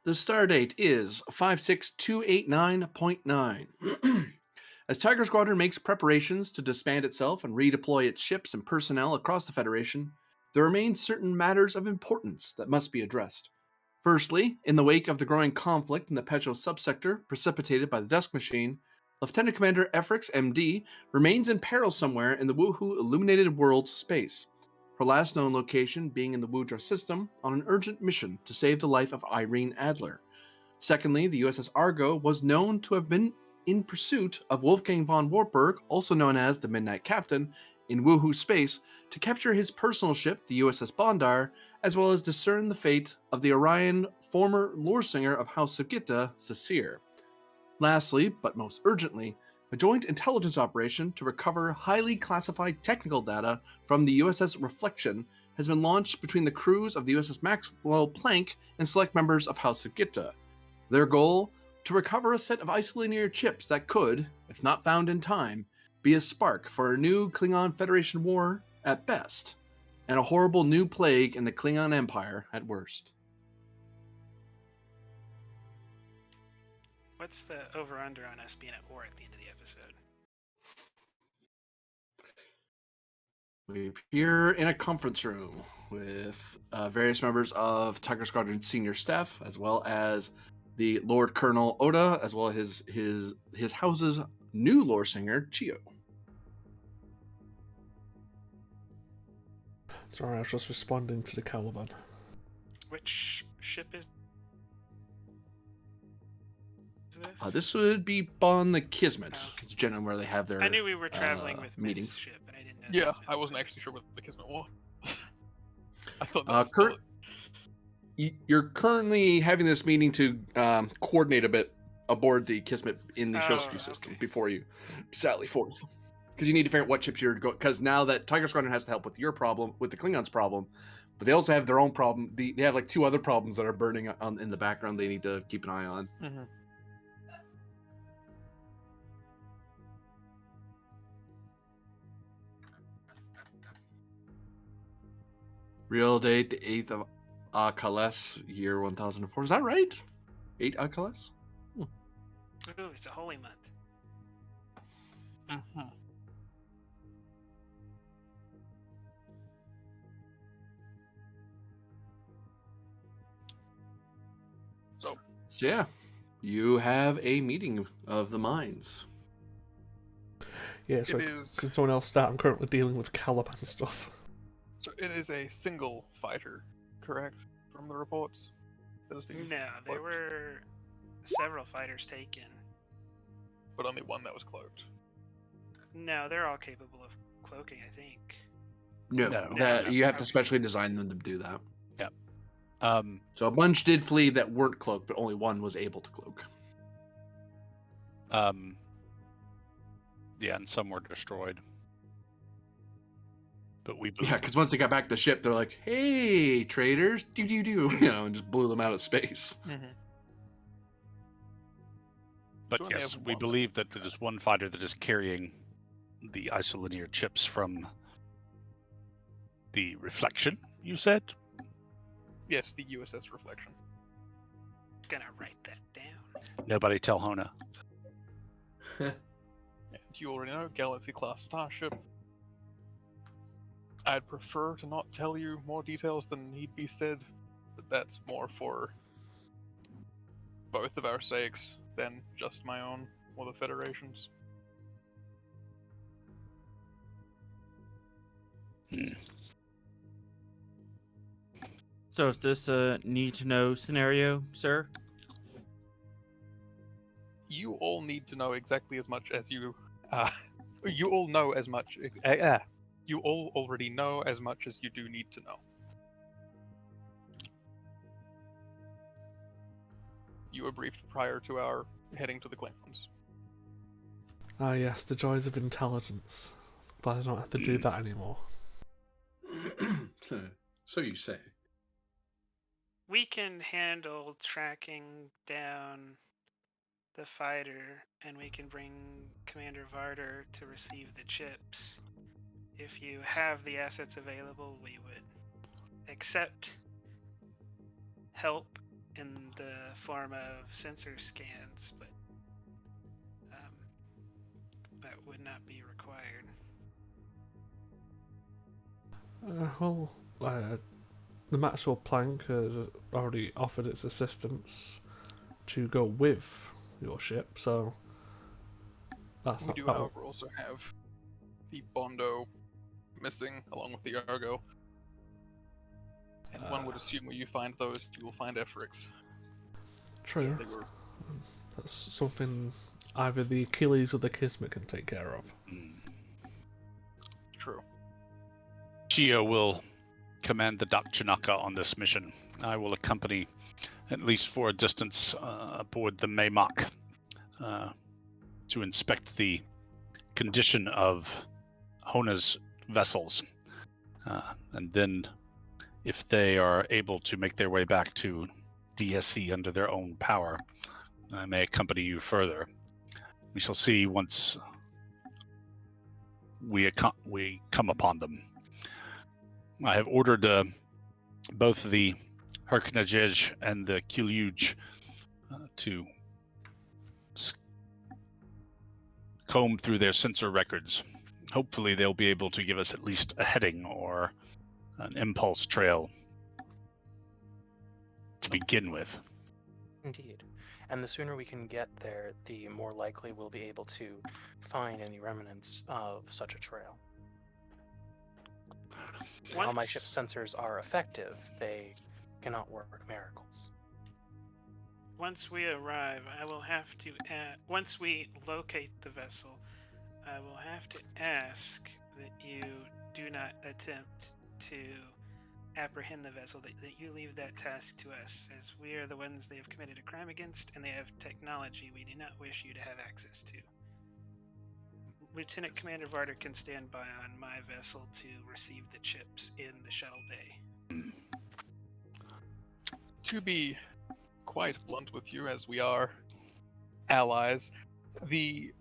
The star date is 56289.9. As Tiger Squadron makes preparations to disband itself and redeploy its ships and personnel across the Federation, there remain certain matters of importance that must be addressed. Firstly, in the wake of the growing conflict in the Petro subsector precipitated by the Dusk Machine, Lieutenant Commander Efrix MD remains in peril somewhere in the Woohoo Illuminated World's space, her last known location being in the Woodra system on an urgent mission to save the life of Irene Adler. Secondly, the USS Argo was known to have been in pursuit of Wolfgang von Wartburg, also known as the Midnight Captain, in Woohoo space to capture his personal ship, the USS Bondar, as well as discern the fate of the Orion former lore singer of House of Gitta, Sasir. Lastly, but most urgently, a joint intelligence operation to recover highly classified technical data from the USS Reflection has been launched between the crews of the USS Maxwell Planck and select members of House of Gitta. Their goal? To recover a set of isolinear chips that could, if not found in time, be a spark for a new Klingon Federation war at best, and a horrible new plague in the Klingon Empire at worst. What's the over-under on us being at war at the end of the episode? We appear in a conference room with various members of Tiger Squadron senior staff, as well as the Lord Colonel Oda, as well as his house's new lore singer, Chio. Sorry, I was just responding to the Caliban. Which ship is this? This would be on the Kismet. Oh, okay. It's generally where they have their I knew we were traveling with meetings. Mitt's ship, but I didn't know. Yeah, that was I wasn't Mitt's. actually sure what the Kismet was. I thought that was Kurt, you're currently having this meeting to coordinate a bit aboard the Kismet in the Showstream system okay. before you sally forth. Because you need to figure out what chips you're going. Because now that Tiger Squadron has to help with your problem, with the Klingons' problem, but they also have their own problem. They have like two other problems that are burning in the background. They need to keep an eye on. Mm-hmm. Real date, the 8th of Akales, year 1004. Is that right? 8 Akales? Ooh, it's a holy month. Mm-hmm. So yeah, you have a meeting of the minds. Yeah, so It is. can someone else start? I'm currently dealing with Caliban stuff. So it is a single fighter, correct? From the reports. That is being No, there cloaked, were several fighters taken. but only one that was cloaked. No, they're all capable of cloaking, I think. No, No. that No. you have to Okay. specially design them to do that. Um, So a bunch did flee that weren't cloaked, but only one was able to cloak. yeah, and some were destroyed. But we Yeah, because once they got back to the ship, they're like, "Hey, traitors, do," and just blew them out of space. Mm-hmm. But So only yes, have we one. believe that there is one fighter that is carrying the isolinear chips from the Reflection, you said? Yes, the USS Reflection. Gonna write that down. Nobody tell Hona. And you already know, Galaxy-class starship. I'd prefer to not tell you more details than need be said, but that's more for both of our sakes than just my own or the Federation's. So is this a need-to-know scenario, sir? You all need to know exactly as much as you. You all know as much. You all already know as much as you do need to know. You were briefed prior to our heading to the Klingons. Ah, yes, the joys of intelligence. Glad I don't have to do that anymore. So you say. We can handle tracking down the fighter, and we can bring Commander Varder to receive the chips. If you have the assets available, we would accept help in the form of sensor scans, but that would not be required. The Maxwell Planck has already offered its assistance to go with your ship, so that's We not. do, That however, also have the Bondo missing, along with the Argo. And one would assume where you find those, you will find Efrix. true. They were That's something either the Achilles or the Kismet can take care of. true. Shio will command the Dakchanaka on this mission. I will accompany, at least for a distance, aboard the Maymak to inspect the condition of Hona's vessels. And then, if they are able to make their way back to DSE under their own power, I may accompany you further. We shall see once we come upon them. I have ordered both the Herknajej and the Kilyuj to comb through their sensor records. Hopefully they'll be able to give us at least a heading or an impulse trail to begin with. Indeed. And the sooner we can get there, the more likely we'll be able to find any remnants of such a trail. While my ship's sensors are effective, they cannot work miracles. Once we arrive, I will have to once we locate the vessel, I will have to ask that you do not attempt to apprehend the vessel, that you leave that task to us, as we are the ones they have committed a crime against, and they have technology we do not wish you to have access to. Lieutenant Commander Varder can stand by on my vessel to receive the chips in the shuttle bay. To be quite blunt with you, as we are allies, the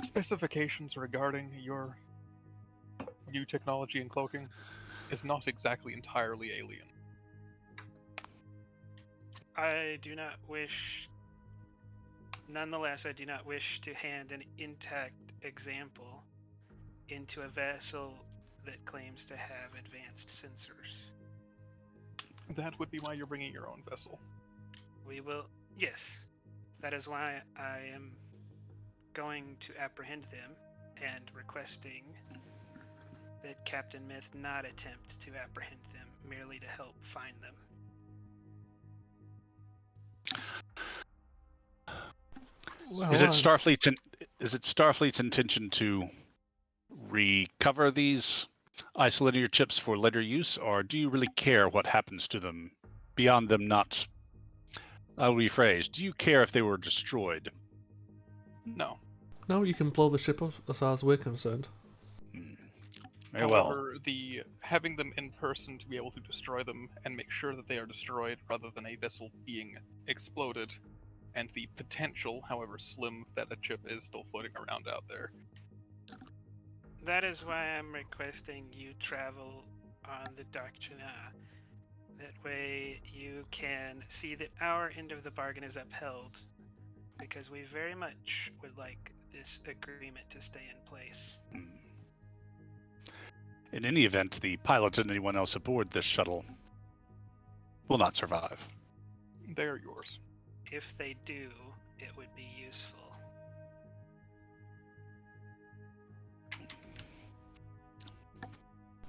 specifications regarding your new technology and cloaking is not exactly entirely alien. Nonetheless, I do not wish to hand an intact example into a vessel that claims to have advanced sensors. That would be why you're bringing your own vessel. We will, yes. That is why I am going to apprehend them and requesting that Captain Myth not attempt to apprehend them, merely to help find them. Well, Is it Starfleet's intention to recover these isolinear chips for later use, or do you really care what happens to them beyond them not? I'll rephrase. Do you care if they were destroyed? No. No, you can blow the ship up as far as we're concerned. Very well. However, the having them in person to be able to destroy them and make sure that they are destroyed rather than a vessel being exploded, and the potential, however slim, that a chip is still floating around out there. That is why I'm requesting you travel on the Dakchana. That way you can see that our end of the bargain is upheld, because we very much would like this agreement to stay in place. In any event, the pilots and anyone else aboard this shuttle will not survive. They're yours. If they do, it would be useful.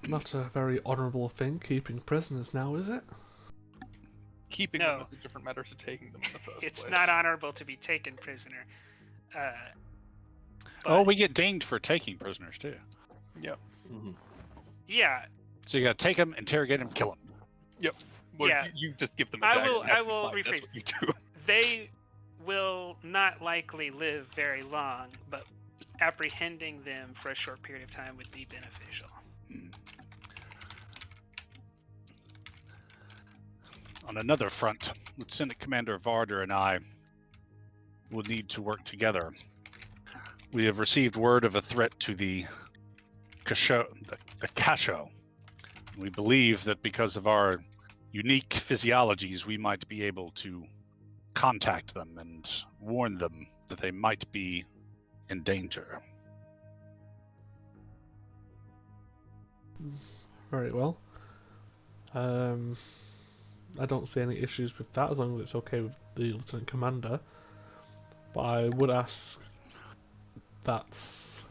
Not a very honourable thing, keeping prisoners now, is it? Keeping No. them is a different matter to taking them in the first It's place. not honorable to be taken prisoner. Oh, But- we get dinged for taking prisoners too. Yep. Mm-hmm. Yeah, So you gotta take them, interrogate them, kill them. Well, Yeah. you just give them a I dagger will- and have I them will fight. That's rephrase. what you do. they will not likely live very long, but apprehending them for a short period of time would be beneficial. On another front, Lieutenant Commander Varder and I will need to work together. We have received word of a threat to the Casho. We believe that because of our unique physiologies, we might be able to contact them and warn them that they might be in danger. Very well. I don't see any issues with that as long as it's okay with the Lieutenant Commander. But I would ask that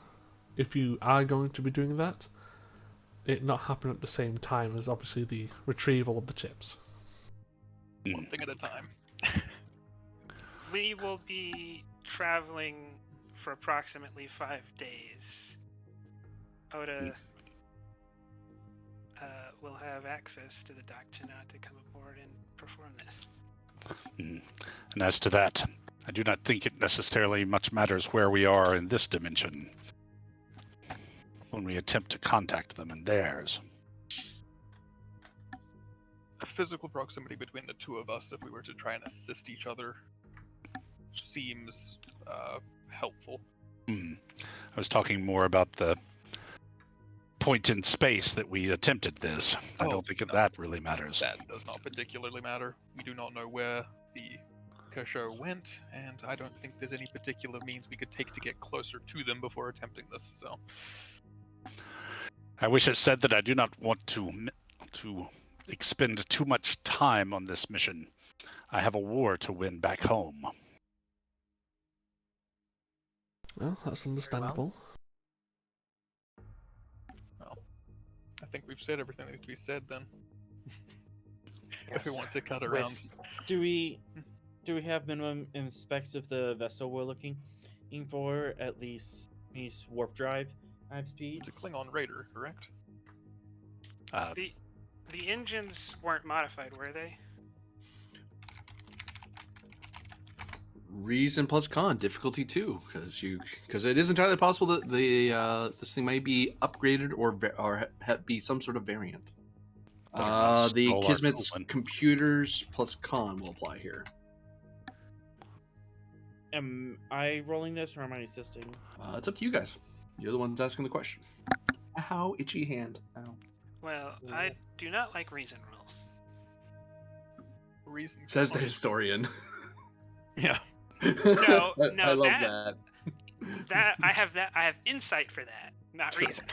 if you are going to be doing that, it not happen at the same time as obviously the retrieval of the chips. One thing at a time. We will be traveling for approximately 5 days. Oda will have access to the Doctrina to come aboard and perform this. And as to that, I do not think it necessarily much matters where we are in this dimension when we attempt to contact them in theirs. A physical proximity between the two of us, if we were to try and assist each other, seems helpful. I was talking more about the point in space that we attempted this. I don't think that really matters. That does not particularly matter. We do not know where the Kershaw went, and I don't think there's any particular means we could take to get closer to them before attempting this, so... I wish it said that I do not want to expend too much time on this mission. I have a war to win back home. Well, that's understandable. Well, I think we've said everything that needs to be said then. If we Yes. want to cut around. Do we have minimum in specs of the vessel we're looking for? At least warp drive speeds. It's a Klingon Raider, correct? The engines weren't modified, were they? Reason plus con, difficulty 2, because it is entirely possible that this thing might be upgraded or be some sort of variant. The Kismet's computers plus con will apply here. Am I rolling this or am I assisting? It's up to you guys. You're the ones asking the question. Ow, itchy hand. Ow. Well, I do not like reason rolls. Reason Says the historian. Yeah. No, I love that. I have insight for that, not reason.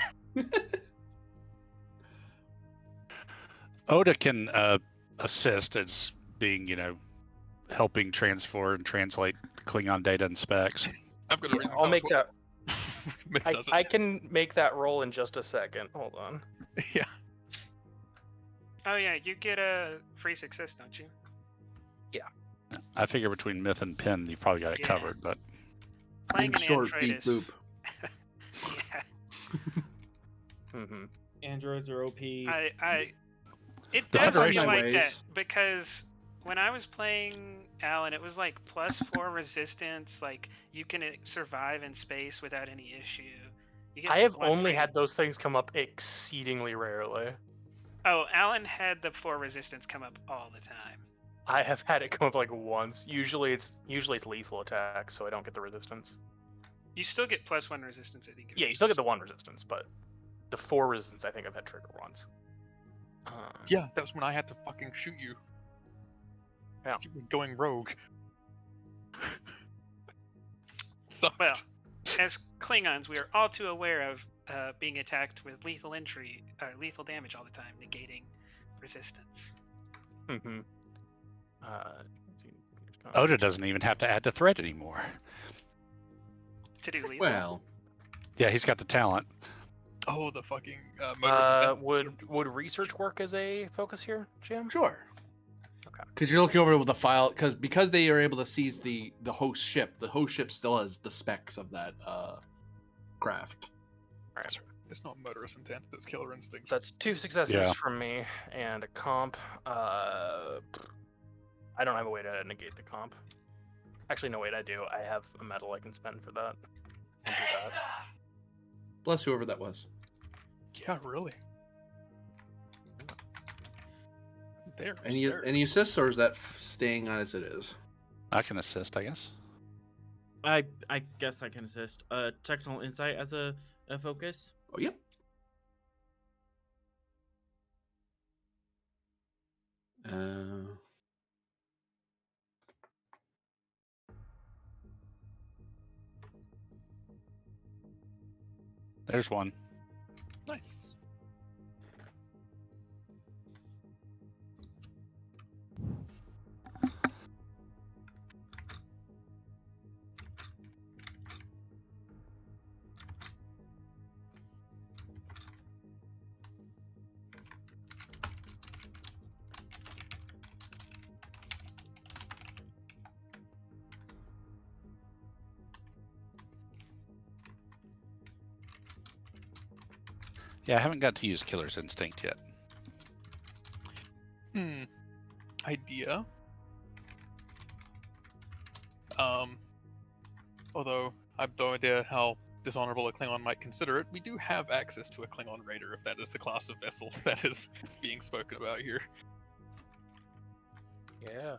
Oda can assist as being, helping transfer and translate Klingon data and specs. I've got a reason. I'll make that. Myth doesn't. I can make that roll in just a second. Hold on. Yeah. Oh yeah, you get a free success, don't you? I figure between Myth and Pin, you probably got it Yeah. covered, but Playing In an short, android beep is... boop. Yeah. Mm-hmm. Androids are OP. It The does feel Federation like ways. that because when I was playing Alan, it was like +4 resistance. Like you can survive in space without any issue. You get I have 1 only free- had those things come up exceedingly rarely. Oh, Alan had the 4 resistance come up all the time. I have had it come up like once. Usually it's lethal attack, so I don't get the resistance. You still get +1 resistance, I think. Yeah, you still get the 1 resistance, but the 4 resistance I think I've had trigger once. Yeah, that was when I had to fucking shoot you. Yeah. You were going rogue. Sucked. Well, as Klingons, we are all too aware of being attacked with lethal injury, lethal damage all the time, negating resistance. Mm-hmm. Oda doesn't even have to add the threat anymore. To do lethal. Well, Yeah, he's got the talent. Oh, the fucking motor. Would research work as a focus here, Jim? sure. Okay. Because you're looking over with the file, because they are able to seize the host ship. The host ship still has the specs of that craft. Alright. It's not murderous intent, it's killer instinct. So that's 2 successes Yeah. from me and a comp. I don't have a way to negate the comp. Actually, no, wait, I do. I have a medal I can spend for that. I'll do that. Bless whoever that was. Yeah, really. There. Any assists, or is that staying on as it is? I can assist, I guess. I guess I can assist. Technical insight as a focus. Oh, yep. There's one. Nice. Yeah, I haven't got to use Killer's Instinct yet. Idea. Although I have no idea how dishonorable a Klingon might consider it, we do have access to a Klingon raider if that is the class of vessel that is being spoken about here. Yeah.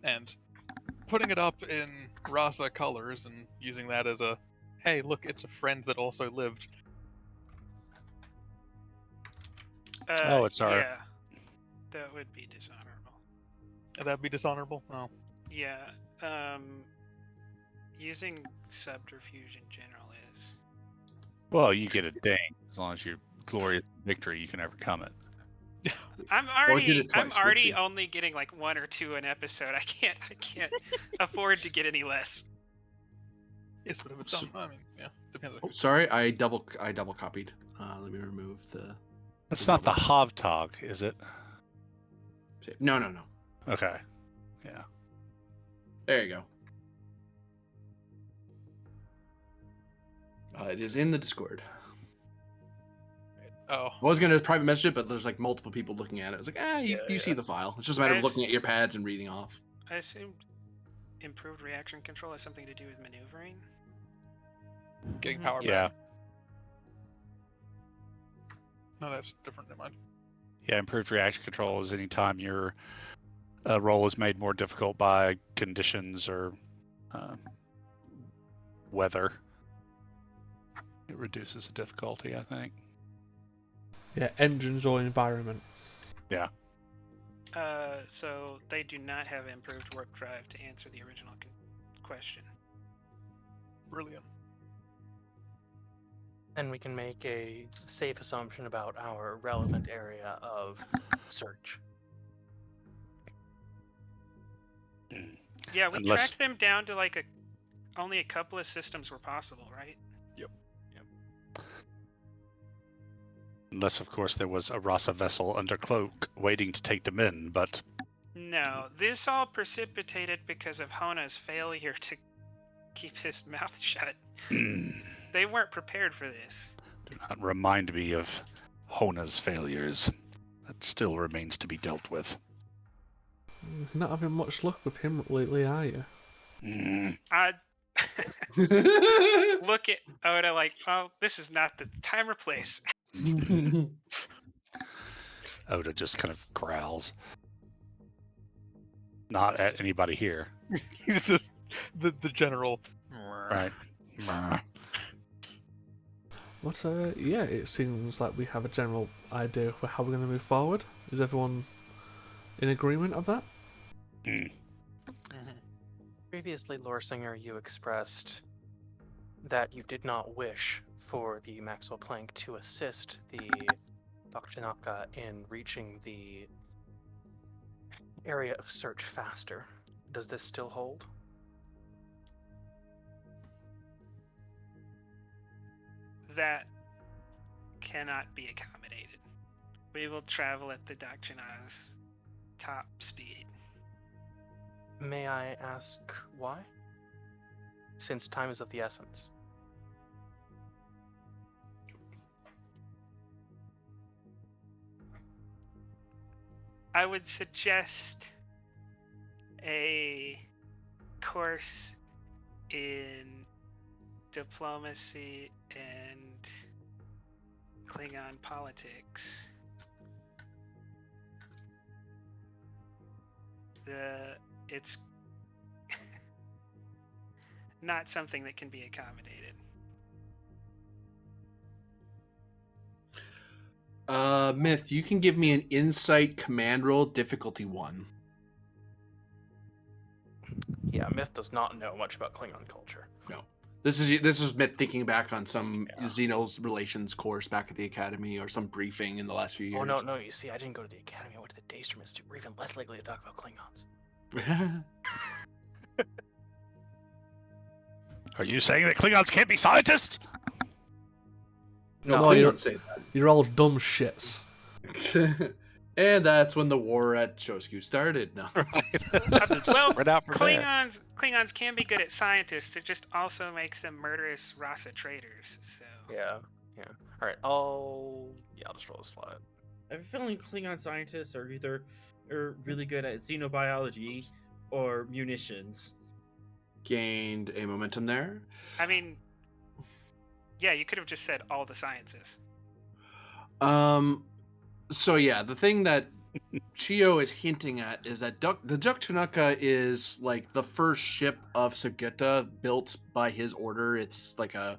And putting it up in Rasa colors and using that as a, hey, look, it's a friend that also lived. Oh, it's our- Yeah, that would be dishonorable. That'd be dishonorable? Oh. Yeah, using subterfuge in general is. Well, you get a ding as long as you're glorious in victory. You can overcome it. I'm Or did already, it twice, I'm already whoopsie. only getting like 1 or 2 an episode. I can't afford to get any less. Yes, but if it's done, I mean, yeah, depends on Oh, who's... sorry, I double copied. Let me remove the. That's not the Havtog, is it? No. Okay. Yeah. There you go. It is in the Discord. Oh. I was gonna private message it, but there's like multiple people looking at it. It's like, you Yeah. see the file. It's just a matter of Guys- looking at your pads and reading off. I assumed improved reaction control has something to do with maneuvering. Getting power Yeah. back. No, that's different. Never mind. Yeah, improved reaction control is anytime your roll is made more difficult by conditions or weather. It reduces the difficulty, I think. Yeah, engines or environment. Yeah. So they do not have improved warp drive to answer the original question. Brilliant. And we can make a safe assumption about our relevant area of search. Yeah, we Unless- tracked them down to like only a couple of systems were possible, right? Unless, of course, there was a Rasa vessel under cloak waiting to take them in, but No, this all precipitated because of Hona's failure to keep his mouth shut. do They weren't prepared for this. not remind me of Hona's failures. That still remains to be dealt with. You're not having much luck with him lately, are you? I look at Oda like, oh, this is not the time or place. Oda just kind of growls. Not at anybody here. He's just the general. Right. But yeah, it seems like we have a general idea for how we're going to move forward. Is everyone in agreement of that? Previously, Lore Singer, you expressed that you did not wish for the Maxwell Planck to assist the Dr. Naka in reaching the area of search faster. Does this still hold? That cannot be accommodated. We will travel at the Dr. Na's top speed. May I ask why? Since time is of the essence. I would suggest a course in diplomacy and Klingon politics. It's not something that can be accommodated. Myth, you can give me an insight command roll, difficulty 1. Yeah, Myth does not know much about Klingon culture. No. This is Myth thinking back on some Yeah. Xenos relations course back at the academy or some briefing in the last few years. Oh no! You see, I didn't go to the academy. I went to the Daystrom Institute. We're even less likely to talk about Klingons. Are you saying that Klingons can't be scientists? No, No, you you're- don't say You're all dumb shits. that. And that's when the war at Shosku started. No. Well, Right out from there. Klingons can be good at scientists. It just also makes them murderous Rasa traitors. So Yeah. All right. I'll just roll this flat. I have a feeling Klingon scientists are either really good at xenobiology or munitions. Gained a momentum there. I mean, yeah, you could have just said all the sciences. So yeah, the thing that Chio is hinting at is that the Duktanaka is like the first ship of Sugita built by his order. It's like a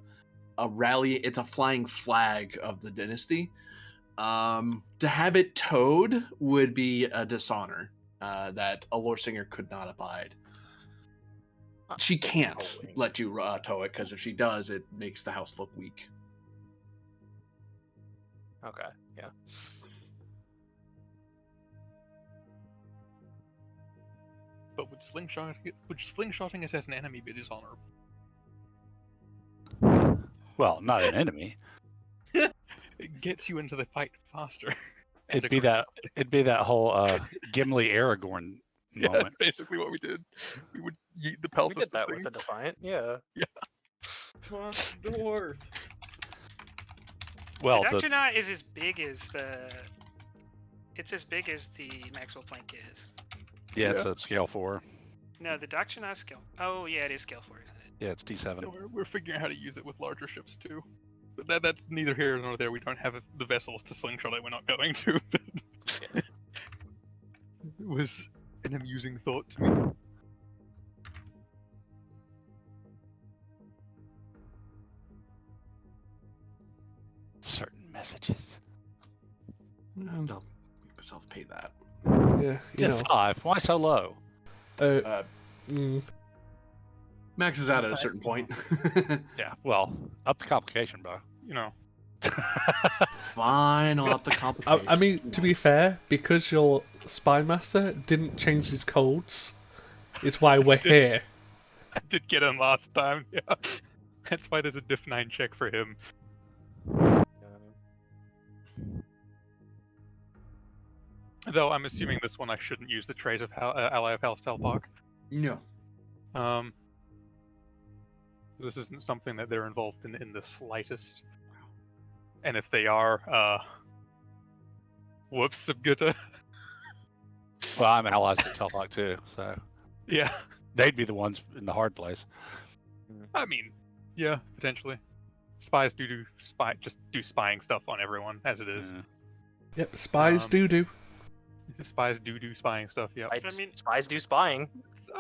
rally. It's a flying flag of the dynasty. To have it towed would be a dishonor that a lore singer could not abide. She can't Towing. let you tow it because if she does, it makes the house look weak. Okay. Yeah. But would slingshotting it at an enemy be dishonorable? Well, not an enemy. It gets you into the fight faster. and It'd be that. aggressively. It'd be that whole Gimli Aragorn Yeah, moment. basically what we did. We would yeet the We pelvis did to that with the things. Defiant. Yeah. Plus dwarf. Well, the the Duktanaka is as big as the. It's as big as the Maxwell Planck is. yeah, it's a scale 4. No, the Duktanaka scale. Oh yeah, it is scale 4, isn't it? Yeah, it's D7. So we're figuring out how to use it with larger ships too. But that's neither here nor there. We don't have the vessels to slingshot it. We're not going to. But it was an amusing thought to me. Certain messages. And I'll make myself pay that. Yeah, you Diff know. 5. Why so low? Uh, Mm, Max is out at a Inside. certain point. Yeah. Well, up the complication, bro. You know, Fine, I'll up the complication. I mean, to be fair, because your spy master didn't change his codes, it's why we're here. I did get in last time. Yeah, that's why there's a diff 9 check for him. Though I'm assuming this one I shouldn't use the trait of Ally of Hell's Telpark. No. This isn't something that they're involved in the slightest. And if they are, whoops, Subguta. Well, I'm allies with Telflock too, so Yeah, they'd be the ones in the hard place. I mean, yeah, potentially. Spies do spying stuff on everyone as it is. Yeah. Yep, spies Um, do. Spies do spying stuff. Yeah. I mean- Spies do spying.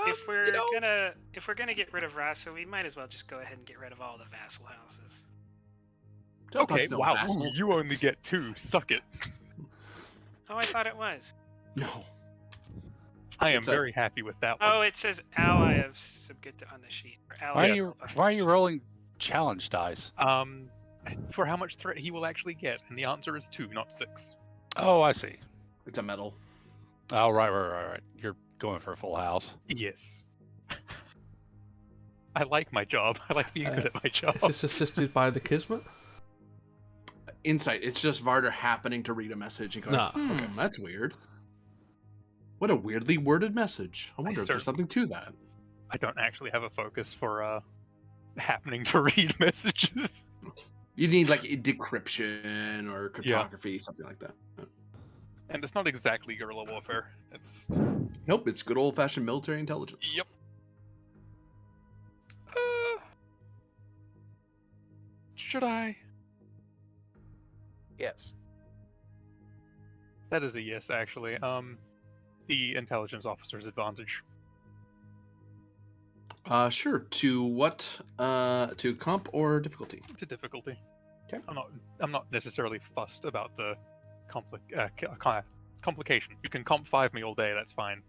If we're gonna get rid of Rasa, we might as well just go ahead and get rid of all the vassal houses. Okay. Telpark's no Wow. vassal. Ooh, you only get 2. Suck it. Oh, I thought it was. No. I am It's a- very happy with that one. Oh, it says ally of Subguta on the sheet. Or ally Why are of you Telpark. Why are you rolling challenge dice? For how much threat he will actually get, and the answer is 2, not 6. Oh, I see. It's a medal. Oh, right. You're going for a full house. Yes. I like my job. I like being good at my job. Is this assisted by the Kismet? Insight. It's just Varder happening to read a message and go, Nah, okay, that's weird. What a weirdly worded message. I wonder if there's something to that. I don't actually have a focus for happening to read messages. You need like a decryption or cryptography, something like that. And it's not exactly guerrilla warfare. It's Nope, it's good old fashioned military intelligence. yep. Should I? Yes. That is a yes, actually. The intelligence officer's advantage. Sure. To what? To comp or difficulty? To difficulty. Okay. I'm not necessarily fussed about the complication. You can comp 5 me all day, that's fine.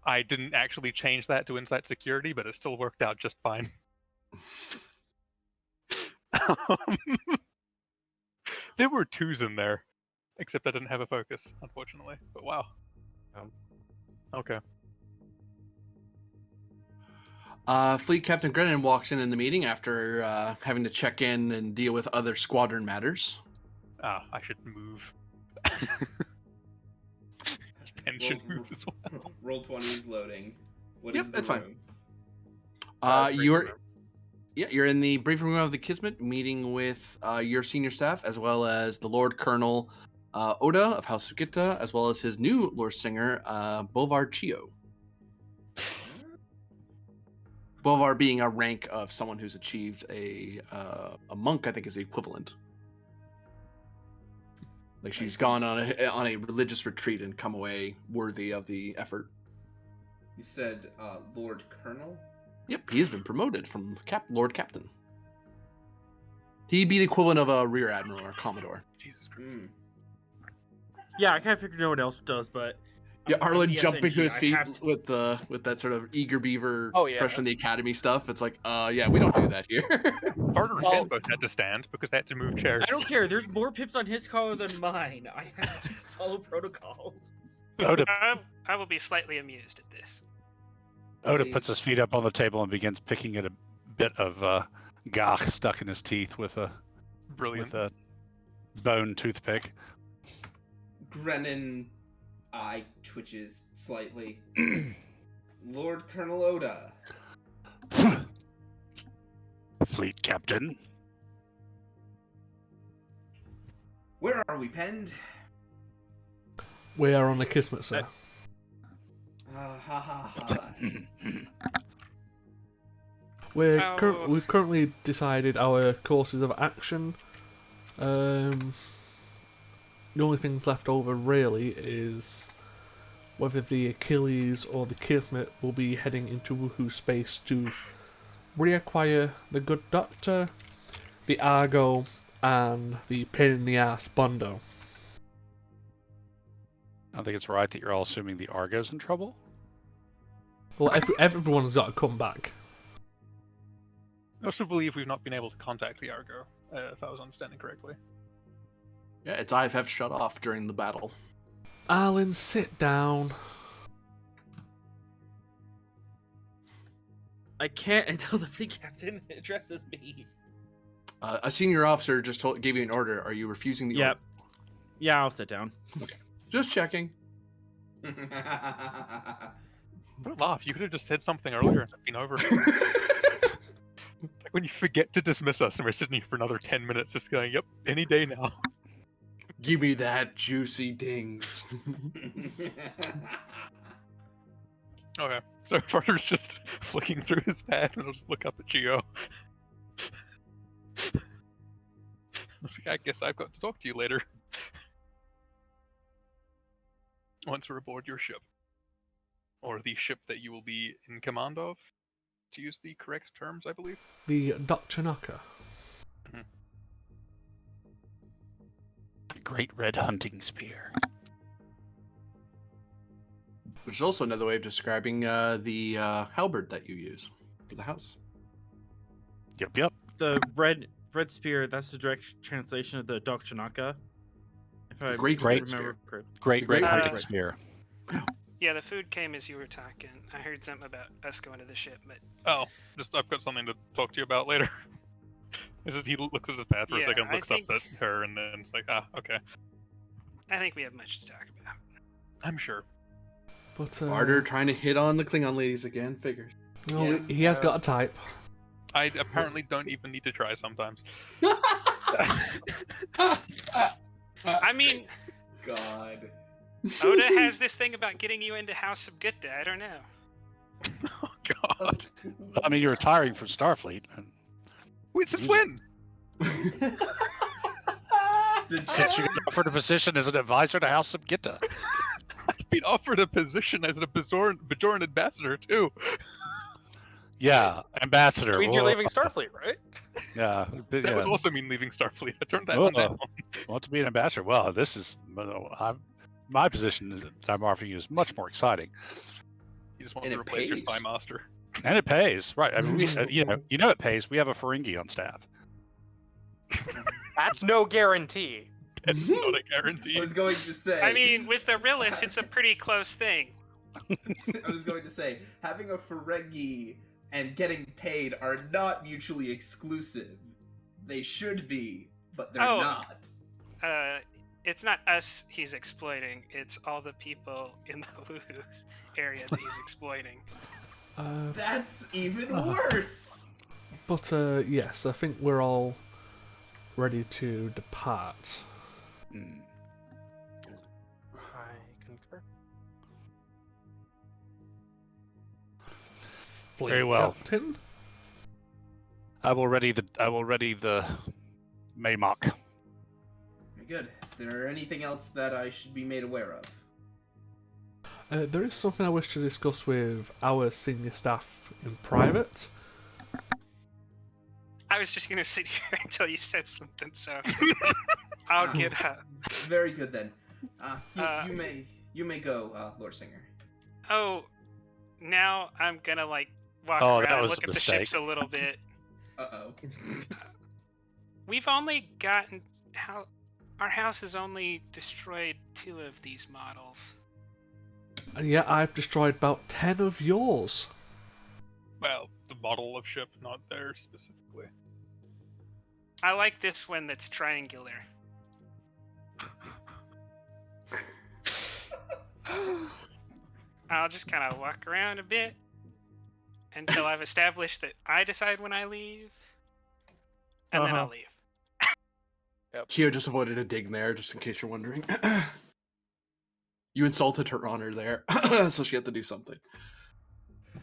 I didn't actually change that to Insight Security, but it still worked out just fine. There were 2s in there, except I didn't have a focus, unfortunately. But wow. Okay. Fleet Captain Grennan walks in the meeting after having to check in and deal with other squadron matters. I should move. His pension move as well. Roll 20 is loading. What Yep, is the that's fine. room? You're in the briefing room of the Kismet, meeting with your senior staff, as well as the Lord Colonel Oda of House Sugita, as well as his new Lord Singer, Bovar Chio. Bovar being a rank of someone who's achieved a monk, I think is the equivalent. Like she's gone on a religious retreat and come away worthy of the effort. You said Lord Colonel? Yep, he has been promoted from Lord Captain. He'd be the equivalent of a Rear Admiral or Commodore. Jesus Christ. Yeah, I kind of figured no one else does, but Yeah, I'm Arlen the jumping to FNG, his I feet have to- with that sort of eager beaver, Oh, yeah. fresh from the academy stuff. It's like, yeah, we don't do that here. Varder and Well- Ken both had to stand because they had to move chairs. I don't care. There's more pips on his collar than mine. I have to follow protocols. Oda, I will be slightly amused at this. Oda puts his feet up on the table and begins picking at a bit of gach stuck in his teeth with a Brilliant. bone toothpick. Grennan eye twitches slightly. Lord Colonel Oda. Fleet Captain. Where are we penned? We are on the Kismet, sir. Ha ha ha. We've currently decided our courses of action. The only things left over really is whether the Achilles or the Kismet will be heading into Woohoo space to reacquire the Good Doctor, the Argo, and the pain in the ass Bondo. I think it's right that you're all assuming the Argo's in trouble. Well, everyone's got to come back. I also believe we've not been able to contact the Argo, if I was understanding correctly. Yeah, its IFF shut off during the battle. Arlen, sit down. I can't until the fleet captain addresses me. A senior officer just gave you an order. Are you refusing the Yep. order? Yeah, I'll sit down. Just checking. Don't laugh. You could have just said something earlier and it'd been over. Like when you forget to dismiss us and we're sitting here for another 10 minutes just going, yep, any day now. Give me that juicy dings. Okay, so Varder's just flicking through his pad and he'll just look up at Geo. I guess I've got to talk to you later. Once we're aboard your ship. Or the ship that you will be in command of, to use the correct terms, I believe. The Dr. Knocker. The Great Red Hunting Spear. Which is also another way of describing the halberd that you use for the house. Yep. The red spear, that's the direct translation of the Dr. Naka. If I Great remember spear. correctly. Great The Red Great Hunting Red. Spear. Yeah, the food came as you were talking. I heard something about us going to the ship, but Oh, just I've got something to talk to you about later. It's just he looks at his pad for a Yeah, second, I looks think- up at her, and then it's like, okay. I think we have much to talk about. I'm sure. But Varder trying to hit on the Klingon ladies again, figures. no, Yeah. he has got a type. I apparently don't even need to try sometimes. I mean, God. Oda has this thing about getting you into House of Gutta. I don't know. Oh God. I mean, you're retiring from Starfleet. And Wait, since when? since you got offered a position as an advisor to House of Gitta. I've been offered a position as a Bajoran ambassador too. Yeah, ambassador. That means you're whoa, leaving Starfleet, right? Yeah, That would yeah. also mean leaving Starfleet. I turned that Oh, one down. want to be an ambassador? Well, this is my position that I'm offering you is much more exciting, You just want And to it replace your spy pays. master. and it pays. Right? I mean, you know, it pays. We have a Ferengi on staff. That's no guarantee. It's not a I guarantee. was going to say. I mean, with the realist, it's a pretty close thing. I was going to say, having a Ferengi and getting paid are not mutually exclusive. They should be, but they're Oh. not. It's not us he's exploiting. It's all the people in the Wuhu's area that he's exploiting. That's even worse. But yes, I think we're all ready to depart. Hmm. I concur. Fleet Very well. Captain. I will ready the Maymock. Very good. Is there anything else that I should be made aware of? There is something I wish to discuss with our senior staff in private. I was just gonna sit here until you said something, so I'll get up. Very good then. You, Uh, you may go, Lord Singer. Oh, now I'm gonna like walk Oh, around that and was look a at the mistake. ships a little bit. Uh-oh. We've only gotten our house has only destroyed 2 of these models. And yet I've destroyed about 10 of yours. Well, the model of ship, not theirs specifically. I like this one that's triangular. I'll just kind of walk around a bit until I've established that I decide when I leave, and then I'll leave. Kyo just avoided a dig there, just in case you're wondering. You insulted her honor there, so she had to do something.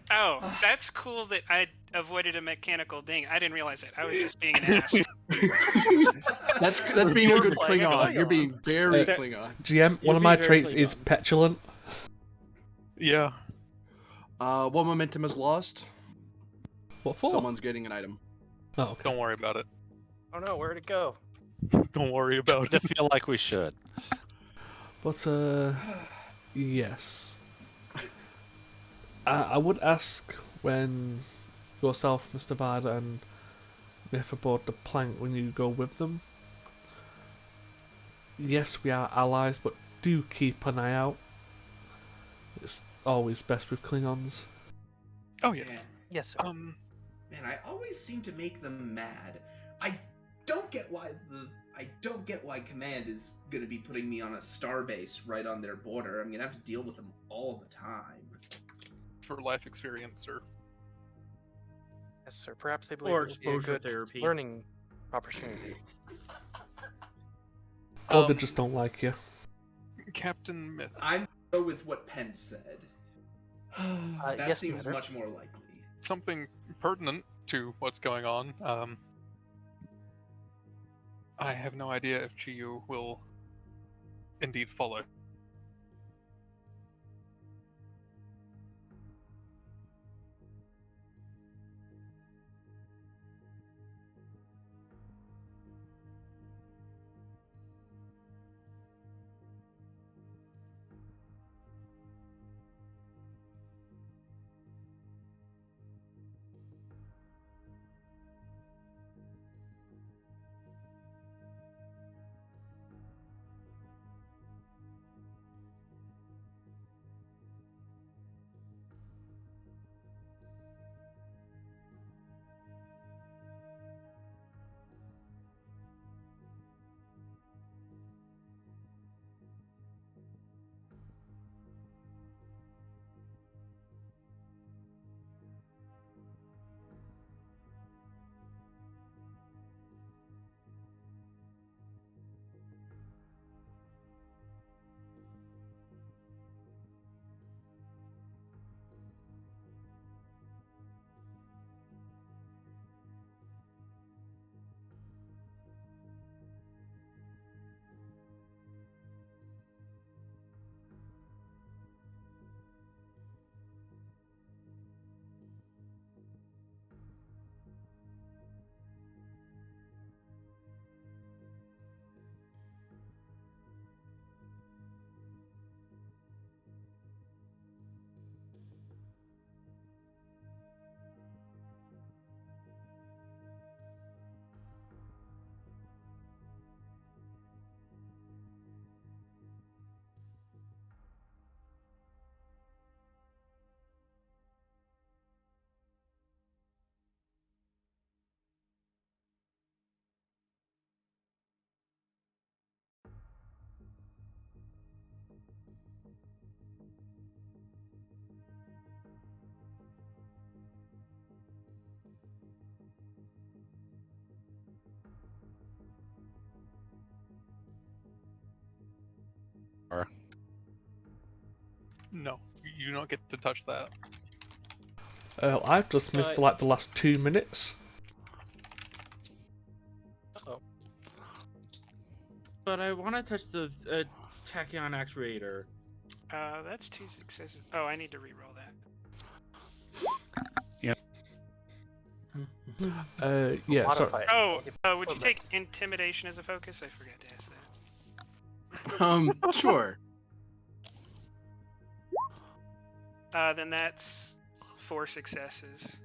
Oh, that's cool that I avoided a mechanical ding. I didn't realize it. I was just being an ass. That's being a You're good playing a Klingon. You're Klingon. being very Uh, Klingon. GM, You're one of my being very traits is Klingon. petulant. Yeah. One momentum is lost. What for? Someone's getting an item. Oh, okay. Don't worry about it. Oh no, where'd it go? Don't worry about I it. feel like we should. But, yes. I would ask when yourself, Mr. Bard, and Myth aboard the plank when you go with them. Yes, we are allies, but do keep an eye out. It's always best with Klingons. Oh yes. Yes, sir. Man, I always seem to make them mad. I don't get why Command is gonna be putting me on a starbase right on their border. I'm gonna have to deal with them all the time. For life experience, sir. Yes, sir. Perhaps they believe Or it would be a exposure good therapy. learning opportunity. Or they just don't like you. Captain Myth. I'm gonna go with what Penn said. That Yes, seems Commander. much more likely. Something pertinent to what's going on. I have no idea if Chiyu will indeed follow. No, you do not get to touch that. I've just missed like the last 2 minutes. Uh-oh. But I want to touch the tachyon actuator. That's 2 successes. Oh, I need to re-roll that. Yeah, sorry. Modify it. Would you take intimidation as a focus? I forgot to ask that. Sure. Then that's 4 successes.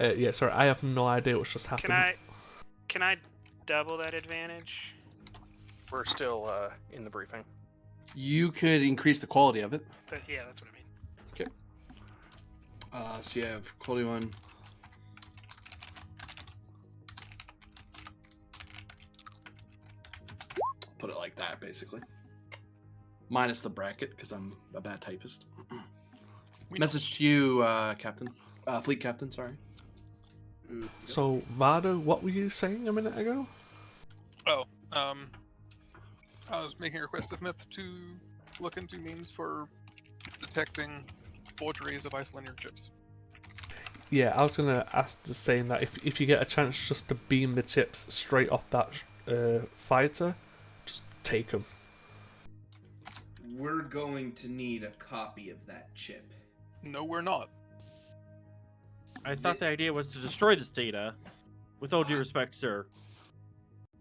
Yeah, sorry, I have no idea what's just happened. Can I double that advantage? We're still in the briefing. You could increase the quality of it. Yeah, that's what I mean. So you have quality 1. Put it like that, basically. Minus the bracket, because I'm a bad typist. Message to you, Captain. Fleet Captain, sorry. So, Vado, what were you saying a minute ago? Oh, I was making a request of Myth to look into means for detecting forgeries of isolinear chips. Yeah, I was gonna ask to saying that if you get a chance just to beam the chips straight off that fighter, just take them. We're going to need a copy of that chip. No, we're not. I thought the idea was to destroy this data. With all due respect, sir.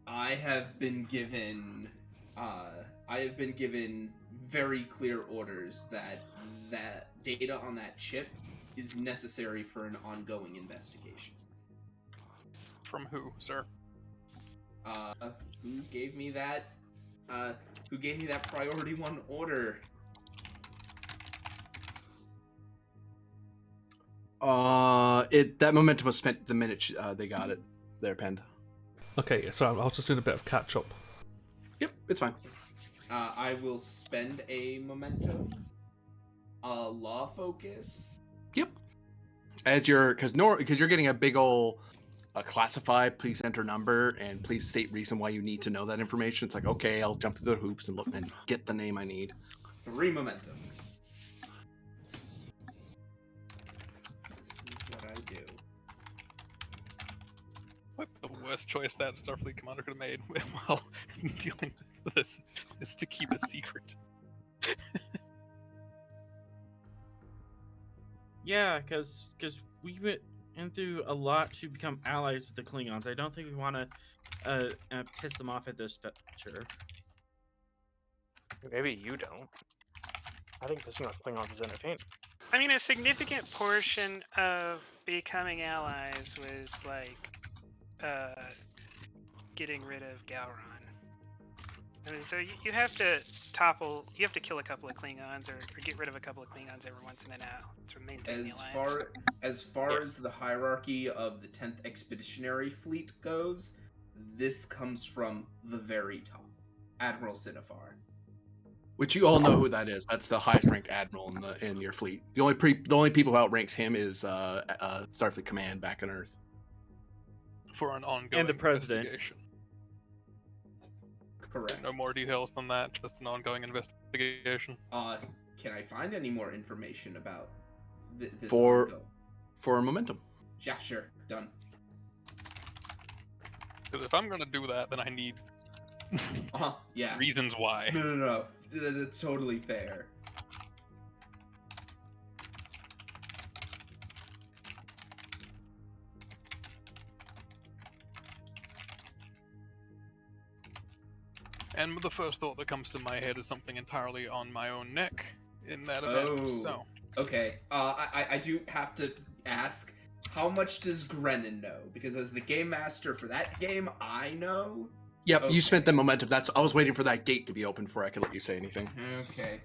I have been given very clear orders that data on that chip is necessary for an ongoing investigation. From who, sir? Who gave me that? Who gave me that priority 1 order? That momentum was spent the minute they got it. They're penned. Okay, so I was just doing a bit of catch up. Yep, it's fine. I will spend a momentum. Law focus. Yep. Because you're getting a big ol' classify, please enter number, and please state reason why you need to know that information. It's like, okay, I'll jump through the hoops and look and get the name I need. 3 momentum. This is what I do. What the worst choice that Starfleet commander could have made while dealing with this is to keep a secret. Yeah, because we went through a lot to become allies with the Klingons. I don't think we want to piss them off at this juncture. Maybe you don't. I think pissing off Klingons is entertaining. I mean, a significant portion of becoming allies was like getting rid of Gowron. I mean, so you have to kill a couple of Klingons or get rid of a couple of Klingons every once in a while to maintain the alliance. As far as the hierarchy of the 10th Expeditionary Fleet goes, this comes from the very top. Admiral Sinifar. Which you all know who that is. That's the highest ranked admiral in your fleet. The only people who outranks him is Starfleet Command back on Earth. For an ongoing And the president. investigation. Correct. No more details than that, just an ongoing investigation. Can I find any more information about this? For momentum. Yeah, sure. Done. Because if I'm gonna do that, then I need Yeah. reasons why. No. That's totally fair. And the first thought that comes to my head is something entirely on my own neck in that event. Oh. So Okay. I do have to ask, how much does Grennan know? Because as the game master for that game, I know. Yep, Okay. you spent the momentum. I was waiting for that gate to be open before I could let you say anything. Okay.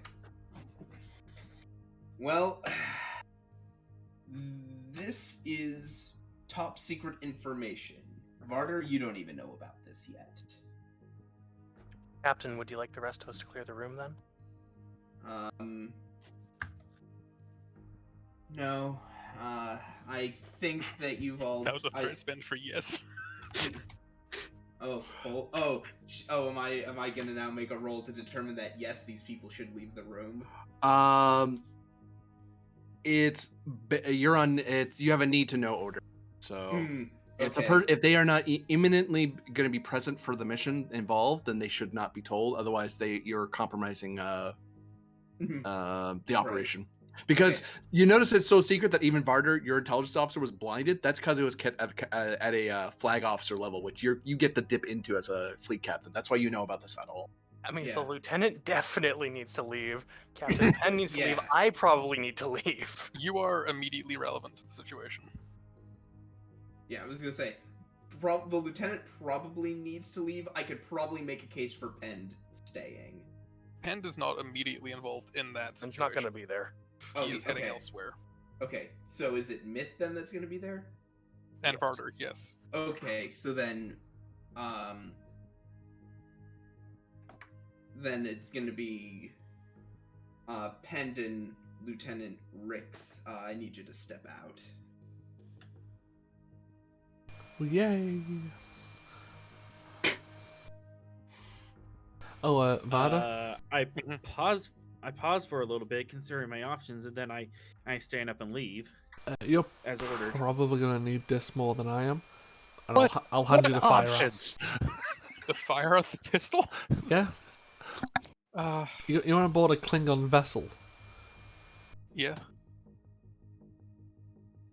Well, this is top secret information. Varder, you don't even know about this yet. Captain, would you like the rest of us to clear the room then? No. I think that you've all. that was a fair spend for yes. Am I gonna now make a roll to determine that yes, these people should leave the room? You're on. You have a need to know order. So Okay. if they are not imminently going to be present for the mission involved, then they should not be told. Otherwise, you're compromising the operation. Because Okay. you notice it's so secret that even Varder, your intelligence officer, was blinded. That's because it was kept at a flag officer level, which you get to dip into as a fleet captain. That's why you know about this at all. I mean, Yeah. so Lieutenant definitely needs to leave. Captain Penn needs to leave. Yeah. I probably need to leave. You are immediately relevant to the situation. Yeah, I was gonna say, the lieutenant probably needs to leave. I could probably make a case for Pend staying. Pend is not immediately involved in that situation. He's not going to be there. He is heading okay. elsewhere. Okay, so is it Myth then that's gonna be there? And Varder, yes. Okay, so then it's gonna be Pend and Lieutenant Rix. I need you to step out. Yay! Oh, Vada? I pause for a little bit, considering my options, and then I stand up and leave You're as ordered. probably going to need this more than I am. And What? I'll hand you the fire options? The fire of the pistol? Yeah? Uh, You're on board a Klingon vessel. yeah.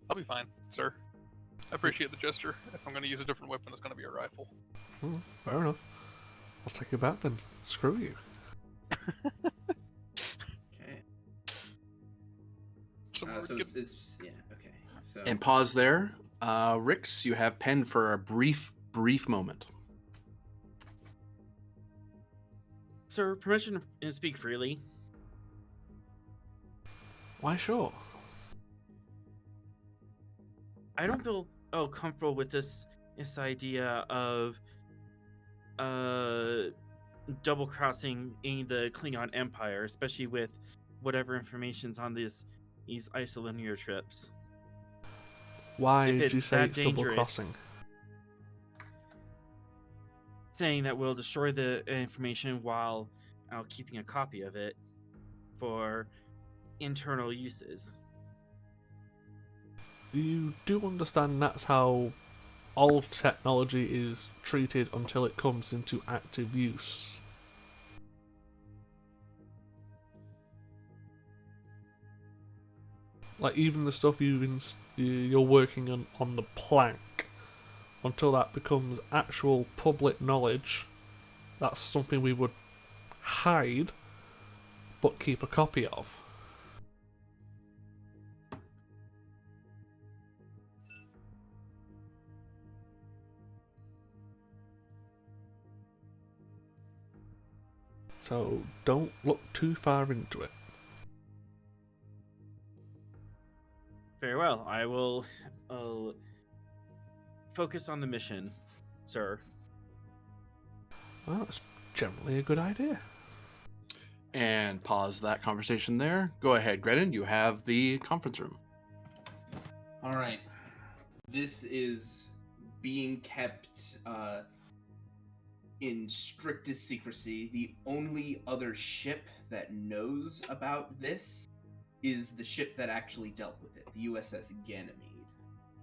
I'll be fine, sir. I appreciate the gesture. If I'm going to use a different weapon, it's going to be a rifle. Fair enough. I'll take you back then. Screw you. Okay. Someone So would get- okay. So And pause there. Rix, you have Pen for a brief moment. Sir, permission to speak freely. Why, sure. I don't feel comfortable with this idea of double crossing in the Klingon Empire, especially with whatever information's on these isolinear trips. Why If did you it's say that it's double dangerous, crossing? saying that we'll destroy the information while keeping a copy of it for internal uses. You do understand that's how all technology is treated until it comes into active use. Like even the stuff you're working on the plank, until that becomes actual public knowledge, that's something we would hide, but keep a copy of. So don't look too far into it. Very well. I will focus on the mission, sir. Well, that's generally a good idea. And pause that conversation there. Go ahead, Grenin. You have the conference room. all right. This is being kept in strictest secrecy. The only other ship that knows about this is the ship that actually dealt with it, the USS Ganymede,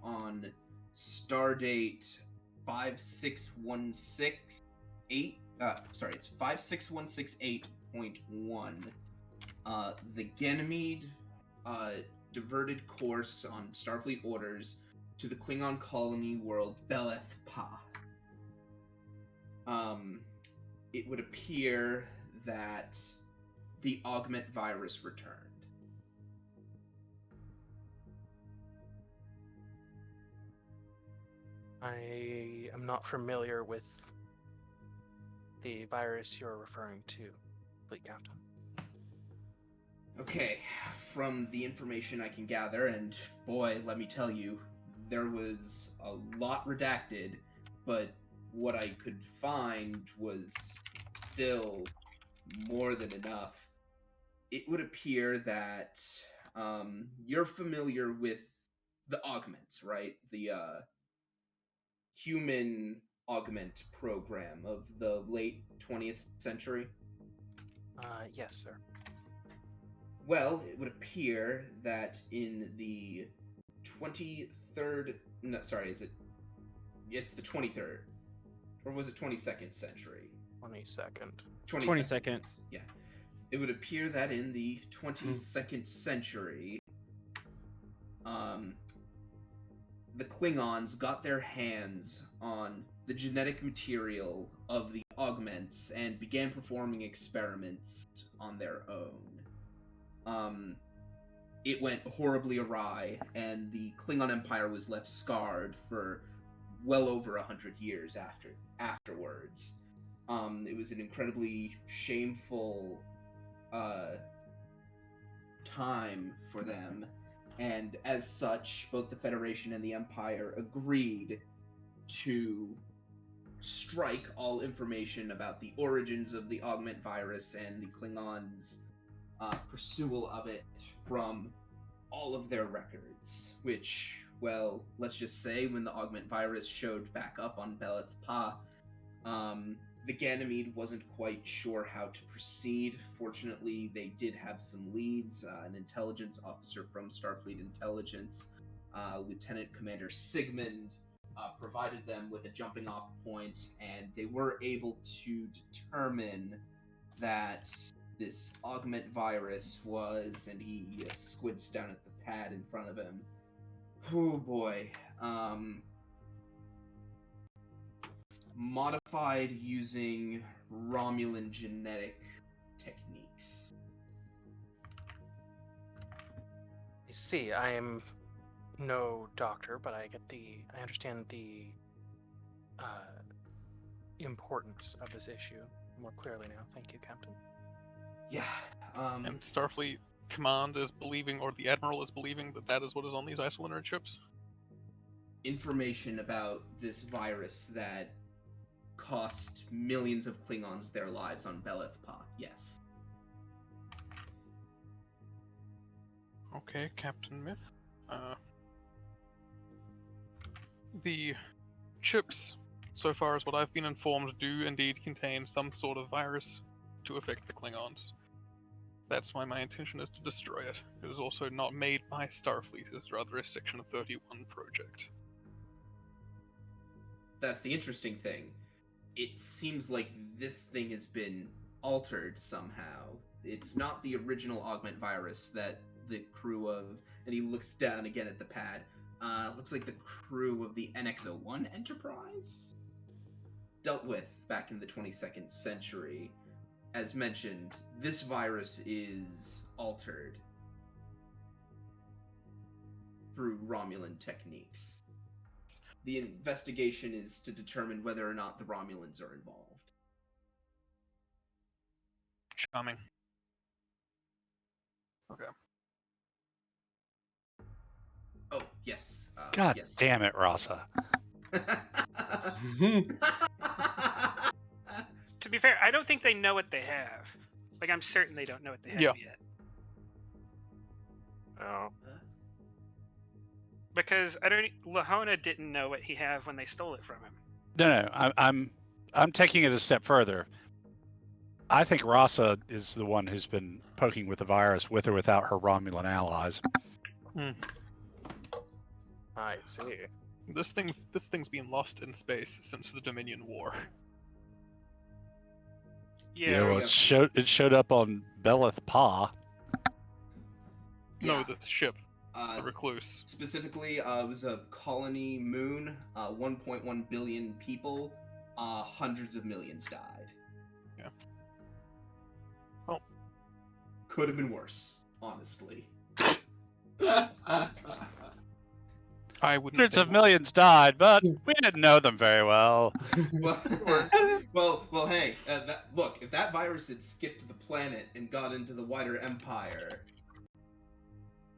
on stardate 56168. It's 56168.1. The Ganymede diverted course on Starfleet orders to the Klingon colony world Beleth Pa. It would appear that the augment virus returned. I am not familiar with the virus you're referring to, Fleet Captain. Okay, from the information I can gather, and boy, let me tell you, there was a lot redacted, but what I could find was still more than enough. It would appear that you're familiar with the augments, right? The human augment program of the late 20th century? Yes, sir. Well, it would appear that in the 23rd, no, sorry, it's the 23rd, or was it 22nd century? 22nd. 22nd. Yeah. It would appear that in the 22nd century, the Klingons got their hands on the genetic material of the augments and began performing experiments on their own. It went horribly awry, and the Klingon Empire was left scarred for well over 100 years afterwards. It was an incredibly shameful time for them, and as such, both the Federation and the Empire agreed to strike all information about the origins of the augment virus and the Klingons' pursual of it from all of their records, which, well, let's just say when the augment virus showed back up on Beleth Pa, the Ganymede wasn't quite sure how to proceed. Fortunately, they did have some leads. An intelligence officer from Starfleet Intelligence, Lieutenant Commander Sigmund, provided them with a jumping off point, and they were able to determine that this augment virus was, and he squints down at the pad in front of him. Oh boy. Modified using Romulan genetic techniques. I see. I am no doctor, but I understand the importance of this issue more clearly now. Thank you, Captain. Yeah. And Starfleet Command is believing, or the Admiral is believing, that is what is on these Isolandic ships? Information about this virus that cost millions of Klingons their lives on Beleth Pa, yes. Okay, Captain Myth. The chips, so far as what I've been informed, do indeed contain some sort of virus to affect the Klingons. That's why my intention is to destroy it. It was also not made by Starfleet, it's rather a Section 31 project. That's the interesting thing. It seems like this thing has been altered somehow. It's not the original augment virus that the crew of, and he looks down again at the pad, looks like the crew of the NX-01 Enterprise dealt with back in the 22nd century. As mentioned, this virus is altered through Romulan techniques. The investigation is to determine whether or not the Romulans are involved. Charming. Okay. Oh, yes. God yes. damn it, Rasa. To be fair, I don't think they know what they have. Like, I'm certain they don't know what they have Yeah. yet. Oh. Because Lahona didn't know what he had when they stole it from him. No, I'm taking it a step further. I think Rasa is the one who's been poking with the virus, with or without her Romulan allies. I see. This thing's been lost in space since the Dominion War. Yeah. Well, it showed up on Beleth Pa. No, the ship, the Uh, Recluse. specifically, it was a colony moon, 1.1 billion people, hundreds of millions died. Yeah. Well, could have been worse, honestly. I wouldn't Hundreds say of millions died, but we didn't know them very well. well, hey, look, if that virus had skipped the planet and got into the wider empire,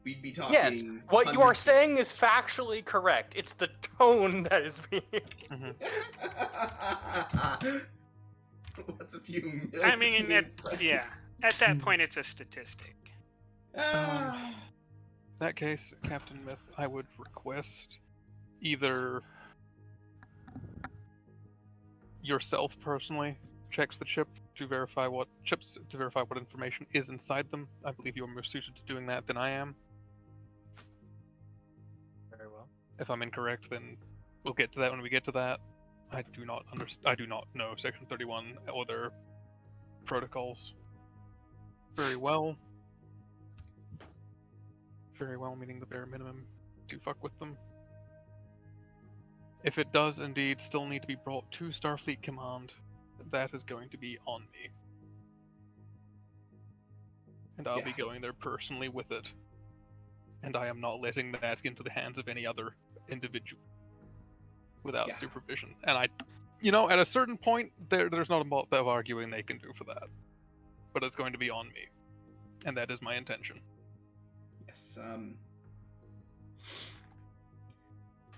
we'd be talking. Yes, what you are saying is factually correct. It's the tone that is being. What's a few million? I mean, at that point, it's a statistic. that case, Captain Myth, I would request either yourself personally checks the chip to verify what information is inside them. I believe you're more suited to doing that than I am. Very well. If I'm incorrect, then we'll get to that when we get to that. I do not know Section 31 or their protocols very well. Very well, meaning the bare minimum. Do fuck with them. If it does indeed still need to be brought to Starfleet Command, that is going to be on me. And I'll be Yeah. going there personally with it. And I am not letting that into the hands of any other individual without Yeah. supervision. And at a certain point, there's not a lot of arguing they can do for that. But it's going to be on me. And that is my intention. Yes.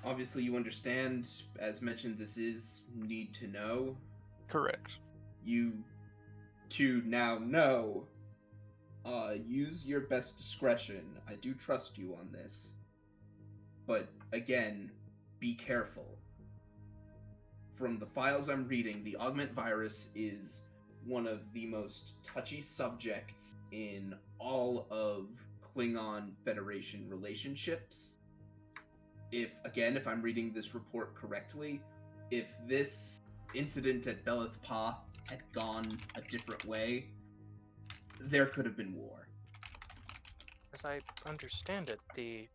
Obviously, you understand. As mentioned, this is need to know. Correct. You two now know. Use your best discretion. I do trust you on this. But again, be careful. From the files I'm reading, the augment virus is one of the most touchy subjects in all of Klingon Federation relationships. If I'm reading this report correctly, if this incident at Belith Pa had gone a different way, there could have been war. As I understand it, the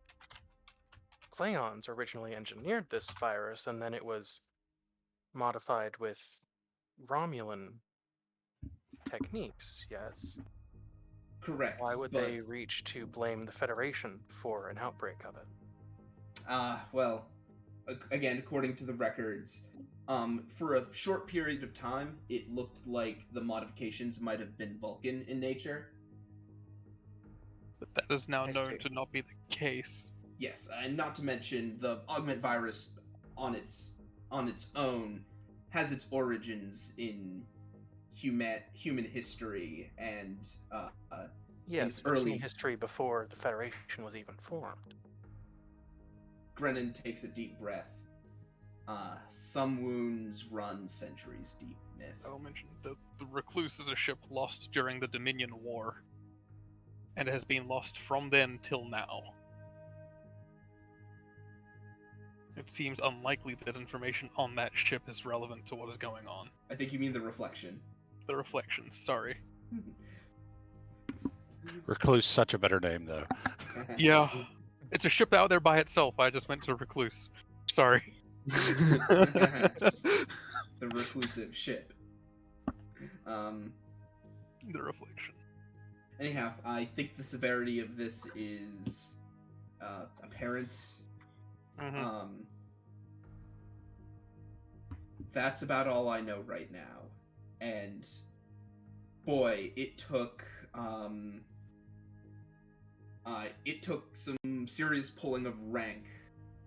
Klingons originally engineered this virus, and then it was modified with Romulan techniques, yes? Correct. Why would but, they reach to blame the Federation for an outbreak of it? Well, again, according to the records, for a short period of time, it looked like the modifications might have been Vulcan in nature. But that is now I known see. to not be the case. Yes, and not to mention the augment virus on its own has its origins in human history and Yes, but early- human history before the Federation was even formed. Grennan takes a deep breath. Some wounds run centuries deep, myth. I will mention the Recluse is a ship lost during the Dominion War, and it has been lost from then till now. It seems unlikely that information on that ship is relevant to what is going on. I think you mean the reflection. The Reflection, sorry. Recluse, such a better name, though. Yeah, it's a ship out there by itself. I just went to Recluse. Sorry. The reclusive ship. The Reflection. Anyhow, I think the severity of this is apparent. Mm-hmm. That's about all I know right now. And boy, it took some serious pulling of rank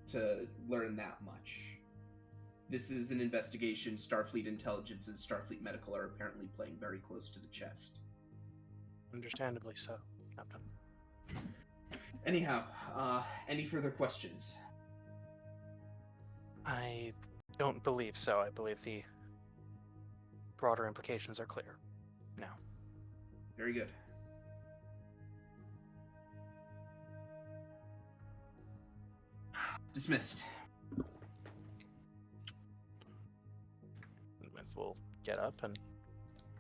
to learn that much. This is an investigation Starfleet Intelligence and Starfleet Medical are apparently playing very close to the chest. Understandably so, Captain. Anyhow, any further questions? I don't believe so. I believe the broader implications are clear now. Very good. Dismissed. Myth will get up and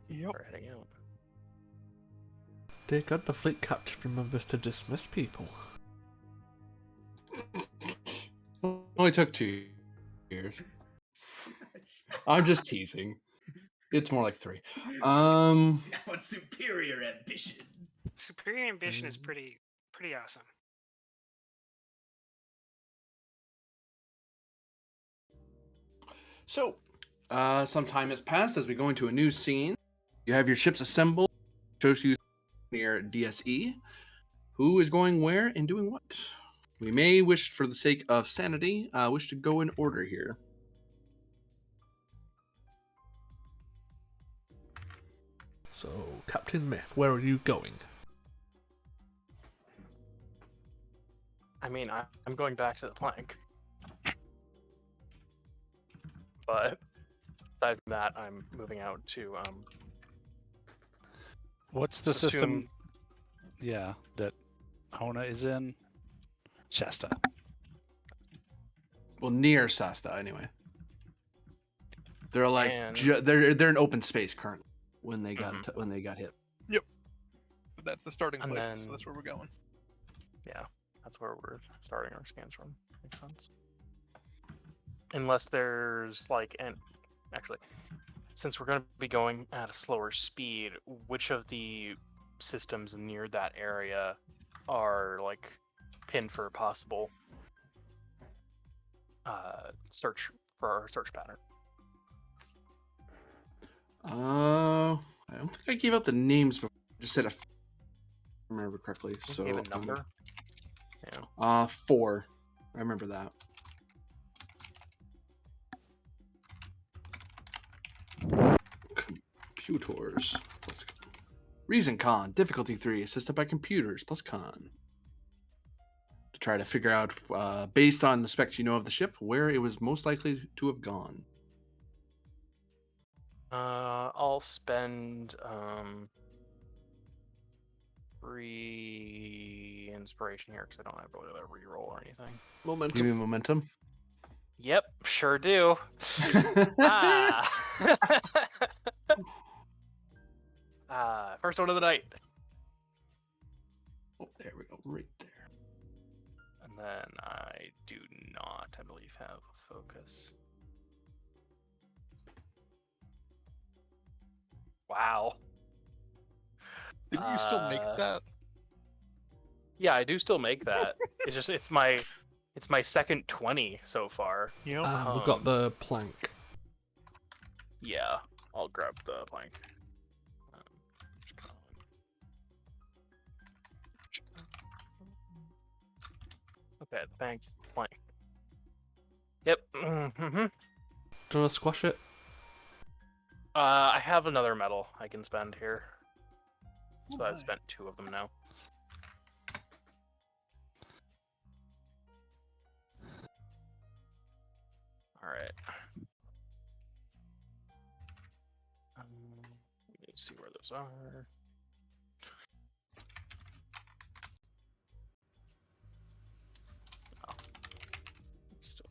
Yep. we're heading out. Dear God, the fleet captain remembers to dismiss people. Only took 2 years. I'm just teasing. It's more like 3. Now it's superior ambition. Superior ambition is pretty awesome. So, some time has passed as we go into a new scene. You have your ships assembled. Shows you near DSE. Who is going where and doing what? We may wish, for the sake of sanity, wish to go in order here. So, Captain Myth, where are you going? I mean, I'm going back to the plank. But aside from that, I'm moving out to What's the Let's assume- system? Yeah, that Hona is in. Shasta. Well, near Stasta anyway. They're like And- they're in open space currently when they got when they got hit. But that's the starting And place, then- so that's where we're going. Yeah, that's where we're starting our scans from. Makes sense. Unless there's like actually, since we're going to be going at a slower speed, which of the systems near that area are like pinned for a possible search for our search pattern? I don't think I gave out the names before. I just said if I remember correctly. Can you So give a number? Yeah. 4. I remember that. Computers plus reason con difficulty 3 assisted by computers plus con to try to figure out based on the specs you know of the ship where it was most likely to have gone. I'll spend 3 inspiration here because I don't have really a reroll or anything. Give Momentum. me momentum. Yep, sure do. First one of the night. Oh, there we go, right there. And then I do not, I believe, have a focus. Wow. Didn't you still make that? Yeah, I do still make that. It's just it's my second 20 so far. Yep. We've got the plank. Yeah, I'll grab the plank. Okay, the plank. Yep. Mm-hmm. Do you want to squash it? I have another medal I can spend here. So Oh I've my. spent 2 of them now. Alright. Let me see where those are. Oh. Let's do it.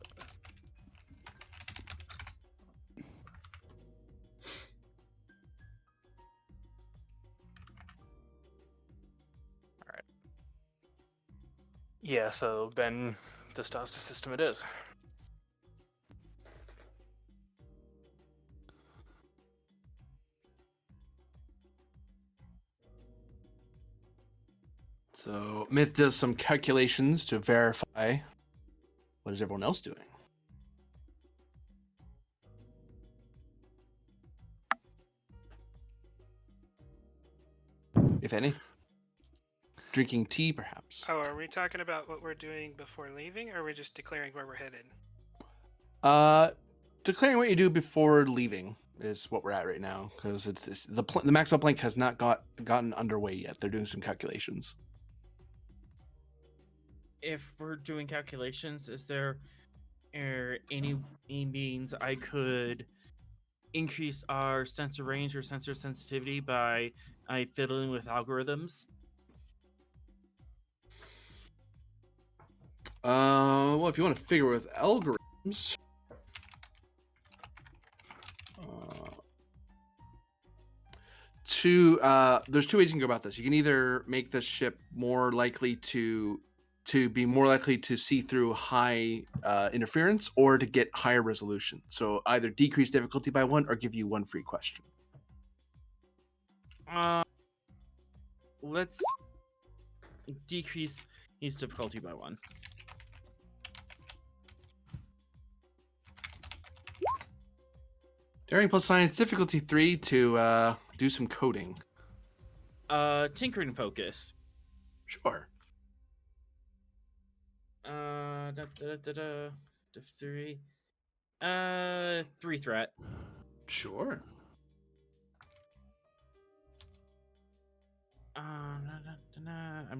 Alright. Yeah, so then the Stasta system it is. So Myth does some calculations to verify what is everyone else doing. If any. Drinking tea, perhaps. Oh, are we talking about what we're doing before leaving, or are we just declaring where we're headed? Declaring what you do before leaving is what we're at right now, because it's the Maxwell Plank has not gotten underway yet. They're doing some calculations. If we're doing calculations, is there any means I could increase our sensor range or sensor sensitivity by fiddling with algorithms? Well, if you want to figure with algorithms, there's 2 ways you can go about this. You can either make the ship more likely to be more likely to see through high interference, or to get higher resolution. So either decrease difficulty by 1 or give you 1 free question. Let's decrease his difficulty by 1. Daring plus science difficulty 3 to do some coding. Tinkering focus. Sure. Diff 3. 3 threat. Sure. I'm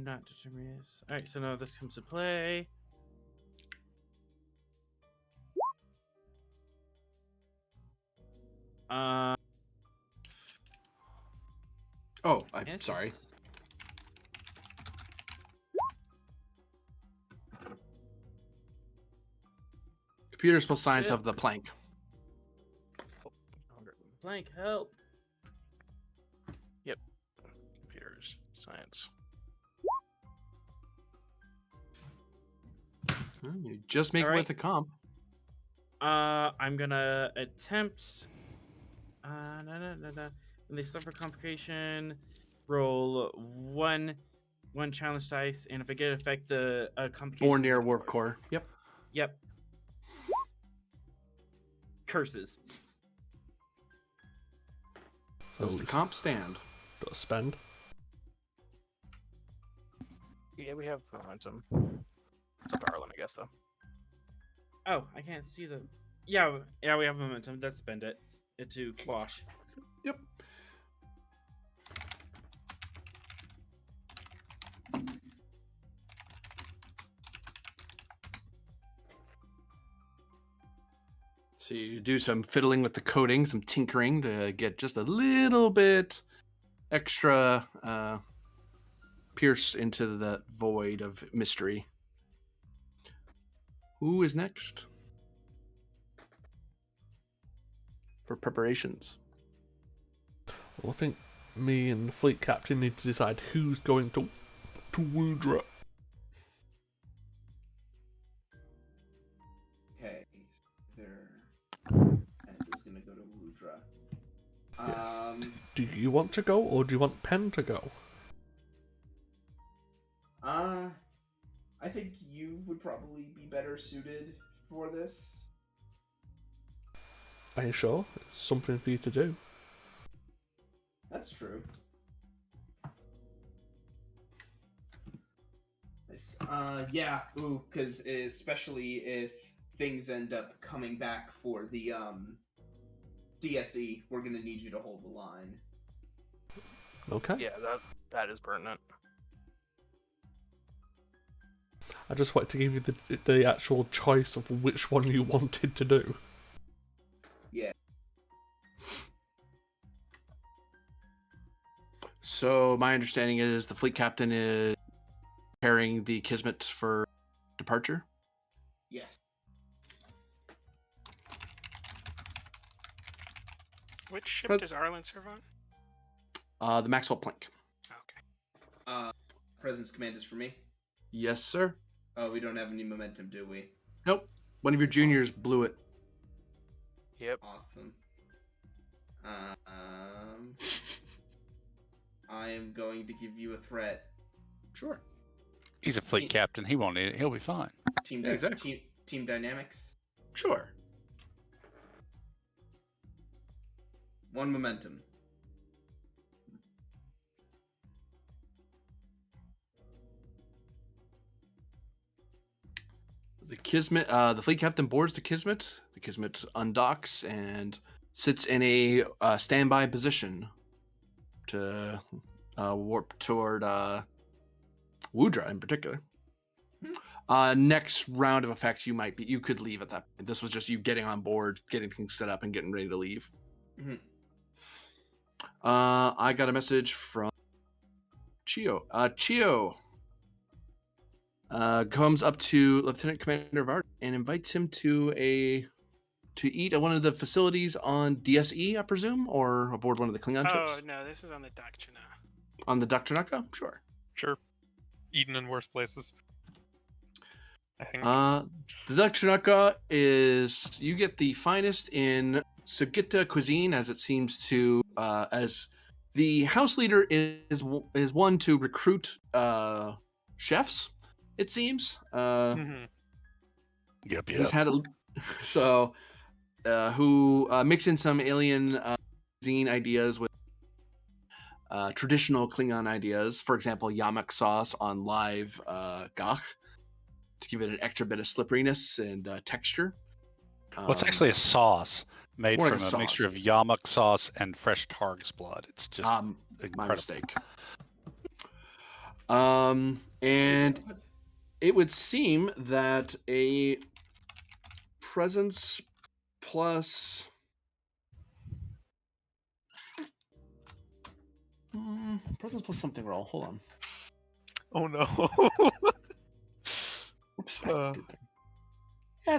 not determined. Alright, so now this comes to play. Uh, Oh, I'm yes, sorry. it's- Computers plus science Yep. of the plank. Blank help. Computers, science. You just make it Alright. with the comp. I'm gonna attempt. When they suffer complication, roll one challenge dice, and if I get affect the complication. Born near warp core. Yep. Yep. Curses. So Does the comp stand? got to spend. Yeah, we have momentum. It's up to Arlen, I guess, though. Oh, I can't see the. Yeah, we have momentum. Let's spend it to quash. Yep. So you do some fiddling with the coding, some tinkering to get just a little bit extra pierce into the void of mystery. Who is next for preparations? Well, I think me and the fleet captain need to decide who's going to Woodra. Okay, there. And is gonna go to Wudra. Yes. Do you want to go, or do you want Pen to go? I think you would probably be better suited for this. Are you sure? It's something for you to do. That's true. Nice. Yeah, ooh, because especially if things end up coming back for the DSE, we're gonna need you to hold the line. Okay. Yeah, that is pertinent. I just wanted to give you the actual choice of which one you wanted to do. Yeah. So my understanding is the fleet captain is preparing the Kismet for departure. Yes. Which ship But- does Arlen serve on? The Maxwell Plank. Okay. Presence command is for me. Yes, sir. Oh, we don't have any momentum, do we? Nope. One of your juniors blew it. Yep. Awesome. I am going to give you a threat. Sure. He's a fleet captain. He won't need it. He'll be fine. Team, Yeah, exactly. team dynamics. Sure. One momentum. The Kismet, the fleet captain boards the Kismet. The Kismet undocks and sits in a standby position to warp toward Wudra in particular. Next round of effects, you could leave at that point. This was just you getting on board, getting things set up, and getting ready to leave. Mhm. I got a message from Chio. Chio comes up to Lieutenant Commander Vard and invites him to eat at one of the facilities on DSE, I presume, or aboard one of the Klingon Oh ships. no, this is on the Doctrina. On the Dr. Naka? Sure. Sure. Eaten in worse places. I think. The Dr. Naka is you get the finest in Sugita cuisine, as it seems to as the house leader is one to recruit chefs. It seems. Mhm. Yep. He's had a so who mix in some alien cuisine ideas with traditional Klingon ideas. For example, yamak sauce on live gach to give it an extra bit of slipperiness and texture. Well, it's actually a sauce made more from like a a sauce. mixture of yamak sauce and fresh targ's blood. It's just my incredible. mistake. And it would seem that a presence plus Presence plus something roll. Hold on. Oh no. Oops. Uh. Yeah,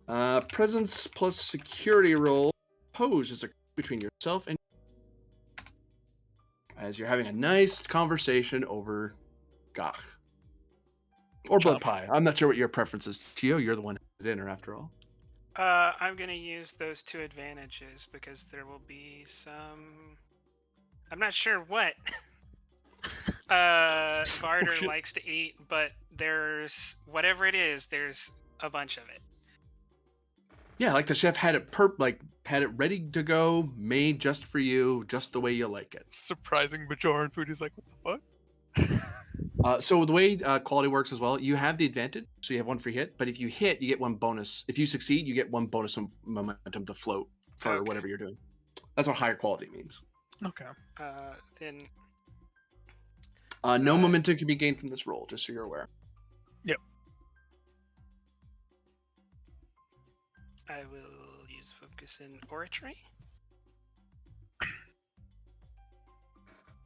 no. Presence plus security roll. Pose is a between yourself and as you're having a nice conversation over Gach. Or blood Chomp. pie. I'm not sure what your preference is. Gio, you're the one who's dinner after all. I'm gonna use those 2 advantages because there will be some. I'm not sure what. Varder shit. likes to eat, but there's whatever it is. There's a bunch of it. Yeah, like the chef had it had it ready to go, made just for you, just the way you like it. Surprising Bajoran food. He's like, what the fuck? So the way quality works as well, you have the advantage, so you have 1 free hit. But if you hit, you get 1 bonus. If you succeed, you get 1 bonus momentum to float for Okay. whatever you're doing. That's what higher quality means. Okay. Then No momentum can be gained from this roll, just so you're aware. Yep. I will use focus in oratory. I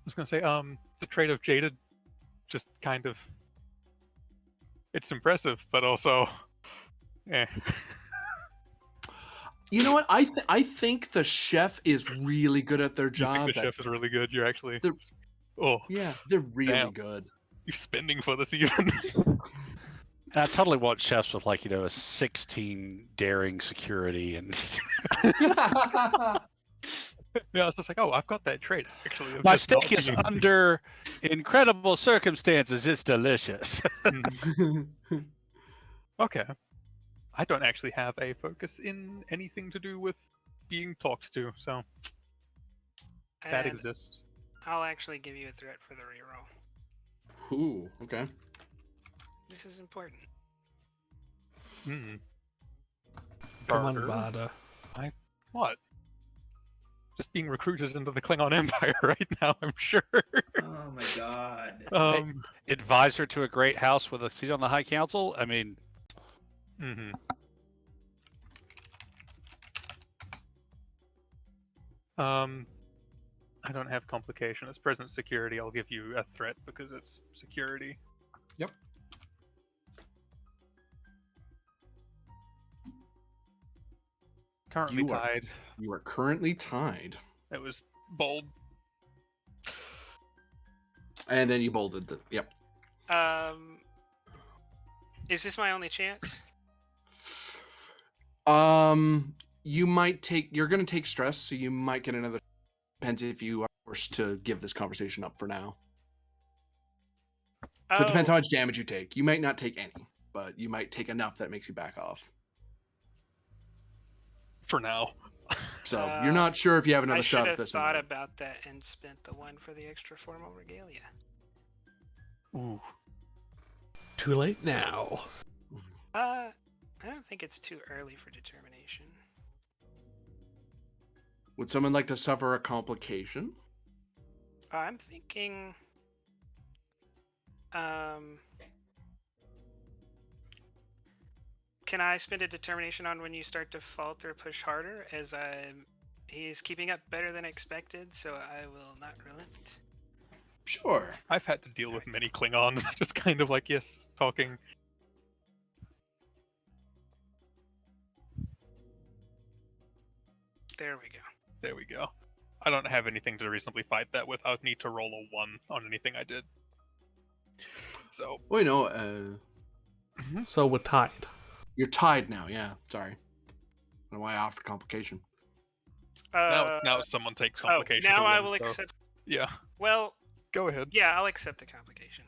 was gonna say, the trait of jaded, just kind of, it's impressive, but also, eh. You know what? I think the chef is really good at their You job. think the chef is really good? You're actually, oh Yeah, they're really Damn. good. you're spending for this even. I totally want chefs with like a 16 daring security and Yeah, I was just like, oh, I've got that trait actually. of my just not steak is being- under incredible circumstances. It's delicious. Okay. I don't actually have a focus in anything to do with being talked to, so that And exists. I'll actually give you a threat for the reroll. Ooh, okay. This is important. Hmm. Come on, Barter? Varda. What? Just being recruited into the Klingon Empire right now, I'm sure. Oh my god. Advisor to a great house with a seat on the High Council. I mean, Mm-hmm. I don't have complication. As present security, I'll give you a threat because it's security. Yep. Currently You are- tied. You are currently tied. It was bold. And then you bolded the. Yep. Is this my only chance? You might take. You're going to take stress, so you might get another. Depends if you are forced to give this conversation up for now. So it depends how much damage you take. You might not take any, but you might take enough that makes you back off. For now. So you're not sure if you have another I shot should at have this. thought or not. about that and spent the 1 for the extra formal regalia. Ooh. Too late now. I don't think it's too early for determination. Would someone like to suffer a complication? I'm thinking. Can I spend a determination on when you start to falter, push harder? As he's keeping up better than expected, so I will not relent. Sure. I've had to deal with many Klingons. Just kind of like, yes, talking. There we go. There we go. I don't have anything to reasonably fight that with. I would need to roll a 1 on anything I did. So, Well, you know, So we're tied. you're tied now. Yeah. Sorry. I don't know why I offered complication. now someone takes complication. now to I win, will so- accept. Yeah, Well, go ahead. yeah, I'll accept the complication.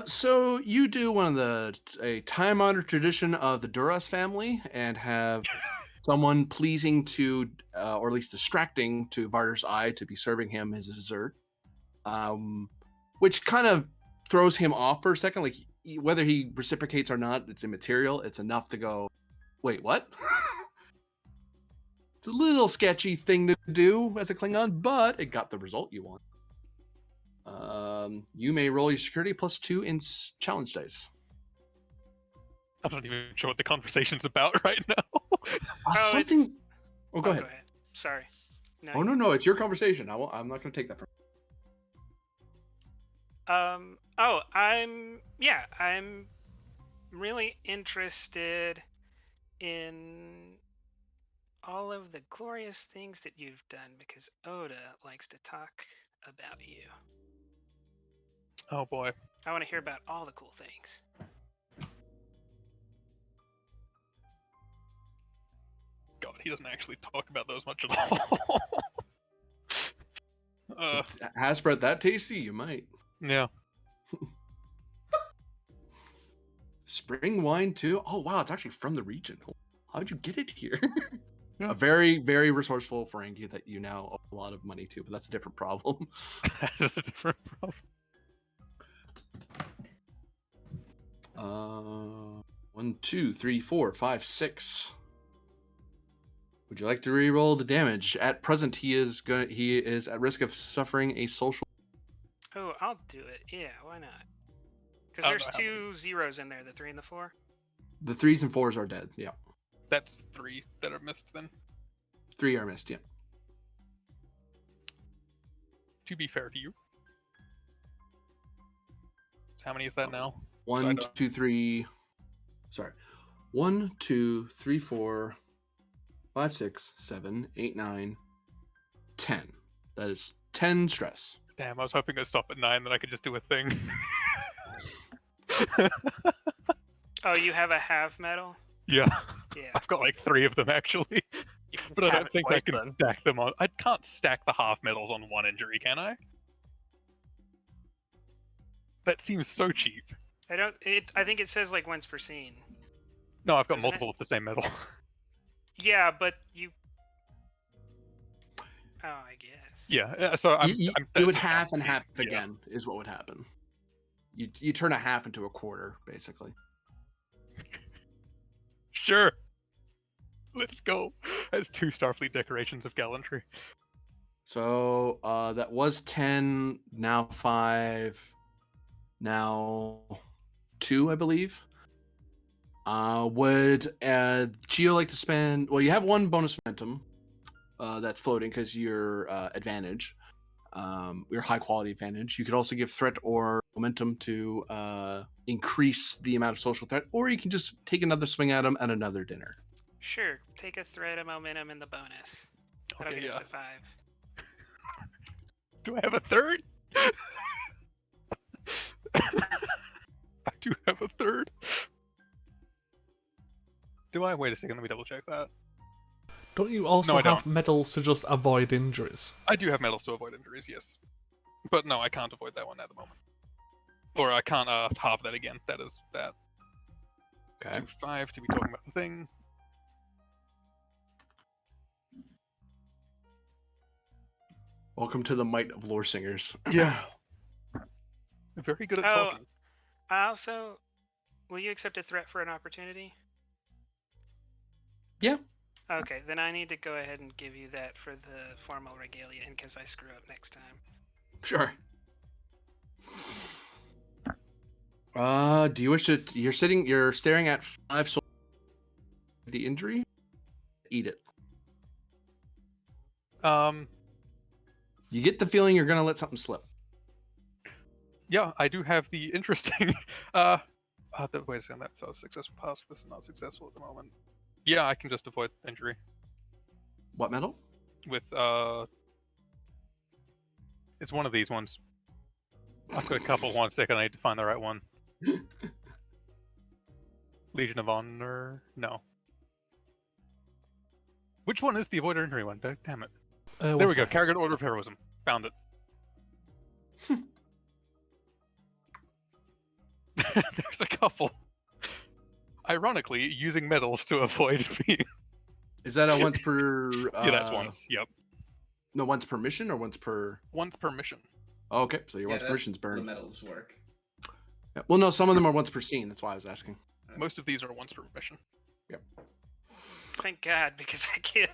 So you do one of a time-honored tradition of the Duras family and have someone pleasing to, or at least distracting to Varder's eye to be serving him his dessert, which kind of throws him off for a second. Like whether he reciprocates or not, it's immaterial. It's enough to go, wait, what? It's a little sketchy thing to do as a Klingon, but it got the result you want. You may roll your security +2 in challenge dice. I'm not even sure what the conversation's about right now. Something. Oh, go ahead. Sorry. No, Oh no, it's your conversation. I'm not going to take that from. Oh, I'm really interested in all of the glorious things that you've done because Oda likes to talk about you. Oh boy. I want to hear about all the cool things. God, he doesn't actually talk about those much at all. Hasbro that tasty? You might. Yeah. Spring wine too. Oh wow, it's actually from the region. How'd you get it here? Yeah. A very, very resourceful Ferengi that you now owe a lot of money to, but that's a different problem. That's a different problem. 1, 2, 3, 4, 5, 6. Would you like to re-roll the damage? At present, he is at risk of suffering a social. Oh, I'll do it. Yeah, why not? Because I don't there's know how two many- zeros in there, the 3 and the 4. The 3s and 4s are dead. Yeah, That's 3 that are missed then. 3 are missed. Yeah. To be fair to you. So how many is that now? So I 1, don't- 2, 3. Sorry. 1, 2, 3, 4, 5, 6, 7, 8, 9, 10. That is 10 stress. Damn, I was hoping I'd stop at 9, that I could just do a thing. Oh, you have a half metal? Yeah. Yeah. I've got like 3 of them actually. You can But I have don't it think I twice, can then. stack them on. I can't stack the half medals on one injury, can I? That seems so cheap. I think it says like once per scene. No, I've got Doesn't it? multiple of the same medal. Yeah, but you. Oh, I guess. Yeah, so I'm. You that would just half sounds and cheap. half Yeah. again is what would happen. You turn a half into a quarter, basically. Sure. Let's go. That's 2 Starfleet decorations of gallantry. So that was 10, now 5, now 2, I believe. Would Geo like to spend? Well, you have 1 bonus momentum that's floating because your advantage, your high quality advantage. You could also give threat or momentum to increase the amount of social threat, or you can just take another swing at him at another dinner. Sure. Take a thread of momentum in the bonus. That'll Okay, get us yeah. to 5. Do I have a third? I do have a third. Do I? Wait a second, let me double check that. Don't you also I have don't. medals to just avoid injuries? I do have medals to avoid injuries, yes. But no, I can't avoid that one at the moment. Or I can't halve that again. That is that. Okay. 2-5 to be talking about the thing. Welcome to the might of lore singers. Yeah. Very good at Oh, talking. I also. Will you accept a threat for an opportunity? Yeah. Okay, then I need to go ahead and give you that for the formal regalia in case I screw up next time. Sure. Do you wish to? You're staring at 5 souls. The injury. Eat it. You get the feeling you're gonna let something slip. Yeah, I do have the interesting. Wait a second. That's a successful pass. This is not successful at the moment. Yeah, I can just avoid injury What metal? with It's one of these ones. I've got a couple. 1 second. I need to find the right one. Legion of Honor. No. Which one is the avoid injury one? Damn it. There we go. Carrigan Order of Heroism. Found it. There's a couple. Ironically, using medals to avoid being. Is that a once per? Yeah, that's once. Yep. No, once per mission or once per. Once per mission. Oh, okay, so your Yeah, once per that's mission's the burned. medals work. Yeah. Well, no, some of them are once per scene. That's why I was asking. Most of these are once per mission. Thank God, because I can't.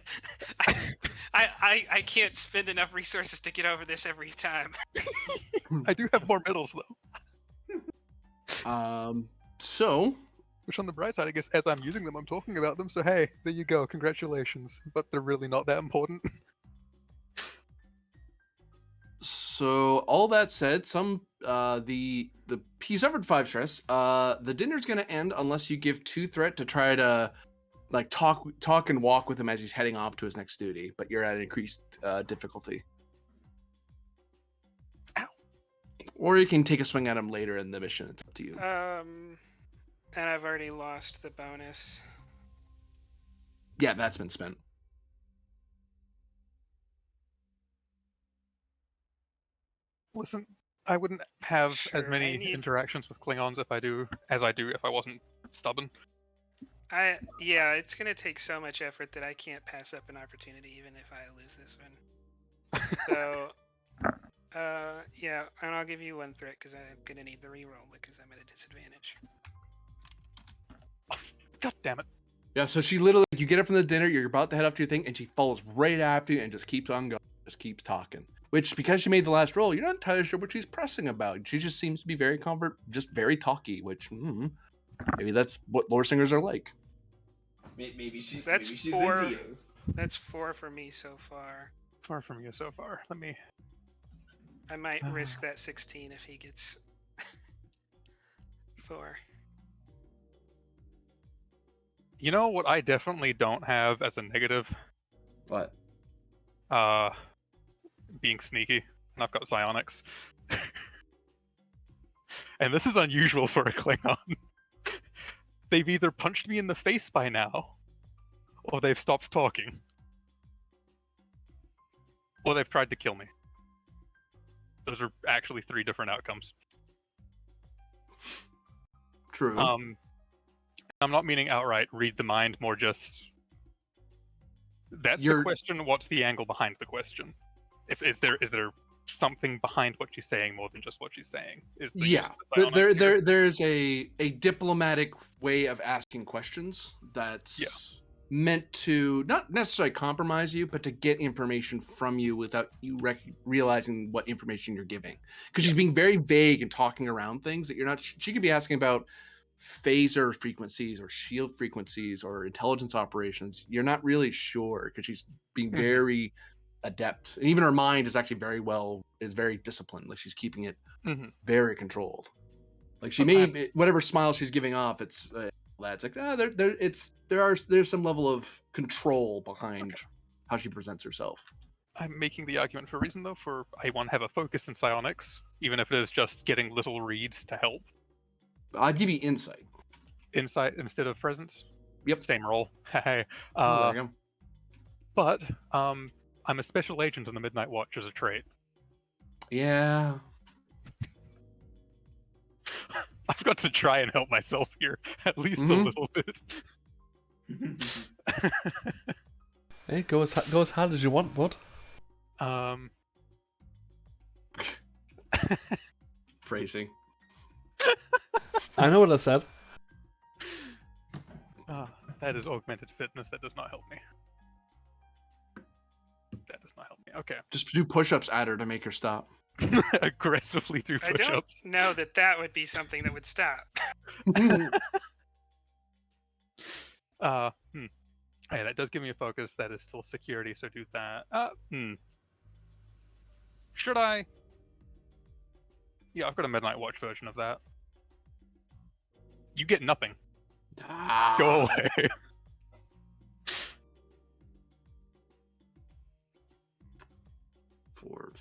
I can't spend enough resources to get over this every time. I do have more medals though. So Which on the bright side, I guess, as I'm using them, I'm talking about them. So hey, there you go. Congratulations. But they're really not that important. So all that said, the he suffered 5 stress. The dinner's gonna end unless you give 2 threat to try to like talk and walk with him as he's heading off to his next duty, but you're at an increased difficulty. Ow. Or you can take a swing at him later in the mission. It's up to you. And I've already lost the bonus. Yeah, that's been spent. Listen, I wouldn't have as Sure, I many need- interactions with Klingons if I do if I wasn't stubborn. Yeah, it's gonna take so much effort that I can't pass up an opportunity even if I lose this one. So, yeah, and I'll give you 1 threat because I'm gonna need the reroll because I'm at a disadvantage. God damn it. Yeah, so she literally, you get up from the dinner, you're about to head up to your thing, and she follows right after you and just keeps on going, just keeps talking. Which, because she made the last roll, you're not entirely sure what she's pressing about. She just seems to be very just very talky, which maybe that's what lore singers are like. Maybe she's That's maybe she's 4. into you. That's 4 for me so far. Far from you so far. Let me. I might risk that 16 if he gets 4. You know what I definitely don't have as a negative? What? Being sneaky. And I've got psionics. And this is unusual for a Klingon. They've either punched me in the face by now, or they've stopped talking. Or they've tried to kill me. Those are actually 3 different outcomes. True. I'm not meaning outright read the mind, more just that's the question. What's the angle behind the question? Is there something behind what she's saying more than just what she's saying? There's a diplomatic way of asking questions that's meant to not necessarily compromise you, but to get information from you without you realizing what information you're giving. Because she's being very vague and talking around things that you're not. She could be asking about phaser frequencies or shield frequencies or intelligence operations. You're not really sure because she's being very adept, and even her mind is actually very disciplined. Like she's keeping it very controlled. Like she may whatever smile she's giving off, it's that's like there's some level of control behind how she presents herself. I'm making the argument for a reason though. For I want to have a focus in psionics, even if it is just getting little reads to help. I'd give you insight. Insight instead of presence. Yep. Same roll. Hey. There you go. But I'm a special agent in the Midnight Watch as a trait. Yeah. I've got to try and help myself here, at least a little bit. Hey, go as hard as you want, bud. Phrasing. I know what I said. That is augmented fitness. That does not help me. That does not help me. Okay. Just do push-ups at her to make her stop. Aggressively do push-ups. I don't know that would be something that would stop. Hey, that does give me a focus. That is still security, so do that. Should I? Yeah, I've got a Midnight Watch version of that. You get nothing. Go away.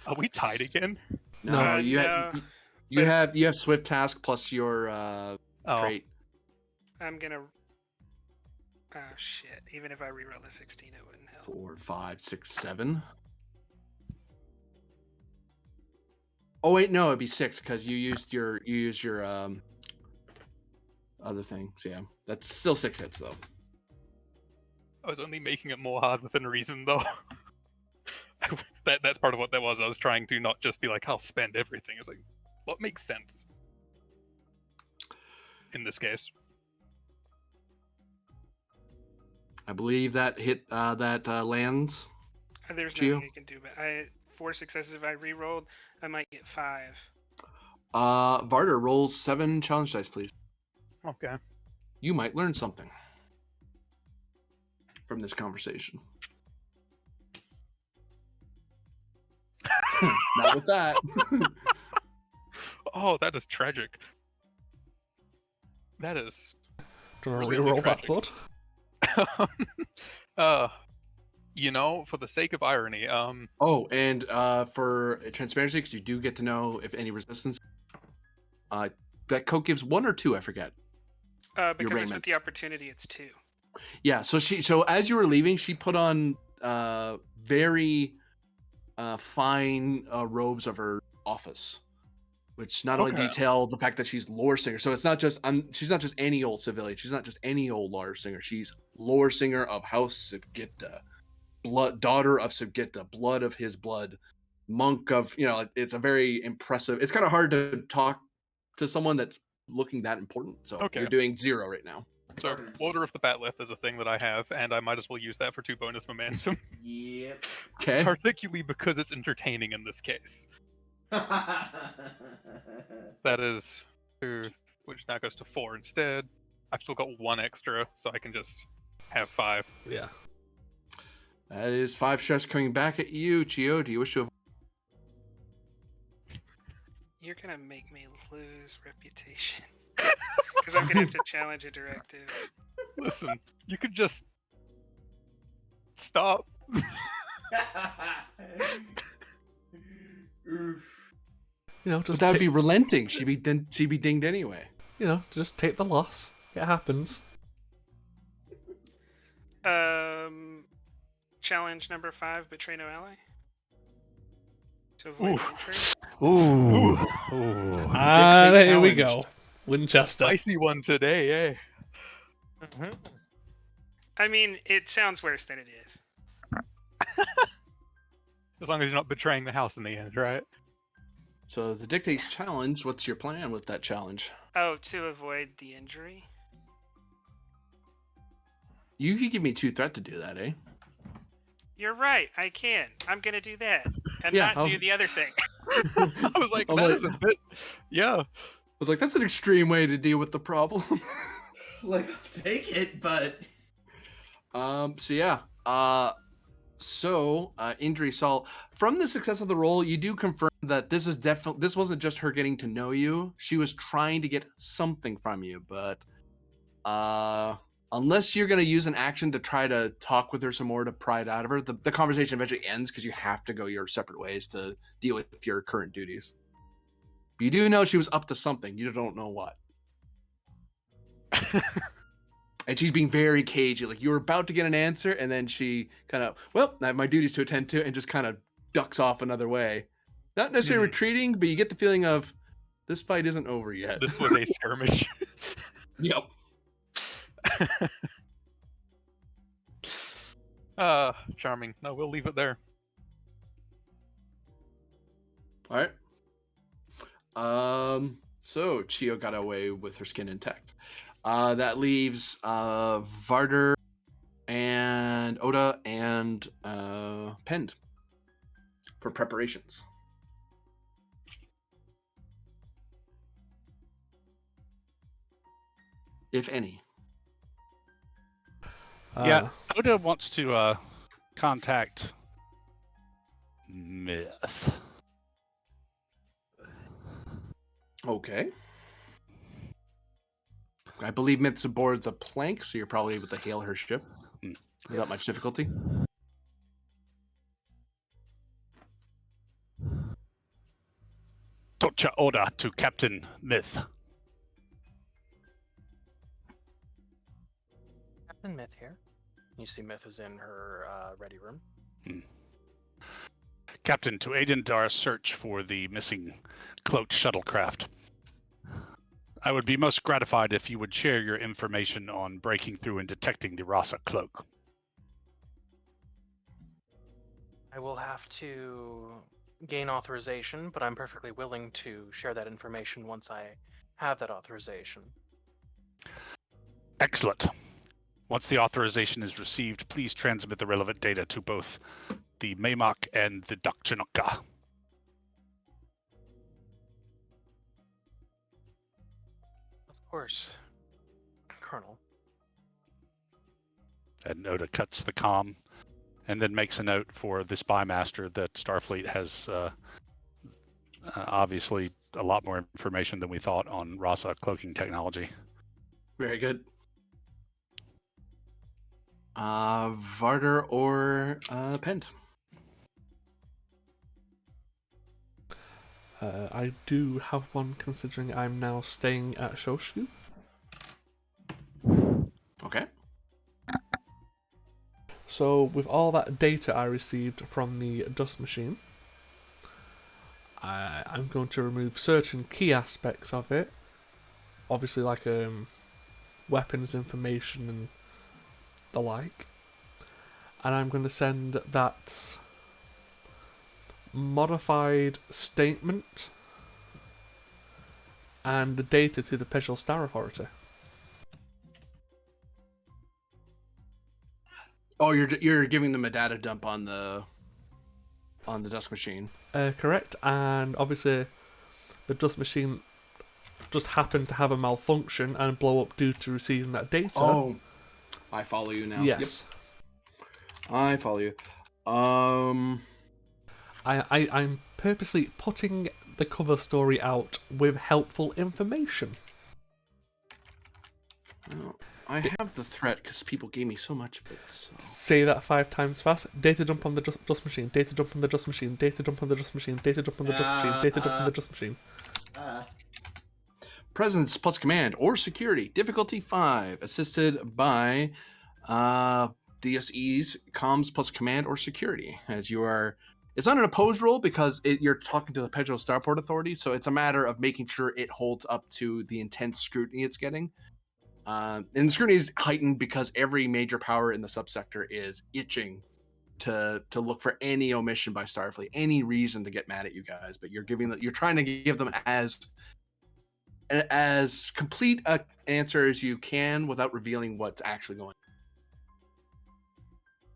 Are we tied again? No, you have Swift Task plus your trait. I'm gonna. Oh shit! Even if I reroll the 16, it wouldn't help. 4, 5, 6, 7. Oh wait, no, it'd be 6 because you used your other thing. So yeah, that's still 6 hits though. I was only making it more hard within reason though. That's part of what that was. I was trying to not just be like, I'll spend everything. It's like, what makes sense in this case? I believe that hit lands. There's Geo? nothing I can do, but 4 successes. If I rerolled, I might get 5. Varder rolls 7 challenge dice, please. Okay. You might learn something from this conversation. Not with that. Oh, that is tragic. That is. Do you want to Really reroll that, tragic. bud? For the sake of irony, Oh, and for transparency, because you do get to know if any resistance. That coat gives 1 or 2, I forget. Because it's raiment. with the opportunity, it's 2. Yeah, so as you were leaving, she put on very fine robes of her office, which not only Okay. detail the fact that she's lore singer. So it's not just she's not just any old civilian. She's not just any old lore singer. She's lore singer of House Sigita, daughter of Sigita, blood of his blood, monk of It's a very impressive. It's kind of hard to talk to someone that's looking that important. So Okay. you're doing 0 right now. So Order of the Batleth is a thing that I have, and I might as well use that for 2 bonus momentum. Yep. Okay. Particularly because it's entertaining in this case. That is 2, which now goes to 4 instead. I've still got 1 extra, so I can just have 5. Yeah. That is 5 stress coming back at you, Chio. Do you wish to? You're gonna make me lose reputation. Because I'm gonna have to challenge a directive. Listen, you could just stop. Oof. Just That would take, be relenting. She'd be dinged anyway. just take the loss. It happens. Challenge number 5: betray no ally. To avoid entry. Ooh. And here we challenged. go. Winchester. Spicy one today, eh? I mean, it sounds worse than it is. As long as you're not betraying the house in the end, right? So the dictate challenge. What's your plan with that challenge? Oh, to avoid the injury. You could give me 2 threat to do that, eh? You're right. I can. I'm gonna do that and Yeah, not do the other thing. I was like, I'm that like- is a bit. Yeah. I was like, that's an extreme way to deal with the problem. Like, I'll take it, but So yeah. Injury Saul. From the success of the roll, you do confirm that this wasn't just her getting to know you. She was trying to get something from you, but unless you're gonna use an action to try to talk with her some more to pry it out of her, the conversation eventually ends because you have to go your separate ways to deal with your current duties. But you do know she was up to something. You don't know what. And she's being very cagey. Like, you were about to get an answer, and then she kind of, well, I have my duties to attend to, and just kind of ducks off another way. Not necessarily retreating, but you get the feeling of, this fight isn't over yet. This was a skirmish. Yep. Charming. No, we'll leave it there. All right. So Chio got away with her skin intact. That leaves Varder and Oda and Pend for preparations. If any. Yeah, Oda wants to contact Myth. Okay. I believe Myth's aboard the plank, so you're probably able to hail her ship without much difficulty. Torture order to Captain Myth. Captain Myth here. You see Myth is in her ready room. Captain, to aid in our search for the missing cloaked shuttlecraft. I would be most gratified if you would share your information on breaking through and detecting the Rasa cloak. I will have to gain authorization, but I'm perfectly willing to share that information once I have that authorization. Excellent. Once the authorization is received, please transmit the relevant data to both the Maymak and the Dakchinokka. Of course, Colonel. And Oda cuts the comm and then makes a note for the spy master that Starfleet has Obviously, a lot more information than we thought on Rasa cloaking technology. Very good. Varder or Pent? I do have one, considering I'm now staying at Shoshu. Okay. So, with all that data I received from the dust machine, I'm going to remove certain key aspects of it. Obviously, like weapons information and the like. And I'm going to send that modified statement and the data to the Pejal Star Authority. Oh, you're giving them a data dump on the dust machine. Correct, and obviously the dust machine just happened to have a malfunction and blow up due to receiving that data. Oh, I follow you now. Yes. Yep. I follow you. I'm purposely putting the cover story out with helpful information. Well, I have the threat because people gave me so much of it. So. Say that 5 times fast. Data dump on the dust machine. Data dump on the dust machine. Data dump on the dust machine. Data dump on the dust machine. Data dump on the dust machine. Presence plus command or security. Difficulty 5. Assisted by DSE's comms plus command or security. As you are... It's not an opposed roll because you're talking to the Pedro Starport Authority, so it's a matter of making sure it holds up to the intense scrutiny it's getting. And the scrutiny is heightened because every major power in the subsector is itching to look for any omission by Starfleet, any reason to get mad at you guys. But you're trying to give them as complete a answer as you can without revealing what's actually going on.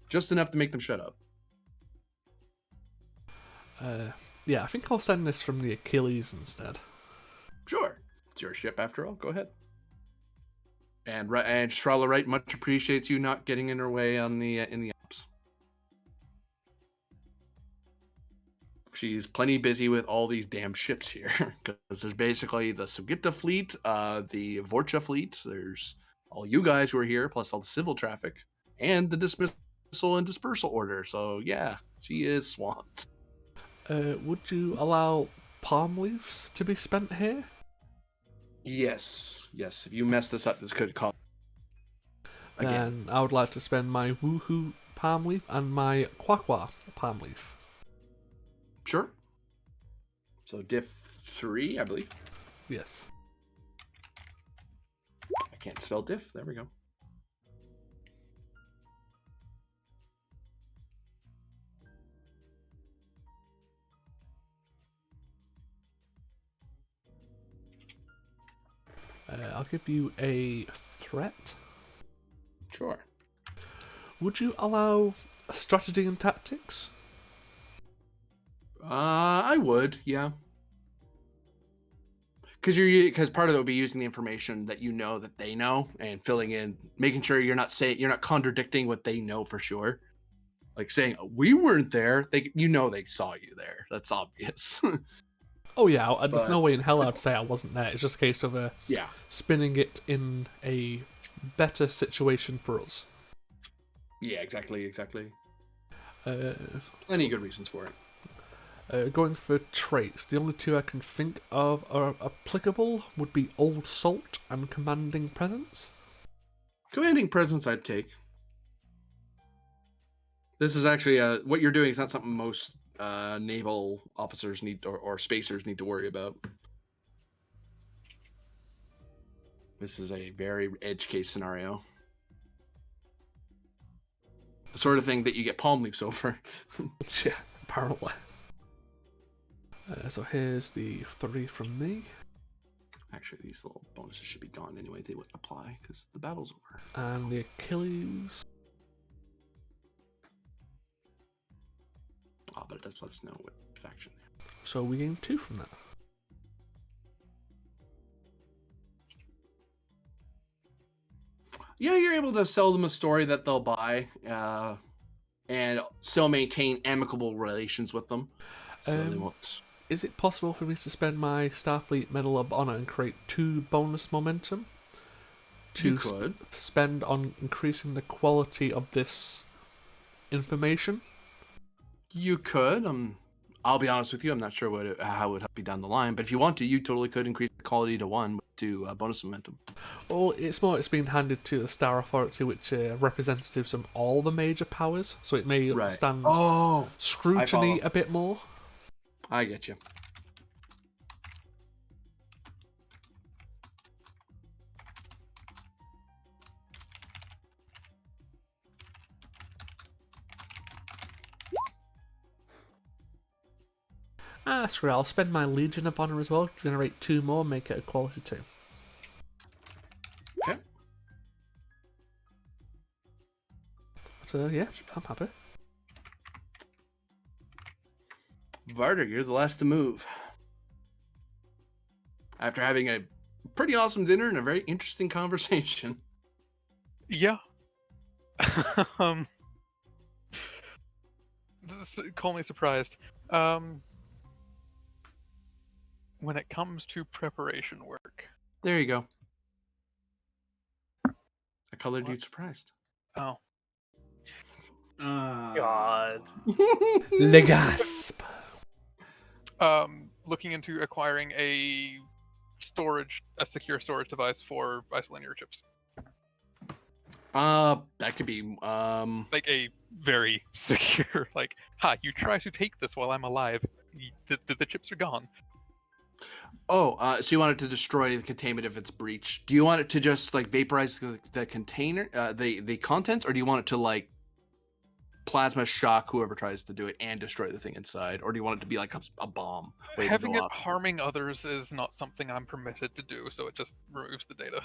Just enough to make them shut up. Yeah, I think I'll send this from the Achilles instead. Sure, it's your ship after all. Go ahead. And Strala Wright much appreciates you not getting in her way on the in the ops. She's plenty busy with all these damn ships here because there's basically the Sugita fleet, the Vorcha fleet. There's all you guys who are here, plus all the civil traffic, and the dismissal and dispersal order. So yeah, she is swamped. Would you allow palm leaves to be spent here? Yes. If you mess this up, this could cause. Then I would like to spend my woohoo palm leaf and my quaqua palm leaf. Sure. So diff 3, I believe. Yes. I can't spell diff. There we go. I'll give you a threat. Sure. Would you allow strategy and tactics? I would, yeah. Because part of it would be using the information that you know that they know and filling in, making sure you're not contradicting what they know for sure. Like saying we weren't there, they saw you there. That's obvious. Oh yeah, there's no way in hell I'd say I wasn't there. It's just a case of spinning it in a better situation for us. Yeah, exactly. Plenty of good reasons for it. Going for traits, the only 2 I can think of are applicable would be Old Salt and Commanding Presence. Commanding Presence I'd take. This is actually what you're doing is not something most naval officers need or spacers need to worry about. This is a very edge case scenario. The sort of thing that you get palm leaves over. Yeah, apparently. So here's the 3 from me. Actually, these little bonuses should be gone anyway. They would apply because the battle's over. And the Achilles. Oh, but it does let us know what faction. So we gain 2 from that. Yeah, you're able to sell them a story that they'll buy, and still maintain amicable relations with them. So they won't. is it possible for me to spend my Starfleet Medal of Honor and create 2 bonus momentum to You could. spend on increasing the quality of this information? You could. I'll be honest with you. I'm not sure how it would help you down the line. But if you want to, you totally could increase the quality to 1 to bonus momentum. Well, it's being handed to the Star Authority, which are representatives from all the major powers, so it may Right. stand Oh, scrutiny follow. a bit more. I get you. Screw it, I'll spend my Legion of Honor as well, generate 2 more, make it a quality 2. Okay. So, yeah, I'm happy. Varder, you're the last to move. After having a pretty awesome dinner and a very interesting conversation. Yeah. Call me surprised. When it comes to preparation work. There you go. I colored you surprised. Oh. God. Le gasp! Looking into acquiring a secure storage device for isolinear chips. That could be Like a very secure, like, you try to take this while I'm alive. The chips are gone. so you want it to destroy the containment if it's breached. Do you want it to just like vaporize the container, the contents, or do you want it to like plasma shock whoever tries to do it and destroy the thing inside, or do you want it to be like a bomb? waiting to Having go it off? harming others is not something I'm permitted to do, so it just removes the data.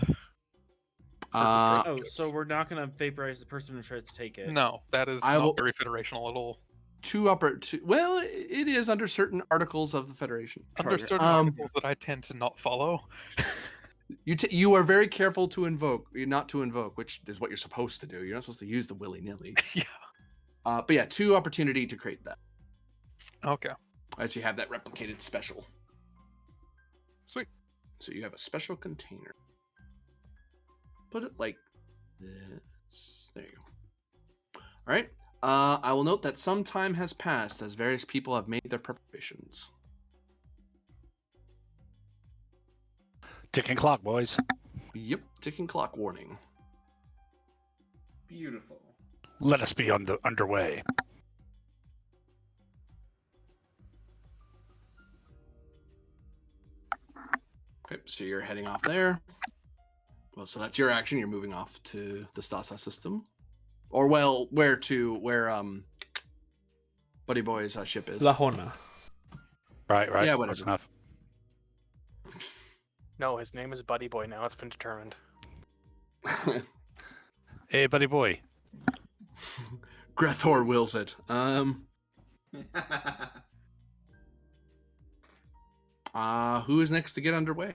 Oh, so we're not gonna vaporize the person who tries to take it. No, that is I not will- very federational at all. Well, it is under certain articles of the Federation. Under Charter. certain articles that I tend to not follow. You are very careful to invoke, not to invoke, which is what you're supposed to do. You're not supposed to use the willy-nilly. Yeah. But yeah, 2 opportunity to create that. Okay. As you have that replicated special. Sweet. So you have a special container. Put it like this. There you go. All right. I will note that some time has passed as various people have made their preparations. Ticking clock, boys. Yep. Ticking clock warning. Beautiful. Let us be underway. Okay, so you're heading off there. Well, so that's your action. You're moving off to the Stasta system, or well, where Buddy Boy's ship is. La Hona. Right. Yeah, Close whatever. enough. No, his name is Buddy Boy now. It's been determined. Hey, buddy boy. Grethor wills it. Who is next to get underway?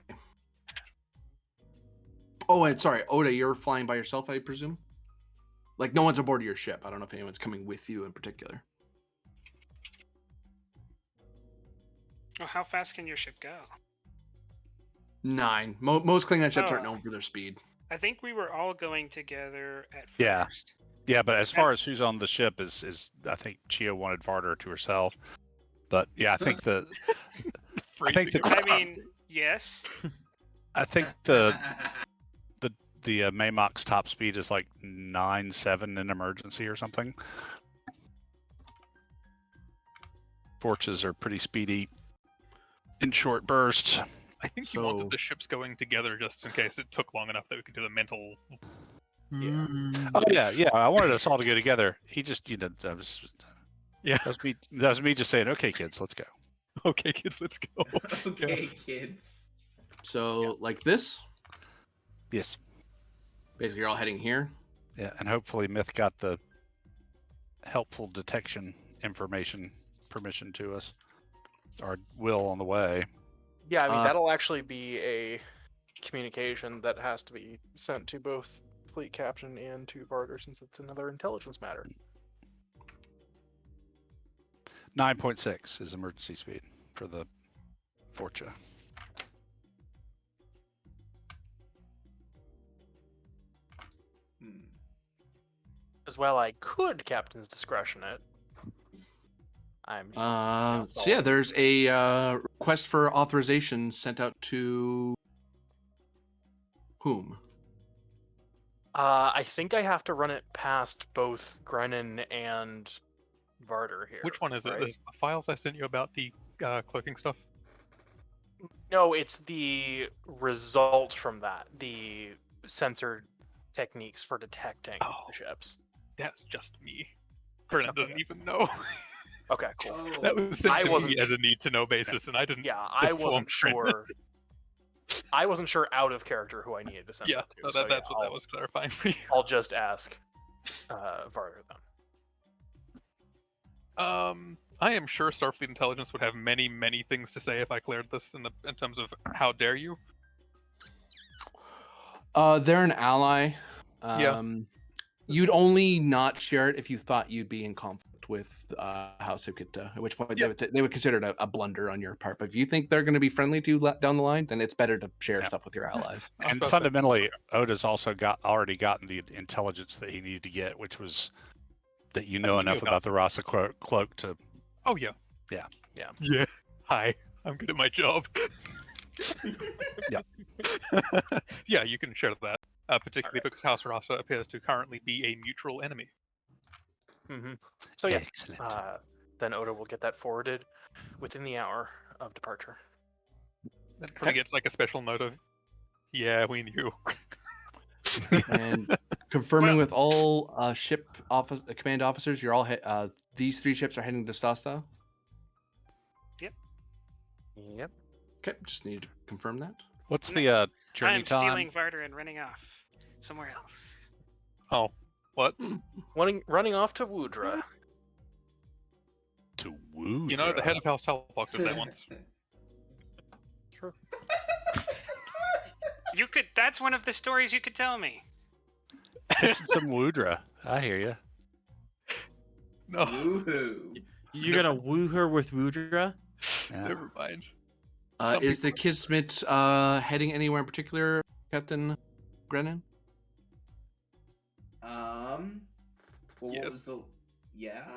Oh, and sorry, Oda, you're flying by yourself, I presume? Like, no one's aboard your ship. I don't know if anyone's coming with you in particular. Oh, how fast can your ship go? 9. Most Klingon ships aren't Oh. known for their speed. I think we were all going together at Yeah. first. Yeah, but as far as who's on the ship is I think Chio wanted Varder to herself. But yeah, I think the I mean, yes. I think the Maymok's top speed is like 9.7 in emergency or something. Forges are pretty speedy in short bursts. I think you So- wanted the ships going together just in case it took long enough that we could do the mental. Oh yeah. I wanted us all to go together. He just, that was Yeah. That was me just saying, okay, kids, let's go. Okay, kids, let's go. Okay, kids. So, like this? Yes. Basically, you're all heading here. Yeah, and hopefully Myth got the helpful detection information permission to us. Our will on the way. Yeah, I mean, Uh, that'll actually be a communication that has to be sent to both fleet captain and to Varder since it's another intelligence matter. 9.6 is emergency speed for the Fortune. Hmm. As well, I could Captain's Discretion it. I'm So yeah, there's a request for authorization sent out to whom? I think I have to run it past both Grennan and Varder here. Which one is it? right? The files I sent you about the cloaking stuff? No, it's the result from that. The sensor techniques for detecting Oh. the ships. That's just me. Brennan doesn't even know. Okay, cool. Oh, That was sent I to wasn't- me as a need-to-know basis, and I didn't. Yeah, I inform wasn't Brennan. sure. I wasn't sure out of character who I needed to send Yeah, that to. no, so that's yeah, what that was clarifying for you. I'll just ask Varder then. I am sure Starfleet Intelligence would have many, many things to say if I cleared this in terms of how dare you. They're an ally. Yeah. You'd only not share it if you thought you'd be in conflict with House of Kitta, at which point Yeah. they would consider it a blunder on your part. But if you think they're going to be friendly to you down the line, then it's better to share Yeah. stuff with your allies. I was And about to say- fundamentally, Oda's also already gotten the intelligence that he needed to get, which was that you know he knew enough about about the Rasa cloak to. Oh yeah. Yeah. Yeah. Yeah. Hi. I'm good at my job. Yep. Yeah, you can share that. Particularly because House Rasa appears to currently be a mutual enemy. Mm-hmm. So yeah, Excellent. then Oda will get that forwarded within the hour of departure. Then probably gets like a special note of, yeah, we knew. And confirming Well- with all command officers, you're all these 3 ships are heading to Stasta. Yep. Okay, just need to confirm that. What's No, the journey I'm time? stealing Varder and running off somewhere else. Oh, what? Running off to Wudra. To woo. You know, the head of House Talbot did that once. True. You could. That's one of the stories you could tell me. Some Woodra. I hear you. No, Woohoo. You're gonna woo her with Wudra? Yeah. never mind. Some Is the people- Kismet heading anywhere in particular, Captain Grennan? Well, what Yes. was the? Yeah,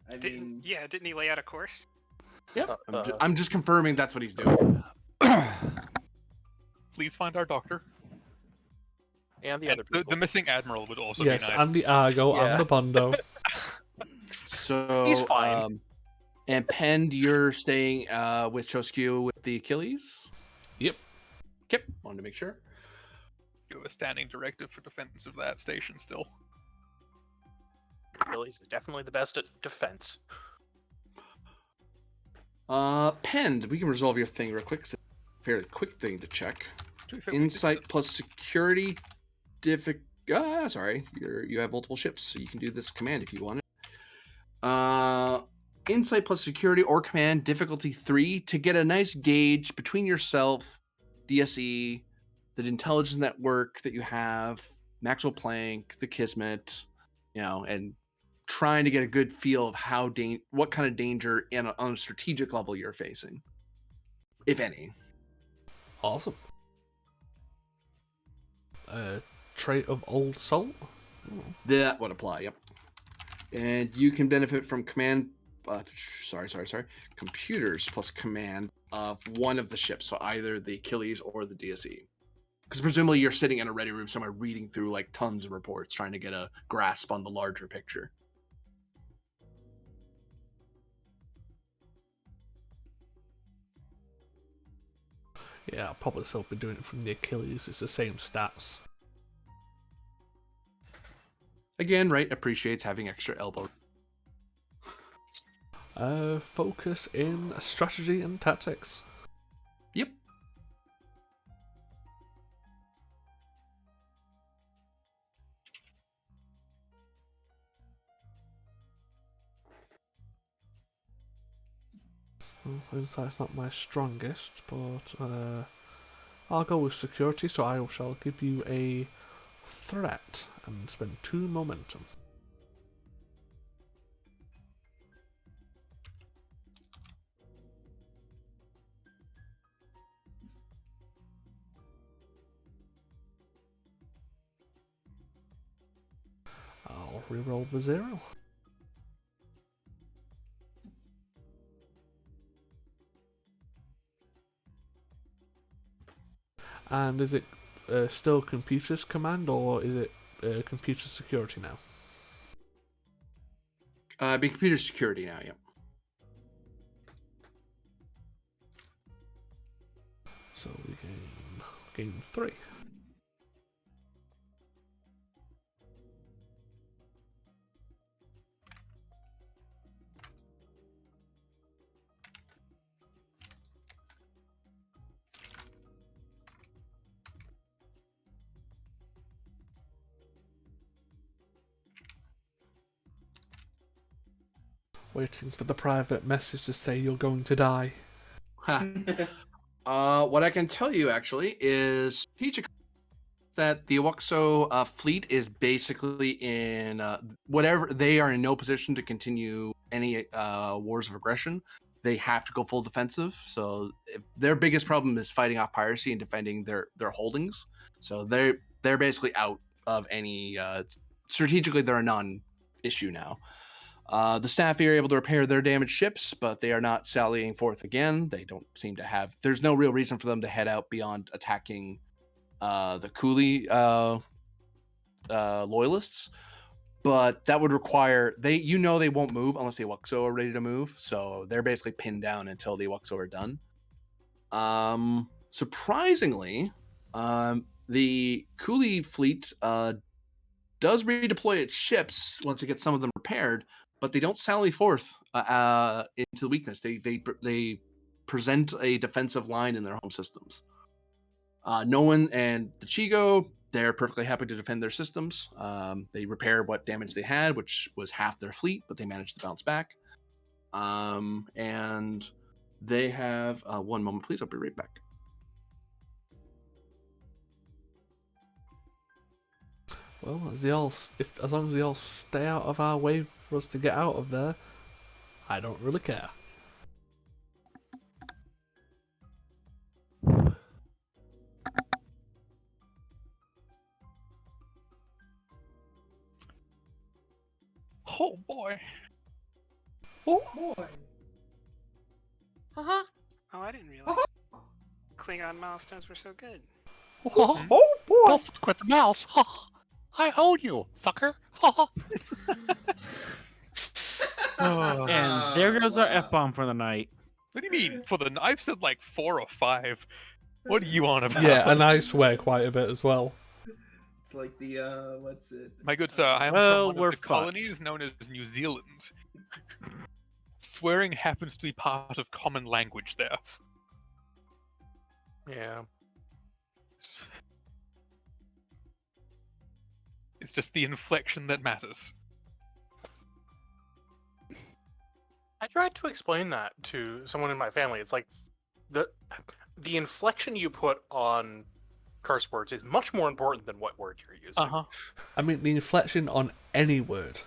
I Didn't, mean, yeah, didn't he lay out a course? Yeah, I'm just confirming that's what he's doing. Please find our doctor. And the And other people. the missing admiral would also Yes, be nice. and the Argo Yeah. and the Bondo. So He's fine. And Pend, you're staying with Choskyu with the Achilles. Yep. Yep. Wanted to make sure. You have a standing directive for defense of that station still. Achilles is definitely the best at defense. Pend, we can resolve your thing real quick. It's a fairly quick thing to check. To be fair, we did Insight this. plus security. Sorry, you have multiple ships, so you can do this command if you want it. Insight plus security or command difficulty 3 to get a nice gauge between yourself, DSE, the intelligence network that you have, Maxwell Planck, the Kismet, and trying to get a good feel of what kind of danger on a strategic level you're facing, if any. Awesome. Trait of Old Salt. That would apply, yep. And you can benefit from command. Computers plus command of one of the ships, so either the Achilles or the DSE. Because presumably you're sitting in a ready room somewhere reading through like tons of reports, trying to get a grasp on the larger picture. Yeah, I'll probably still be doing it from the Achilles. It's the same stats. Again, right? Appreciates having extra elbow. Focus in strategy and tactics. Yep. Well, insight's not my strongest, but I'll go with security, so I shall give you a threat and spend 2 momentum. reroll the 0. And is it still Computer's command, or is it Computer Security now? Be computer security now, yep. So we gain 3. Waiting for the private message to say you're going to die. What I can tell you actually is strategic that the Iwakso fleet is basically in whatever, they are in no position to continue any wars of aggression. They have to go full defensive. So if their biggest problem is fighting off piracy and defending their holdings. So they're basically out of any strategically they're a non-issue now. The staff are able to repair their damaged ships, but they are not sallying forth again. They don't seem to have. There's no real reason for them to head out beyond attacking the Coolie loyalists. But that would require they won't move unless the Iwakso are ready to move. So they're basically pinned down until the Iwakso are done. Surprisingly, the Coolie fleet does redeploy its ships once it gets some of them repaired, but they don't sally forth into the weakness. They present a defensive line in their home systems. No one and the Chigo, they're perfectly happy to defend their systems. They repair what damage they had, which was half their fleet, but they managed to bounce back. And they have one moment, please. I'll be right back. Well, as long as they all stay out of our way for us to get out of there, I don't really care. Oh boy. Boy. Oh, I didn't realize Klingon milestones were so good. Oh, boy! Don't fuck with the mouse. I own you, fucker. Oh. And there goes our wow. F-bomb for the night. What do you mean? I've said like 4 or 5. What are you on about? Yeah, and I swear quite a bit as well. It's like the what's it? My good sir, I am Well, from one we're of the fucked. colonies known as New Zealand. Swearing happens to be part of common language there. Yeah. It's just the inflection that matters. I tried to explain that to someone in my family. It's like the inflection you put on curse words is much more important than what word you're using. Uh-huh. I mean, the inflection on any word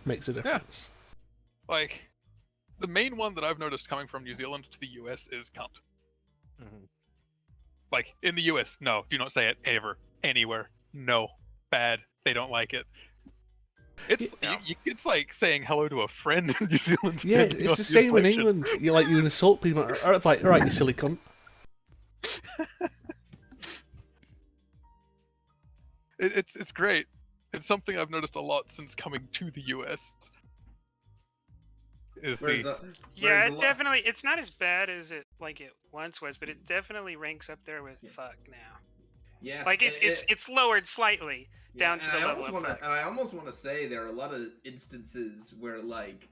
makes a difference. Like, the main one that I've noticed coming from New Zealand to the US is cunt. Mhm. Like, in the US, no, do not say it ever, anywhere. No. Bad. They don't like it. It's it's like saying hello to a friend in New Zealand. Yeah, depending it's on the same in inflection. England. You insult people, or it's like, all right, you silly cunt. It's great. It's something I've noticed a lot since coming to the US. Yeah, it definitely. It's not as bad as it once was, but it definitely ranks up there with fuck now. Yeah, Like it's lowered slightly down to the level of fuck. And I almost want to say there are a lot of instances where like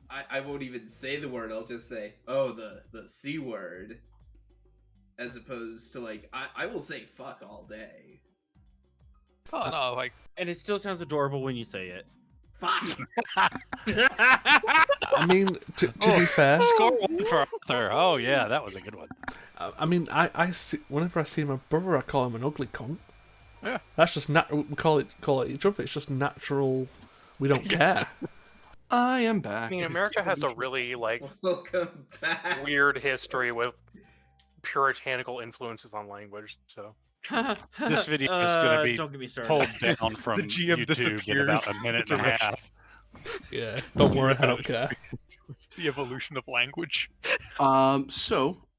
I won't even say the word. I'll just say, oh, the C word, as opposed to like I will say fuck all day. Oh no, like, And it still sounds adorable when you say it. Fuck. I mean, to be fair, Score one for Arthur. Oh yeah, that was a good one. I mean, I see, whenever I see my brother, I call him an ugly cunt. Yeah. That's just we call it each other. It's just natural. We don't care. I am I back. mean, America has a really Welcome back. weird history with puritanical influences on language. So This video is going to be Don't get me started. pulled down from The GM YouTube in about a disappears minute and a direction. half. Yeah, don't worry, I don't care. The evolution of language. To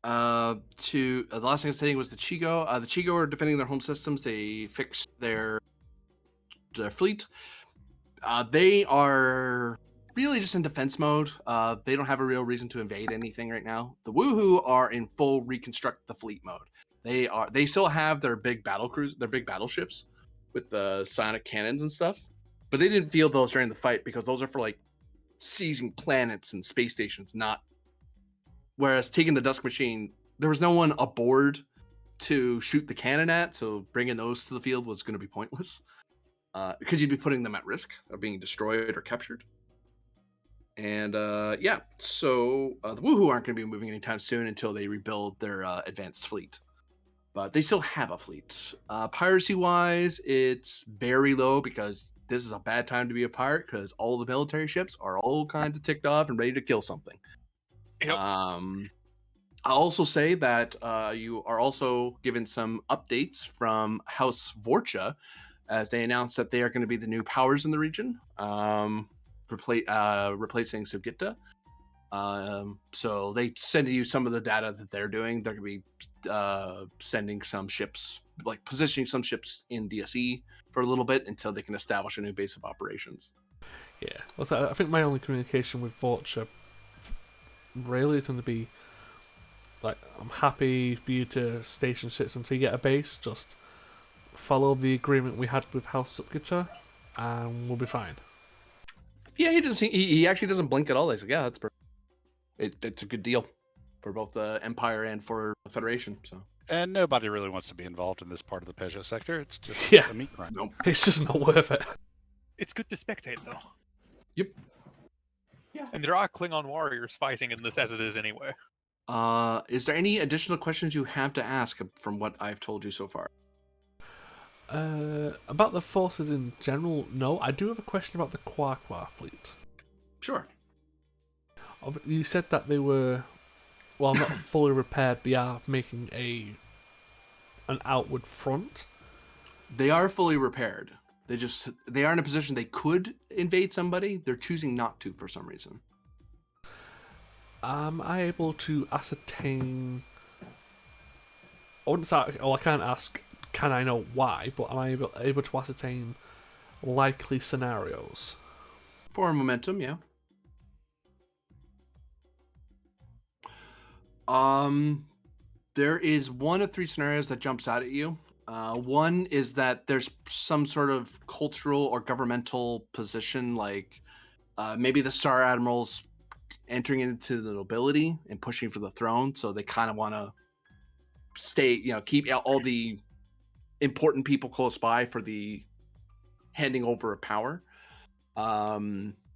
the last thing I was saying was the Chigo. The Chigo are defending their home systems. They fixed their fleet. They are really just in defense mode. They don't have a real reason to invade anything right now. The Woohoo are in full reconstruct the fleet mode. They still have their big their big battleships with the sonic cannons and stuff, but they didn't field those during the fight because those are for like seizing planets and space stations, not. Whereas taking the Dusk Machine, there was no one aboard to shoot the cannon at, so bringing those to the field was going to be pointless because you'd be putting them at risk of being destroyed or captured. And so the Woohoo aren't going to be moving anytime soon until they rebuild their advanced fleet. But they still have a fleet. Piracy-wise, it's very low because this is a bad time to be a pirate because all the military ships are all kinds of ticked off and ready to kill something. Yep. I'll also say that you are also given some updates from House Vorcha as they announced that they are going to be the new powers in the region, replacing Sugita. So they send you some of the data that they're doing. They're going to be sending some ships, like positioning some ships in DSE for a little bit until they can establish a new base of operations. Yeah, well, so I think my only communication with Vorcha really is going to be like, I'm happy for you to station ships until you get a base. Just follow the agreement we had with House Subgita, and we'll be fine. Yeah, he doesn't. He actually doesn't blink at all. He's like, yeah, that's perfect. It's a good deal for both the Empire and for the Federation. So. And nobody really wants to be involved in this part of the Peugeot sector. It's just Yeah. a meat grind. Nope. It's just not worth it. It's good to spectate, though. Yep. Yeah. And there are Klingon warriors fighting in this as it is anyway. Is there any additional questions you have to ask from what I've told you so far? About the forces in general, no. I do have a question about the Quaqua fleet. Sure. You said that they were, well, not fully repaired. They are making an outward front. They are fully repaired. They are in a position they could invade somebody. They're choosing not to for some reason. Am I able to ascertain? I can't ask. Can I know why? But am I able to ascertain likely scenarios? For momentum, yeah. There is one of three scenarios that jumps out at you. One is that there's some sort of cultural or governmental position, like maybe the Star Admirals entering into the nobility and pushing for the throne, so they kind of want to keep all the important people close by for the handing over of power.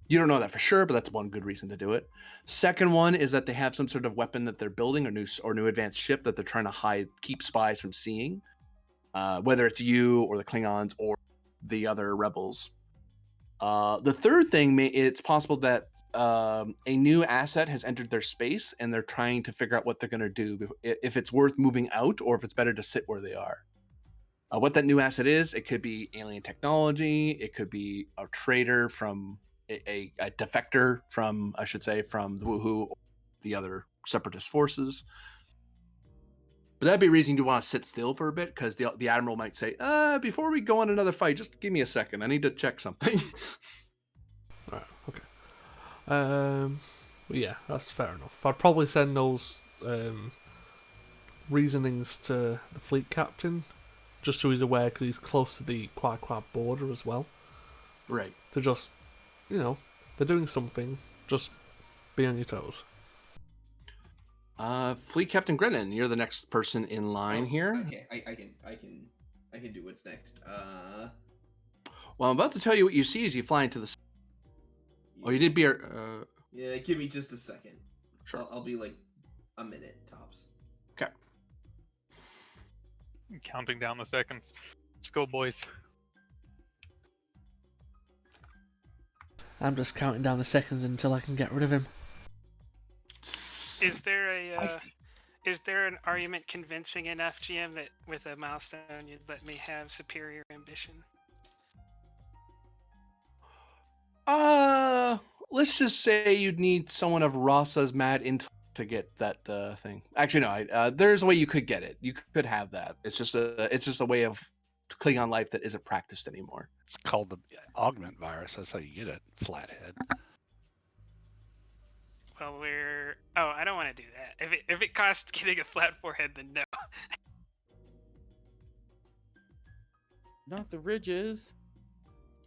You don't know that for sure, but that's one good reason to do it. Second one is that they have some sort of weapon that they're building, or new advanced ship that they're trying to keep spies from seeing, whether it's you or the Klingons or the other rebels. The third thing, it's possible that a new asset has entered their space and they're trying to figure out what they're going to do, if it's worth moving out or if it's better to sit where they are. What that new asset is, it could be alien technology, it could be a traitor from a defector from the Woohoo, or the other separatist forces. But that'd be a reason you want to sit still for a bit, because the admiral might say, before we go on another fight, just give me a second. I need to check something. Right, okay. Yeah, that's fair enough. I'd probably send those reasonings to the fleet captain, just so he's aware, because he's close to the Quaqua border as well. Right. To just, they're doing something. Just be on your toes. Fleet Captain Grennan, you're the next person in line here. Okay, I can do what's next. Well, I'm about to tell you what you see as you fly into the. Oh, you did be. Yeah, give me just a second. Sure. I'll be like a minute tops. Okay. Counting down the seconds. Let's go, boys. I'm just counting down the seconds until I can get rid of him. Is there a Spicy. Is there an argument convincing enough, GM, that with a milestone you'd let me have superior ambition? Let's just say you'd need someone of Rasa's mad intellect to get that thing. Actually, no. There's a way you could get it. You could have that. It's just a way of Klingon life that isn't practiced anymore. It's called the augment virus. That's how you get it, flathead. Well, I don't want to do that. If it costs getting a flat forehead, then no. Not the ridges.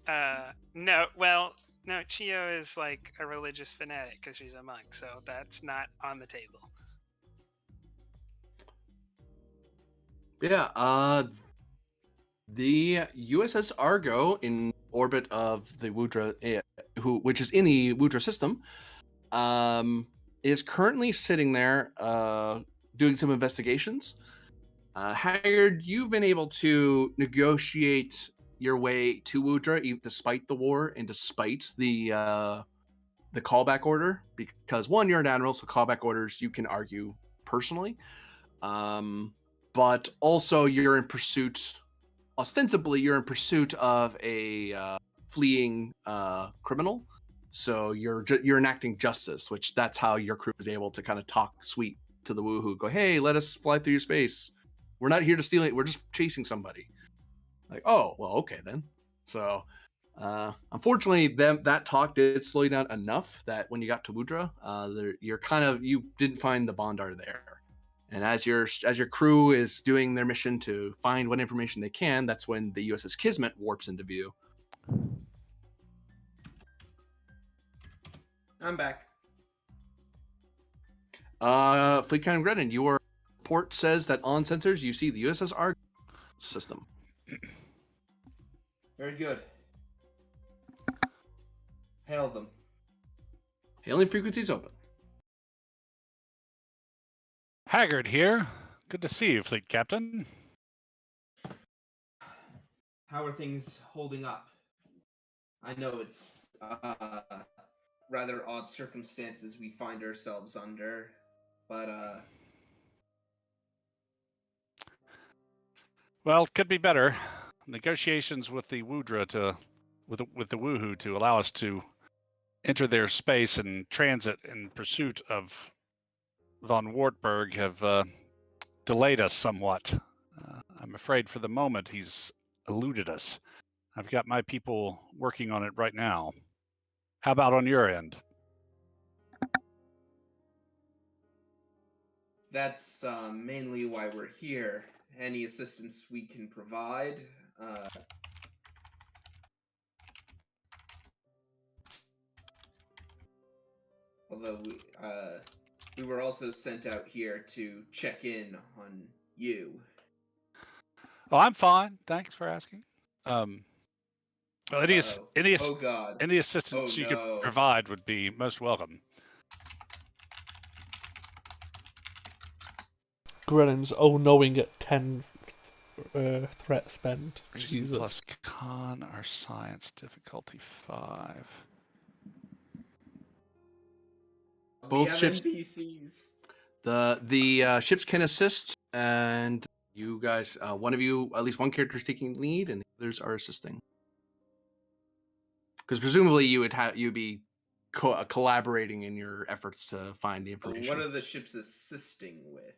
No. Well, no. Chio is like a religious fanatic because she's a monk, so that's not on the table. Yeah. The USS Argo in orbit of the Wudra, which is in the Wudra system, is currently sitting there doing some investigations. Haggard, you've been able to negotiate your way to Wudra despite the war and despite the callback order, because one, you're an admiral, so callback orders you can argue personally, but also you're in pursuit. Ostensibly, you're in pursuit of a fleeing criminal. So you're enacting justice, which that's how your crew is able to kind of talk sweet to the Woohoo. Go, hey, let us fly through your space. We're not here to steal it. We're just chasing somebody. Like, oh, well, okay then. So, unfortunately, that talk did slow you down enough that when you got to Wudra, you didn't find the Bondar there. And as your crew is doing their mission to find what information they can, that's when the USS Kismet warps into view. I'm back. Fleet Captain Grennan, your report says that on sensors you see the USS Argo system. Very good. Hail them. Hailing frequencies open. Haggard here. Good to see you, Fleet Captain. How are things holding up? I know it's rather odd circumstances we find ourselves under, but Well, it could be better. Negotiations with the Wudra with the Woohoo to allow us to enter their space and transit in pursuit of von Wartburg have delayed us somewhat. I'm afraid for the moment he's eluded us. I've got my people working on it right now. How about on your end? that's mainly why we're here. Any assistance we can provide. Although we were also sent out here to check in on you. Oh, I'm fine. Thanks for asking. Well, any Oh God. any assistance Oh, you no. could provide would be most welcome. Grennan's all-knowing at 10 threat spend. Reason Jesus. plus con or science difficulty 5. We Both have ships- NPCs. The ships can assist, and you guys, one of you, at least one character is taking lead, and the others are assisting. Because presumably you'd be collaborating in your efforts to find the information. What are the ships assisting with?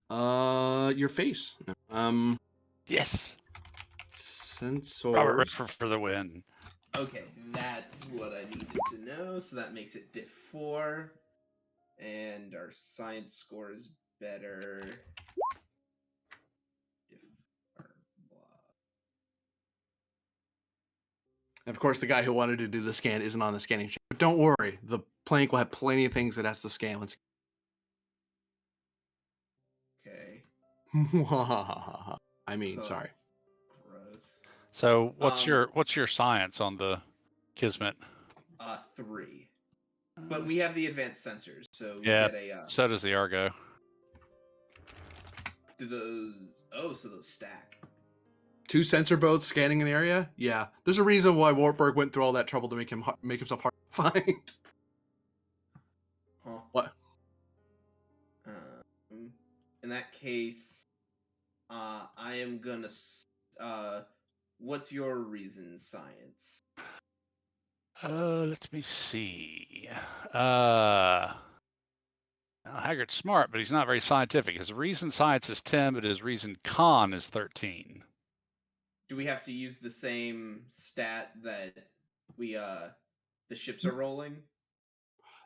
Your face. Yes. Sensors. Robert Redford for the win. Okay, that's what I needed to know. So that makes it diff 4. And our science score is better. Diff blah. And of course, the guy who wanted to do the scan isn't on the scanning sheet. But don't worry, the plank will have plenty of things it has to scan. Once. Okay. I mean, So- sorry. Gross. So what's Um, your science on the Kismet? 3. But we have the advanced sensors, so we Yeah. get a So does the Argo. do those so those stack. 2 sensor boats scanning an area? Yeah. There's a reason why Wartburg went through all that trouble to make himself hard to find. Huh. What? in that case, I am gonna. What's your reason, science? Let me see. Now, Hagrid's smart, but he's not very scientific. His reason science is 10, but his reason con is 13. Do we have to use the same stat that we the ships are rolling?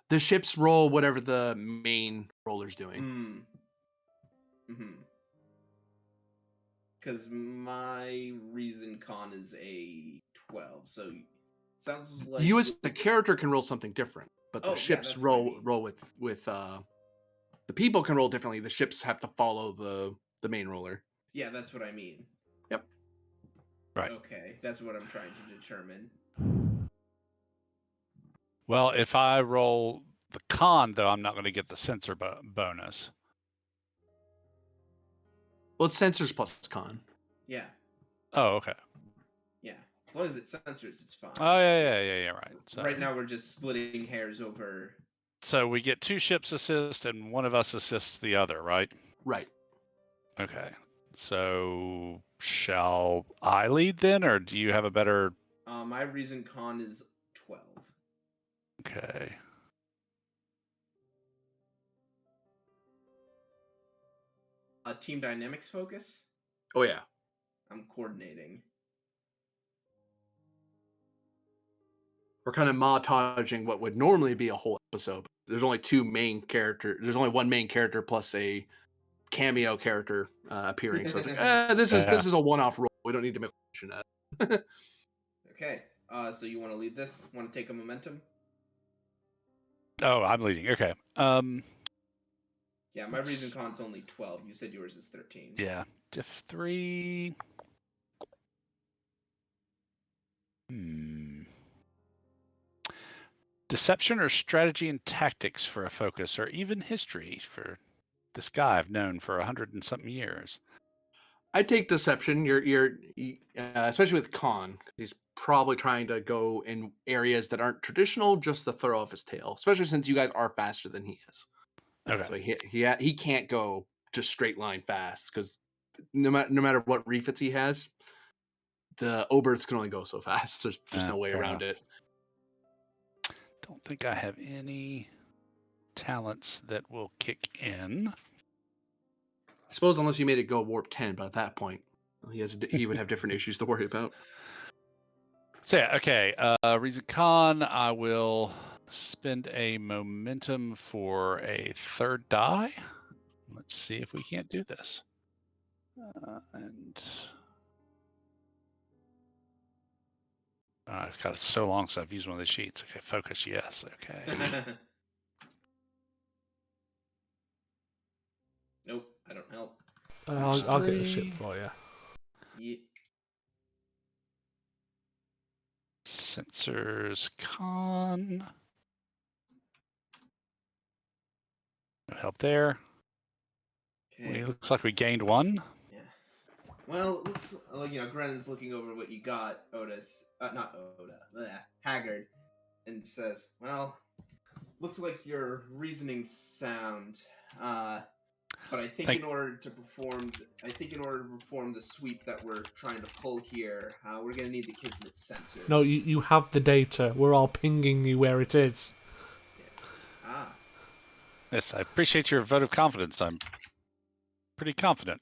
The ships roll whatever the main roller's doing. Because my reason con is a 12, so sounds like You as a character can roll something different, but the Oh, yeah, ships that's what I mean. roll with the people can roll differently. The ships have to follow the main roller. Yeah, that's what I mean. Yep. Right. Okay, that's what I'm trying to determine. Well, if I roll the con, though, I'm not going to get the sensor bonus. Well, it's sensors plus con. Yeah, Oh, okay. yeah. As long as it censors, it's fine. Oh, yeah, right. So, Right now, we're just splitting hairs over. So we get 2 ships assist, and one of us assists the other, right? Right. Okay. So shall I lead then, or do you have a better? My reason con is 12. Okay. Team dynamics focus. Oh yeah. I'm coordinating. We're kind of montaging what would normally be a whole episode. There's only 2 main characters. There's only 1 main character plus a cameo character appearing. So it's like, this is a one-off role. We don't need to mention that. Okay. So you want to lead this? Want to take a momentum? Oh, I'm leading. Okay. Yeah, my reason con's only 12. You said yours is 13. Yeah. Diff 3. Deception or strategy and tactics for a focus, or even history for this guy I've known for 100 and something years. I take deception. You're especially with Khan. He's probably trying to go in areas that aren't traditional, just to throw off his tail. Especially since you guys are faster than he is. Okay. So he can't go just straight line fast because no matter what refits he has, the Oberths can only go so fast. There's just no way fair around enough. it. Don't think I have any talents that will kick in. I suppose unless you made it go warp 10, but at that point, he would have different issues to worry about. So yeah, okay. Reason con, I will spend a momentum for a 3rd die. Let's see if we can't do this. It's got so long since I've used one of these sheets. Okay, focus, yes. Okay. Nope, I don't help. I'll get the ship for you. Yeah. Sensors con. No help there. Okay. Looks like we gained 1. Yeah. Well, looks like Grenan's looking over what you got, Otis. Not Oda. Haggard, and says, "Well, looks like your reasoning's sound. But I think in order to perform the sweep that we're trying to pull here, we're gonna need the Kismet sensors." No, you have the data. We're all pinging you where it is. Yes. Yes, I appreciate your vote of confidence. I'm pretty confident.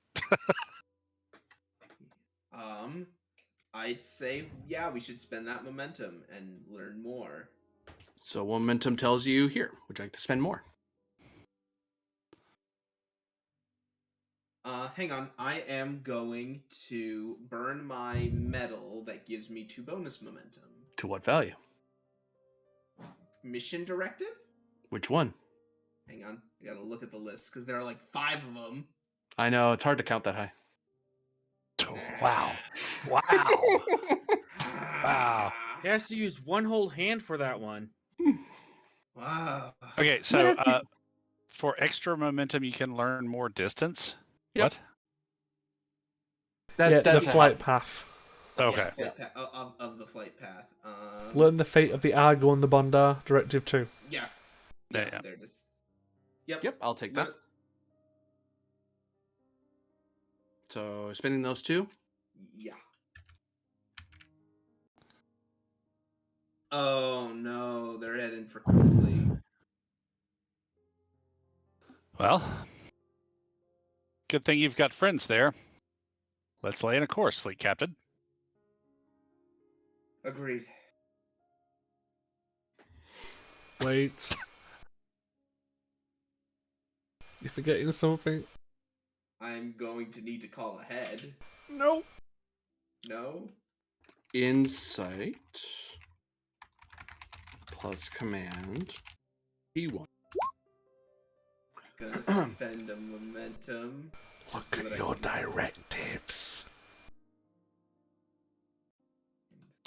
I'd say, yeah, we should spend that momentum and learn more. So momentum tells you here. Would you like to spend more? Hang on. I am going to burn my medal that gives me 2 bonus momentum. To what value? Mission directive? Which one? Hang on. I gotta look at the list because there are like 5 of them. I know, it's hard to count that high. Wow. Wow. He has to use one whole hand for that one. Wow. Okay, so for extra momentum, you can learn more distance. Yep. What? The flight path. Okay. Yeah, of the flight path. Learn the fate of the Argo and the Bondar. Directive 2. Yeah. Yeah. There it is. Yep. Yep, I'll take that. So spending those 2. Yeah. Oh no, they're heading for Cooley. Well, good thing you've got friends there. Let's lay in a course, fleet captain. Agreed. Wait. You're forgetting something. I'm going to need to call ahead. No. No? Insight plus command P1. Gonna spend a momentum. Look just so at that I your can- directives.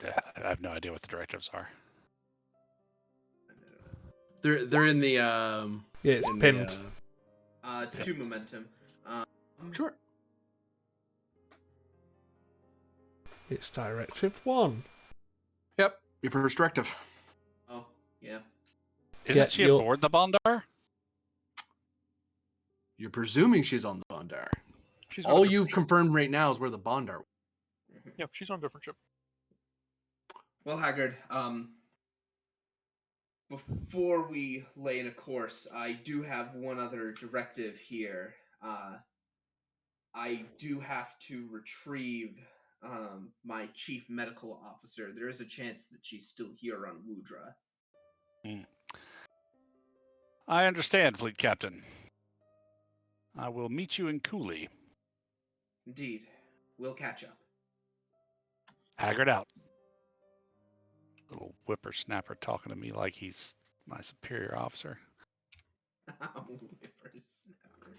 I have no idea what the directives are. They're in the Yeah, it's in pinned. The, 2 momentum. sure. It's directive 1. Yep. Your first directive. Oh, yeah. Isn't Yeah, she you'll- aboard the Bondar? You're presuming she's on the Bondar. She's on a All different you've ship. confirmed right now is where the Bondar. Yep, she's on a different ship. Well, Haggard, before we lay in a course, I do have one other directive here. I do have to retrieve my chief medical officer. There is a chance that she's still here on Wudra. I understand, fleet captain. I will meet you in Cooley. Indeed. We'll catch up. Haggard out. Little whippersnapper talking to me like he's my superior officer. Whippersnapper.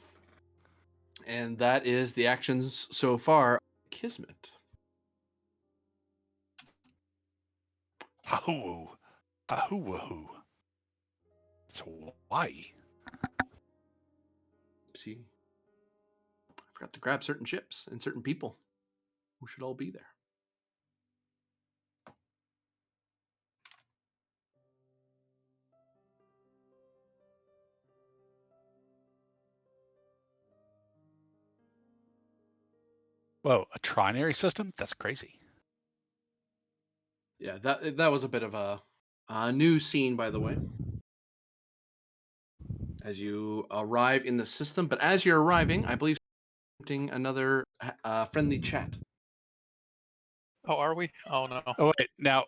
And that is the actions so far. Kismet. Ahoo. Ahoo. It's Hawaii. See, I forgot to grab certain ships and certain people who should all be there. Whoa, a trinary system? That's crazy. Yeah, that was a bit of a new scene, by the way, as you arrive in the system. But as you're arriving, I believe another friendly chat. Oh, are we? Oh no. Oh wait, now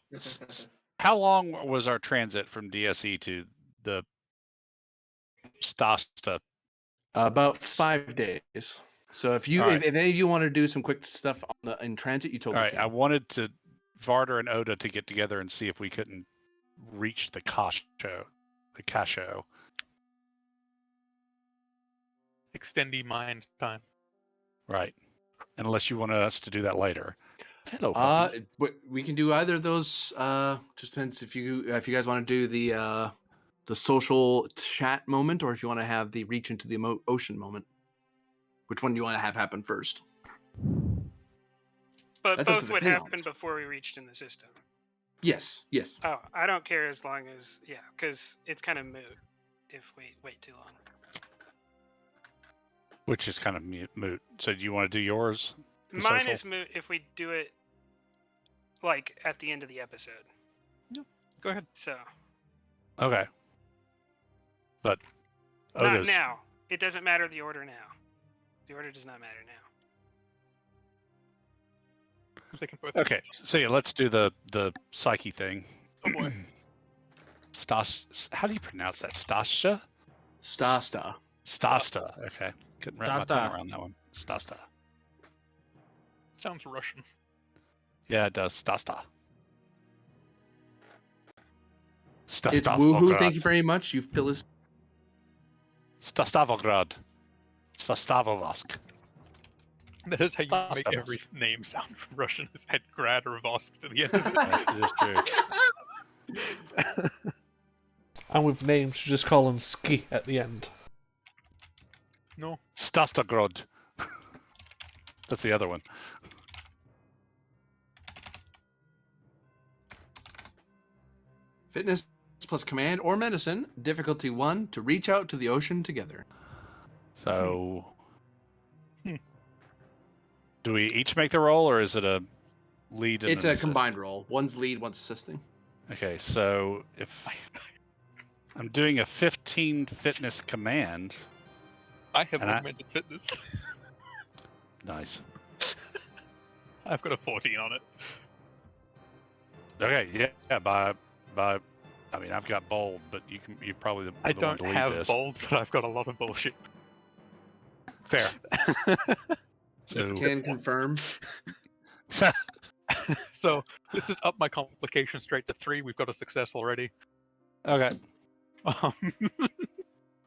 how long was our transit from DSE to the Stasta? About 5 days. So if you All right. if any of you want to do some quick stuff in transit, you All totally right, I can. wanted to Varder and Oda to get together and see if we couldn't reach the Casho. Extendy mind time. Right. Unless you want us to do that later. Hello, puppy. We can do either of those. Just depends if you guys want to do the social chat moment, or if you want to have the reach into the ocean moment. Which one do you want to have happen first? But That's up to both the would Klingons. happen before we reached in the system. Yes. Oh, I don't care as long as because it's kind of moot if we wait too long. Which is kind of moot. So do you want to do yours? The Mine social? is moot if we do it like at the end of the episode. Go ahead. So Okay. But not Oda's now. It doesn't matter the order now. The order does not matter now. They can both. okay. So yeah, let's do the psyche thing. Oh boy. How do you pronounce that? Stasha? Stasta. Stasta. Okay. Couldn't wrap my Stasta. tongue around that one. Stasta. Sounds Russian. Yeah, it does. Stasta. It's Stastavograd. woohoo. Thank you very much. You Phyllis. Stastavograd. Stastavovosk. That is how you make Stasta. every name sound Russian. Is add grad or vosk to the end of it. That is true. And with names, you just call them ski at the end. No. Stastogrod. That's the other one. Fitness plus command or medicine. Difficulty 1 to reach out to the ocean together. So Do we each make the roll, or is it a lead and It's an a assist? combined roll. One's lead, one's assisting. Okay, so if I'm doing a 15 fitness command, I have And I- augmented fitness. nice. I've got a 14 on it. Okay, yeah. By, I mean, I've got bold, but you're probably the I one don't to lead have this. bold, but I've got a lot of bullshit. Fair. So Can confirm. So let's just up my complication straight to 3. We've got a success already. okay, Um, the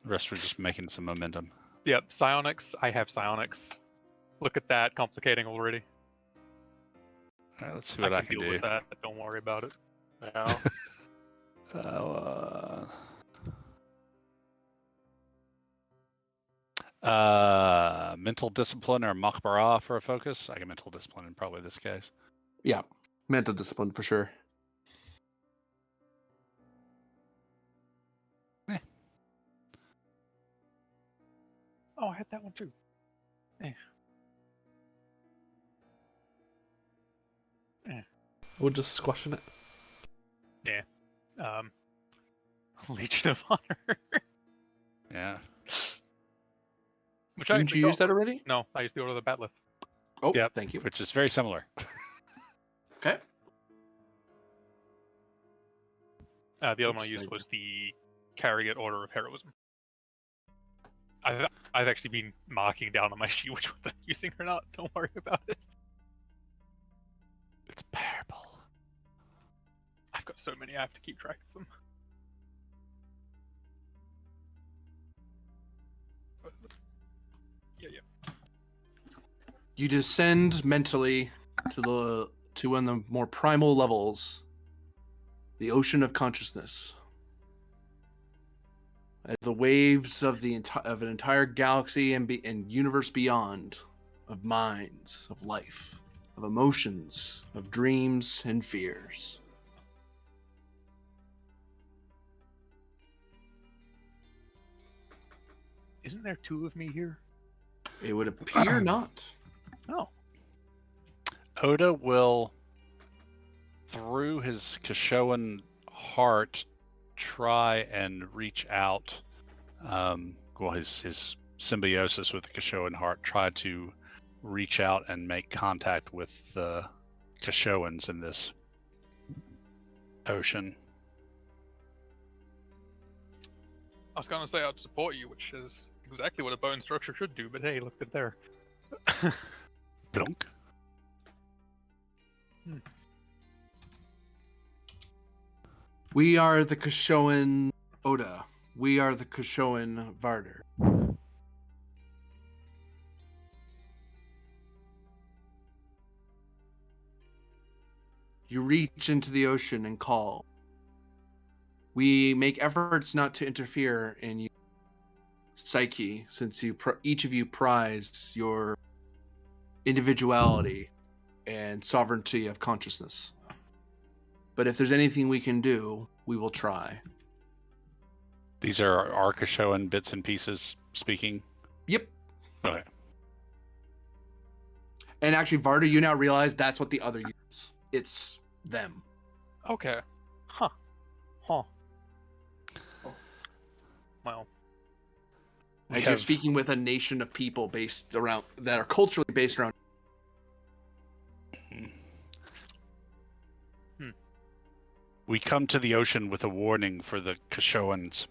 rest are just making some momentum. Yep, psionics. I have psionics. Look at that, complicating already. All right, let's see what I can deal do. with that. Don't worry about it. Well, Mental discipline or Makbara for a focus. I get mental discipline in probably this case. Yeah, mental discipline for sure. Oh, I had that one too. We're just squashing it. Legion of Honor. Yeah. Which I Didn't actually you use got. that already? No, I used the Order of the Batleth. Oh, Yep. thank you. Which is very similar. Okay. The other one I Oops, used I- was the Carriot Order of Heroism. I've actually been marking down on my sheet which ones I'm using or not. Don't worry about it. It's parable. I've got so many I have to keep track of them. Yeah. You descend mentally to one of the more primal levels, the ocean of consciousness. As the waves of of an entire galaxy and universe beyond, of minds, of life, of emotions, of dreams and fears. Isn't there 2 of me here? It would appear not. Oh. Oda will, through his Kashoan heart, try and reach out. His symbiosis with the Kashoan heart, try to reach out and make contact with the Kashoans in this ocean. I was gonna say I'd support you, which is exactly what a bone structure should do, but hey, look at there. Blunk. We are the Kashoan Oda. We are the Kashoan Varder. You reach into the ocean and call. We make efforts not to interfere in your psyche, since each of you prize your individuality and sovereignty of consciousness. But if there's anything we can do, we will try. These are our Kashoan bits and pieces speaking. Yep. Okay. And actually, Varda, you now realize that's what the other use. It's them. Okay. Huh. Well, As you're speaking with a nation of people that are culturally based around. We come to the ocean with a warning for the Kashoans,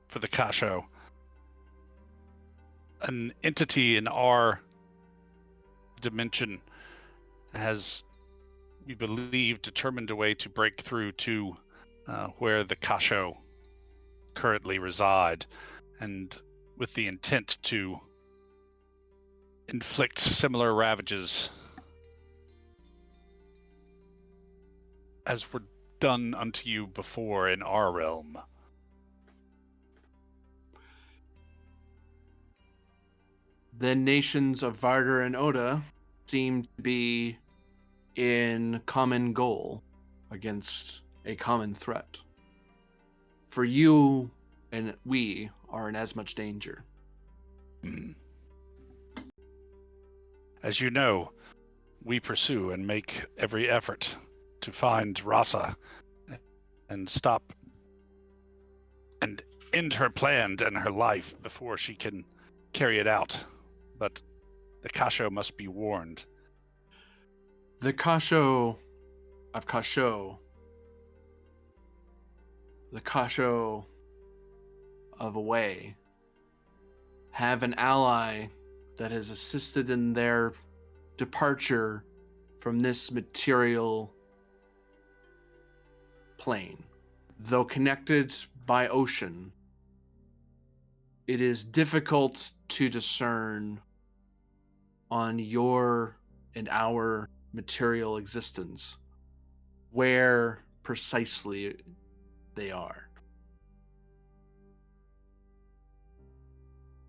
for the Kasho. An entity in our dimension has, we believe, determined a way to break through to where the Kasho currently reside, and with the intent to inflict similar ravages as were done unto you before in our realm. The nations of Varder and Oda seem to be in common goal against a common threat. For you and we are in as much danger. As you know, we pursue and make every effort to find Rasa and stop and end her plans and her life before she can carry it out. But the Kasho must be warned. The Kasho of Kasho, the Kasho of Away, have an ally that has assisted in their departure from this material plane. Though connected by ocean, it is difficult to discern on your and our material existence where precisely they are.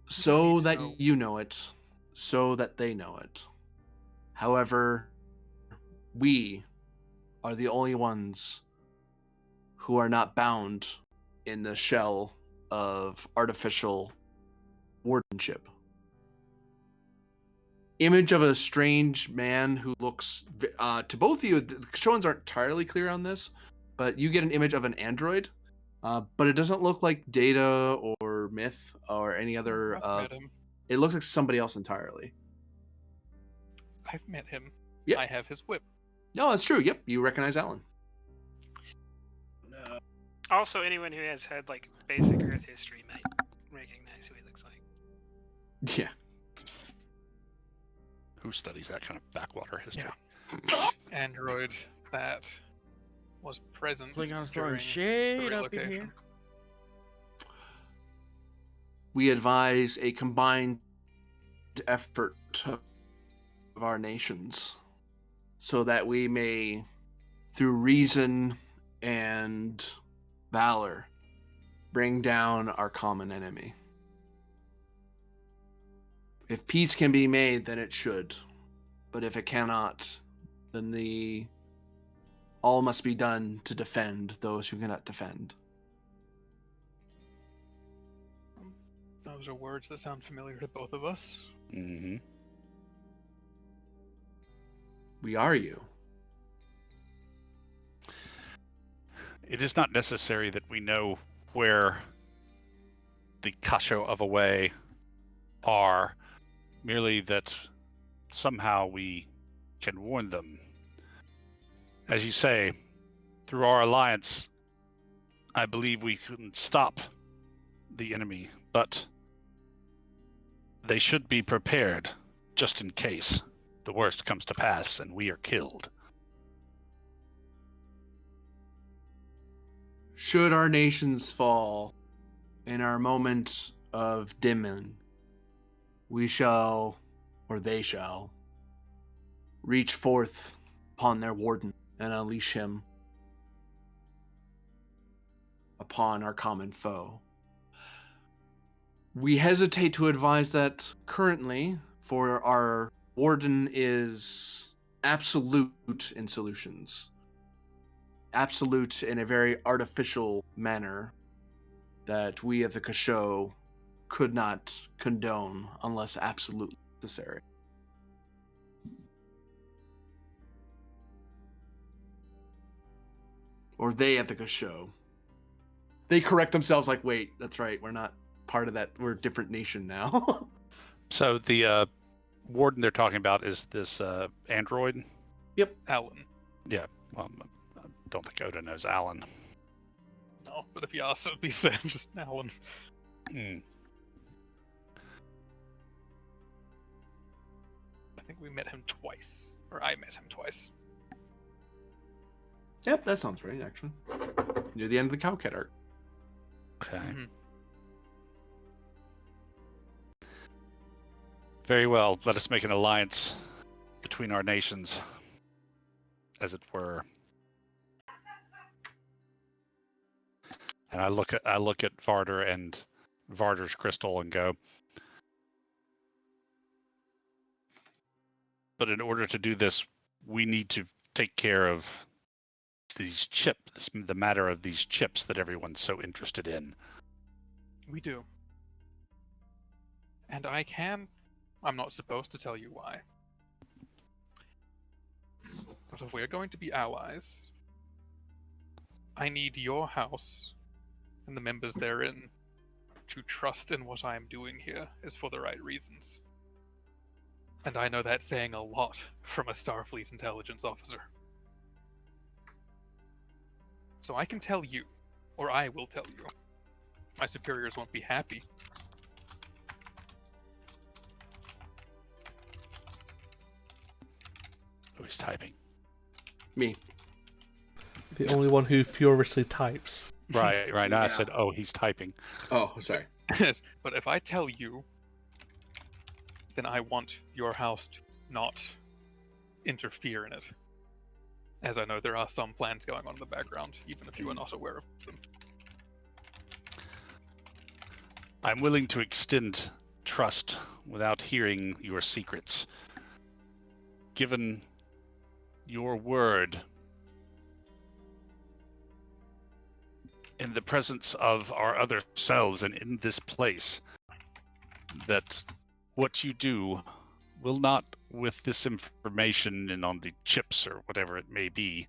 So that you know it, so that they know it. However, we are the only ones who are not bound in the shell of artificial wardenship. Image of a strange man who looks, to both of you, the Kashans aren't entirely clear on this, but you get an image of an android, but it doesn't look like Data or Myth or any other. I've met him. It looks like somebody else entirely. I've met him. Yep. I have his whip. No, that's true. Yep, you recognize Alan. No. Also, anyone who has had like basic Earth history might recognize who he looks like. Yeah. Who studies that kind of backwater history? Android that was present Klingons during throwing the shade up in relocation. here. We advise a combined effort of our nations so that we may, through reason and valor, bring down our common enemy. If peace can be made, then it should. But if it cannot, then all must be done to defend those who cannot defend. Those are words that sound familiar to both of us. Mm-hmm. We are you. It is not necessary that we know where the Kasho of Away are, merely that somehow we can warn them. As you say, through our alliance, I believe we can stop the enemy, but they should be prepared just in case the worst comes to pass and we are killed. Should our nations fall in our moment of dimming, we shall, or they shall, reach forth upon their warden and unleash him upon our common foe. We hesitate to advise that currently, for our warden is absolute in solutions. Absolute in a very artificial manner that we of the Kasho could not condone unless absolutely necessary. Or they at the Kasho. They correct themselves like, wait, that's right, we're not part of that, we're a different nation now. So the warden they're talking about is this android? Alan. Yeah, well, I don't think Oda knows Alan. No, but if he asked, it would be said just Alan. Hmm. I think we met him twice. Or I met him twice. Yep, that sounds right, actually. Near the end of the Cowcat arc. Okay. Mhm. Very well. Let us make an alliance between our nations, as it were. And I look at Varder and Varder's crystal and go, but in order to do this, we need to take care of these chips, the matter of these chips that everyone's so interested in. We do. And I'm not supposed to tell you why, But if we're going to be allies, I need your house and the members therein to trust in what I am doing here is for the right reasons. And I know that's saying a lot from a Starfleet intelligence officer. So I can tell you, or I will tell you, my superiors won't be happy. Who's typing? Me. The only one who furiously types. Right. Now I Yeah. said, oh, he's typing. Oh, sorry. But if I tell you, then I want your house to not interfere in it. As I know there are some plans going on in the background, even if you are not aware of them. I'm willing to extend trust without hearing your secrets. Given your word in the presence of our other selves and in this place, that what you do will not, with this information and on the chips or whatever it may be,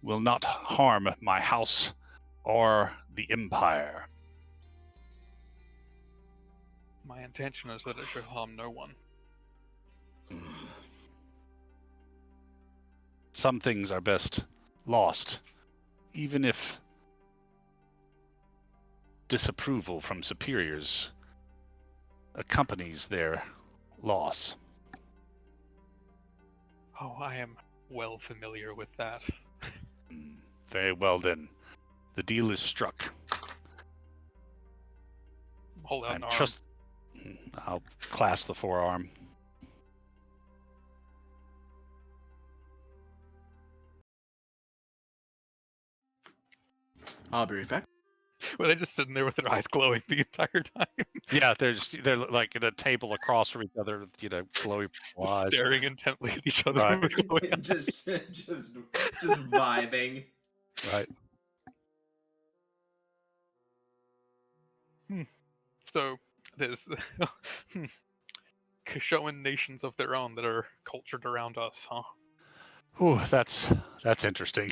will not harm my house or the Empire. My intention is that it should harm no one. Some things are best lost, even if disapproval from superiors accompanies their loss. Oh, I am well familiar with that. Very well then. The deal is struck. Hold out an arm. I'll clasp the forearm. I'll be right back. Were they just sitting there with their eyes glowing the entire time? Yeah, they're like at a table across from each other, glowing eyes. Staring intently at each other. Right. with glowing eyes. just vibing. Right. So there's Kashoan nations of their own that are cultured around us, huh? Whew, that's interesting.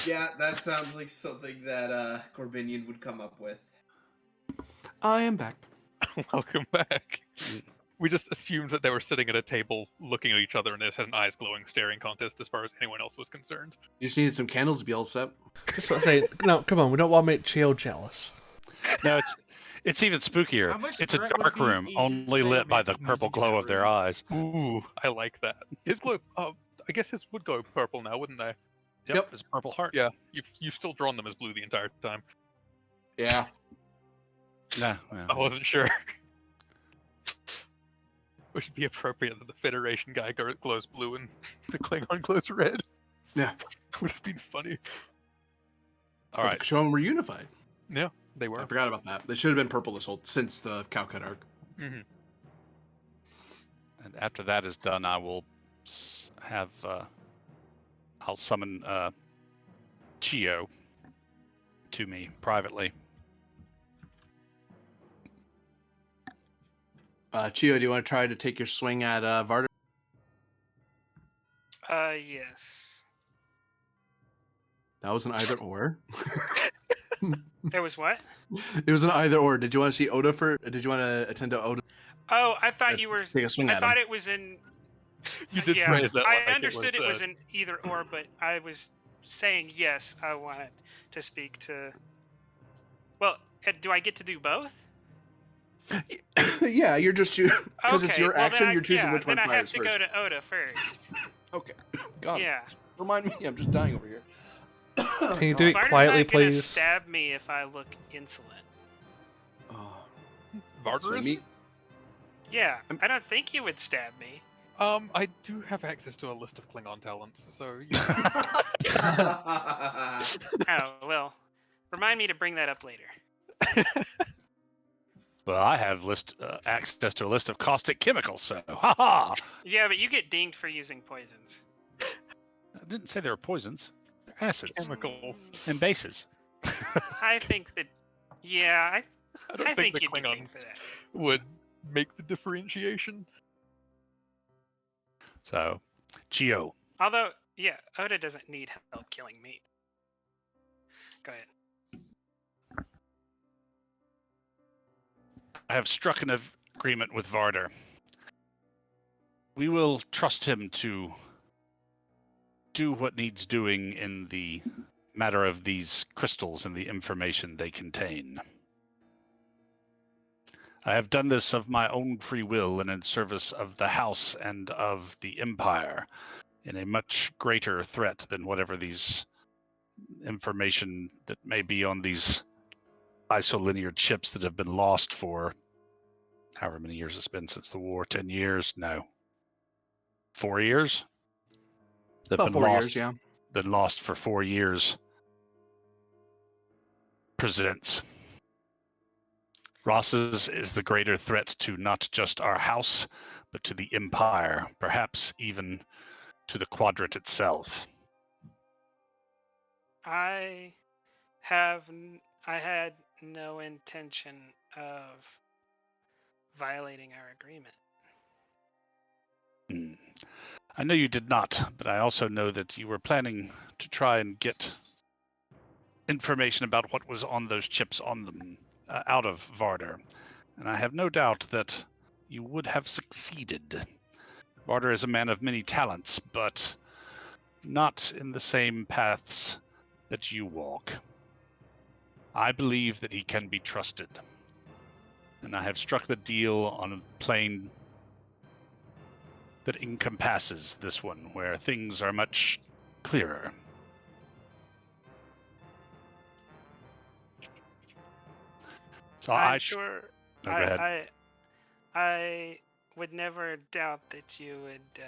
Yeah, that sounds like something that Corbinian would come up with. I am back. Welcome back. We just assumed that they were sitting at a table looking at each other and they just had an eyes glowing staring contest as far as anyone else was concerned. You just needed some candles to be all set. Just want to say, no, come on, we don't want to make Chio jealous. No, it's even spookier. How much It's a threat would dark be room, each only player lit by the making purple music in glow a of their room? eyes. Ooh, I like that. His glow. I guess his would go purple now, wouldn't they? Yep. It's a purple heart. Yeah, you've still drawn them as blue the entire time. Yeah. Nah, I wasn't sure. Which would be appropriate that the Federation guy glows blue and the Klingon glows red. Yeah. Would have been funny. All right. The Kashoan were unified. Yeah, they I were. forgot about that. They should have been purple this whole since the Calcut arc. Mm-hmm. And after that is done, I will I'll summon Chio to me privately. Chio, do you want to try to take your swing at Varda? Yes. That was an either or. There was what? It was an either or. Did you want to see Oda for? Did you want to attend to Oda? Oh, I thought you were. Take a swing I at thought him. it was in. You did Yeah, phrase that I like understood it was the- an either or, but I was saying yes. I wanted to speak to. Well, do I get to do both? Yeah, you're just because it's Okay, your well, action. then You're choosing which one then I have fires to first. go to Oda first. Okay, got it. Yeah. Remind me, I'm just dying over here. Can you do it Varda's quietly, not gonna please? stab me if I look insolent. Oh, Varder so is? me? Yeah, I don't think you would stab me. I do have access to a list of Klingon talents, so yeah. Oh, well, remind me to bring that up later. Well, I have access to a list of caustic chemicals, so ha. Yeah, but you get dinged for using poisons. I didn't say they were poisons. They're acids Chemicals. and bases. I think that, yeah, I don't I think think the you'd get dinged Klingons for that. would make the differentiation. So Chio, Although, yeah, Oda doesn't need help killing me. Go ahead. I have struck an agreement with Varder. We will trust him to do what needs doing in the matter of these crystals and the information they contain. I have done this of my own free will and in service of the House and of the Empire, in a much greater threat than whatever these information that may be on these isolinear chips that have been lost for however many years it's been since the war. 10 years? No. 4 years? They've About been 4 years, lost. yeah. Been lost for 4 years. Presents. Ross's is the greater threat to not just our house, but to the Empire, perhaps even to the Quadrant itself. I had no intention of violating our agreement. I know you did not, but I also know that you were planning to try and get information about what was on those chips on them out of Varder, and I have no doubt that you would have succeeded. Varder is a man of many talents, but not in the same paths that you walk. I believe that he can be trusted, and I have struck the deal on a plane that encompasses this one, where things are much clearer. So I'm sure. Oh, go ahead. I would never doubt that you would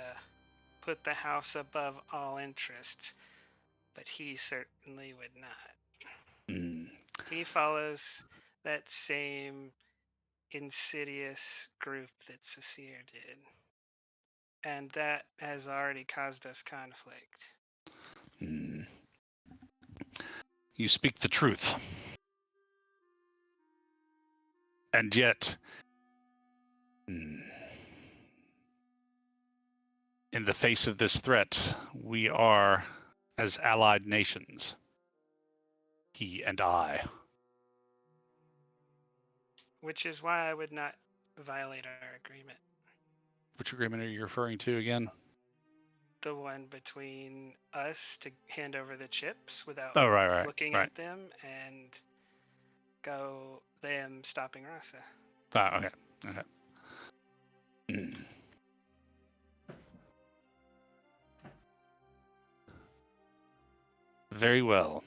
put the house above all interests, but he certainly would not. He follows that same insidious group that Sasir did, and that has already caused us conflict. You speak the truth. And yet, in the face of this threat, we are as allied nations. He and I. Which is why I would not violate our agreement. Which agreement are you referring to again? The one between us to hand over the chips without looking right. at them, and them stopping Rasa. Okay. Very well.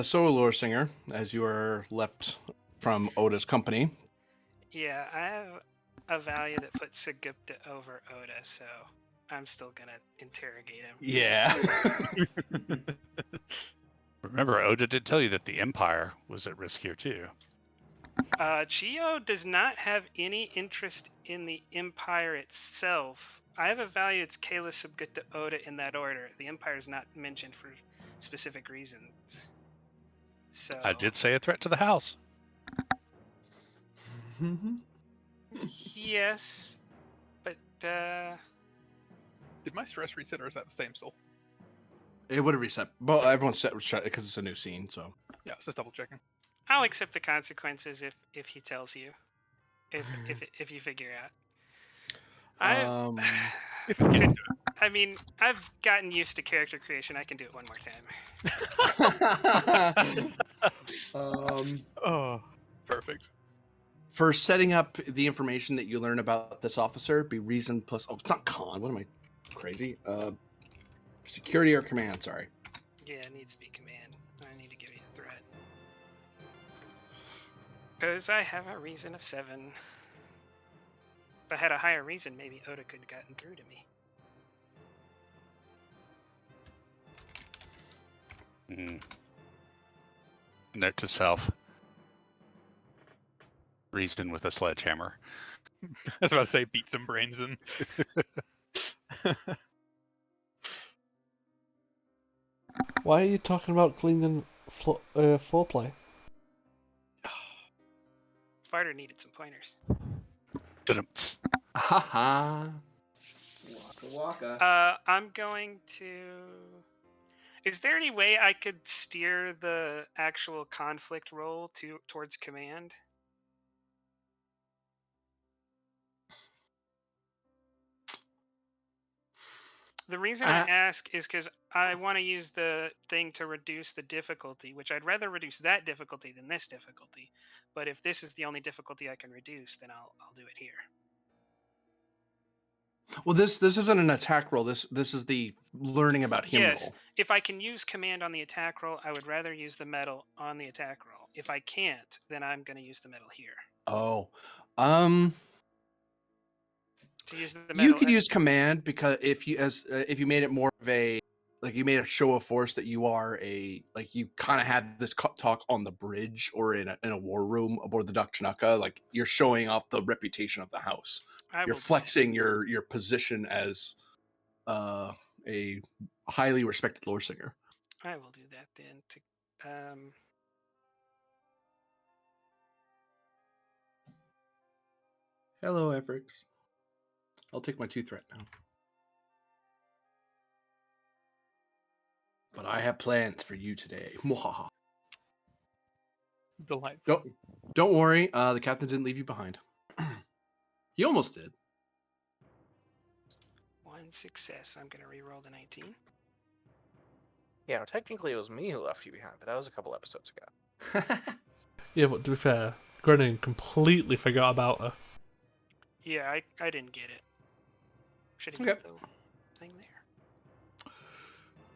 So, Lore Singer, as you are left from Oda's company. Yeah, I have a value that puts Sagupta over Oda, so I'm still gonna interrogate him. Yeah. Remember, Oda did tell you that the Empire was at risk here too. Chio does not have any interest in the Empire itself. I have a value, it's Kayla, Sagupta, Oda in that order. The Empire is not mentioned for specific reasons. So I did say a threat to the house. Yes, but Did my stress reset, or is that the same still? It would have reset. Well, everyone's set because it's a new scene, so. Yeah, just double checking. I'll accept the consequences if he tells you, if you figure out. If it gets to it. I mean, I've gotten used to character creation. I can do it one more time. Oh, perfect. For setting up the information that you learn about this officer, be reason plus. Oh, it's not con. What am I crazy? Security or command? Sorry. Yeah, it needs to be command. I need to give you a threat. Because I have a reason of 7. If I had a higher reason, maybe Oda could have gotten through to me. Note to self. Reason with a sledgehammer. I was about to say, beat some brains in. Why are you talking about cleaning foreplay? Varder needed some pointers. Haha. Waka waka. I'm going to. Is there any way I could steer the actual conflict roll towards command? The reason I ask is because I want to use the thing to reduce the difficulty, which I'd rather reduce that difficulty than this difficulty. But if this is the only difficulty I can reduce, then I'll do it here. Well, this isn't an attack roll. This is the learning about him Yes, roll. if I can use command on the attack roll, I would rather use the medal on the attack roll. If I can't, then I'm going to use the medal here. Oh, To use the you medal could as- use command because if you made it more of a like you made a show of force that you are like you kind of had this talk on the bridge or in a war room aboard the Duck Chinooka, like you're showing off the reputation of the house. You're flexing your position as a highly respected lore singer. I will do that then. Hello, Evrix. I'll take my 2 threat now. But I have plans for you today. Mwahaha. Delightful. Don't worry. The captain didn't leave you behind. He almost did. 1 success. I'm going to re-roll the 19. Yeah, no, technically it was me who left you behind, but that was a couple episodes ago. Yeah, but to be fair, Grennan completely forgot about her. Yeah, I didn't get it. Should have Okay. used the thing there.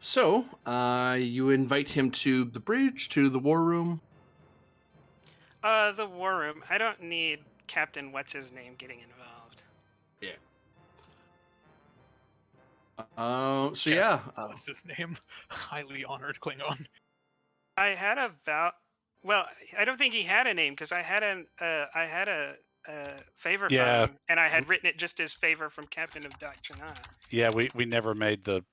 So, you invite him to the bridge, to the war room. The war room. I don't need Captain What's-His-Name getting involved. Yeah. So yeah. What's his name? Highly honored Klingon. I had a Well, I don't think he had a name because I had a favor from him, and I had written it just as favor from Captain of Doctrina. Yeah, we never made the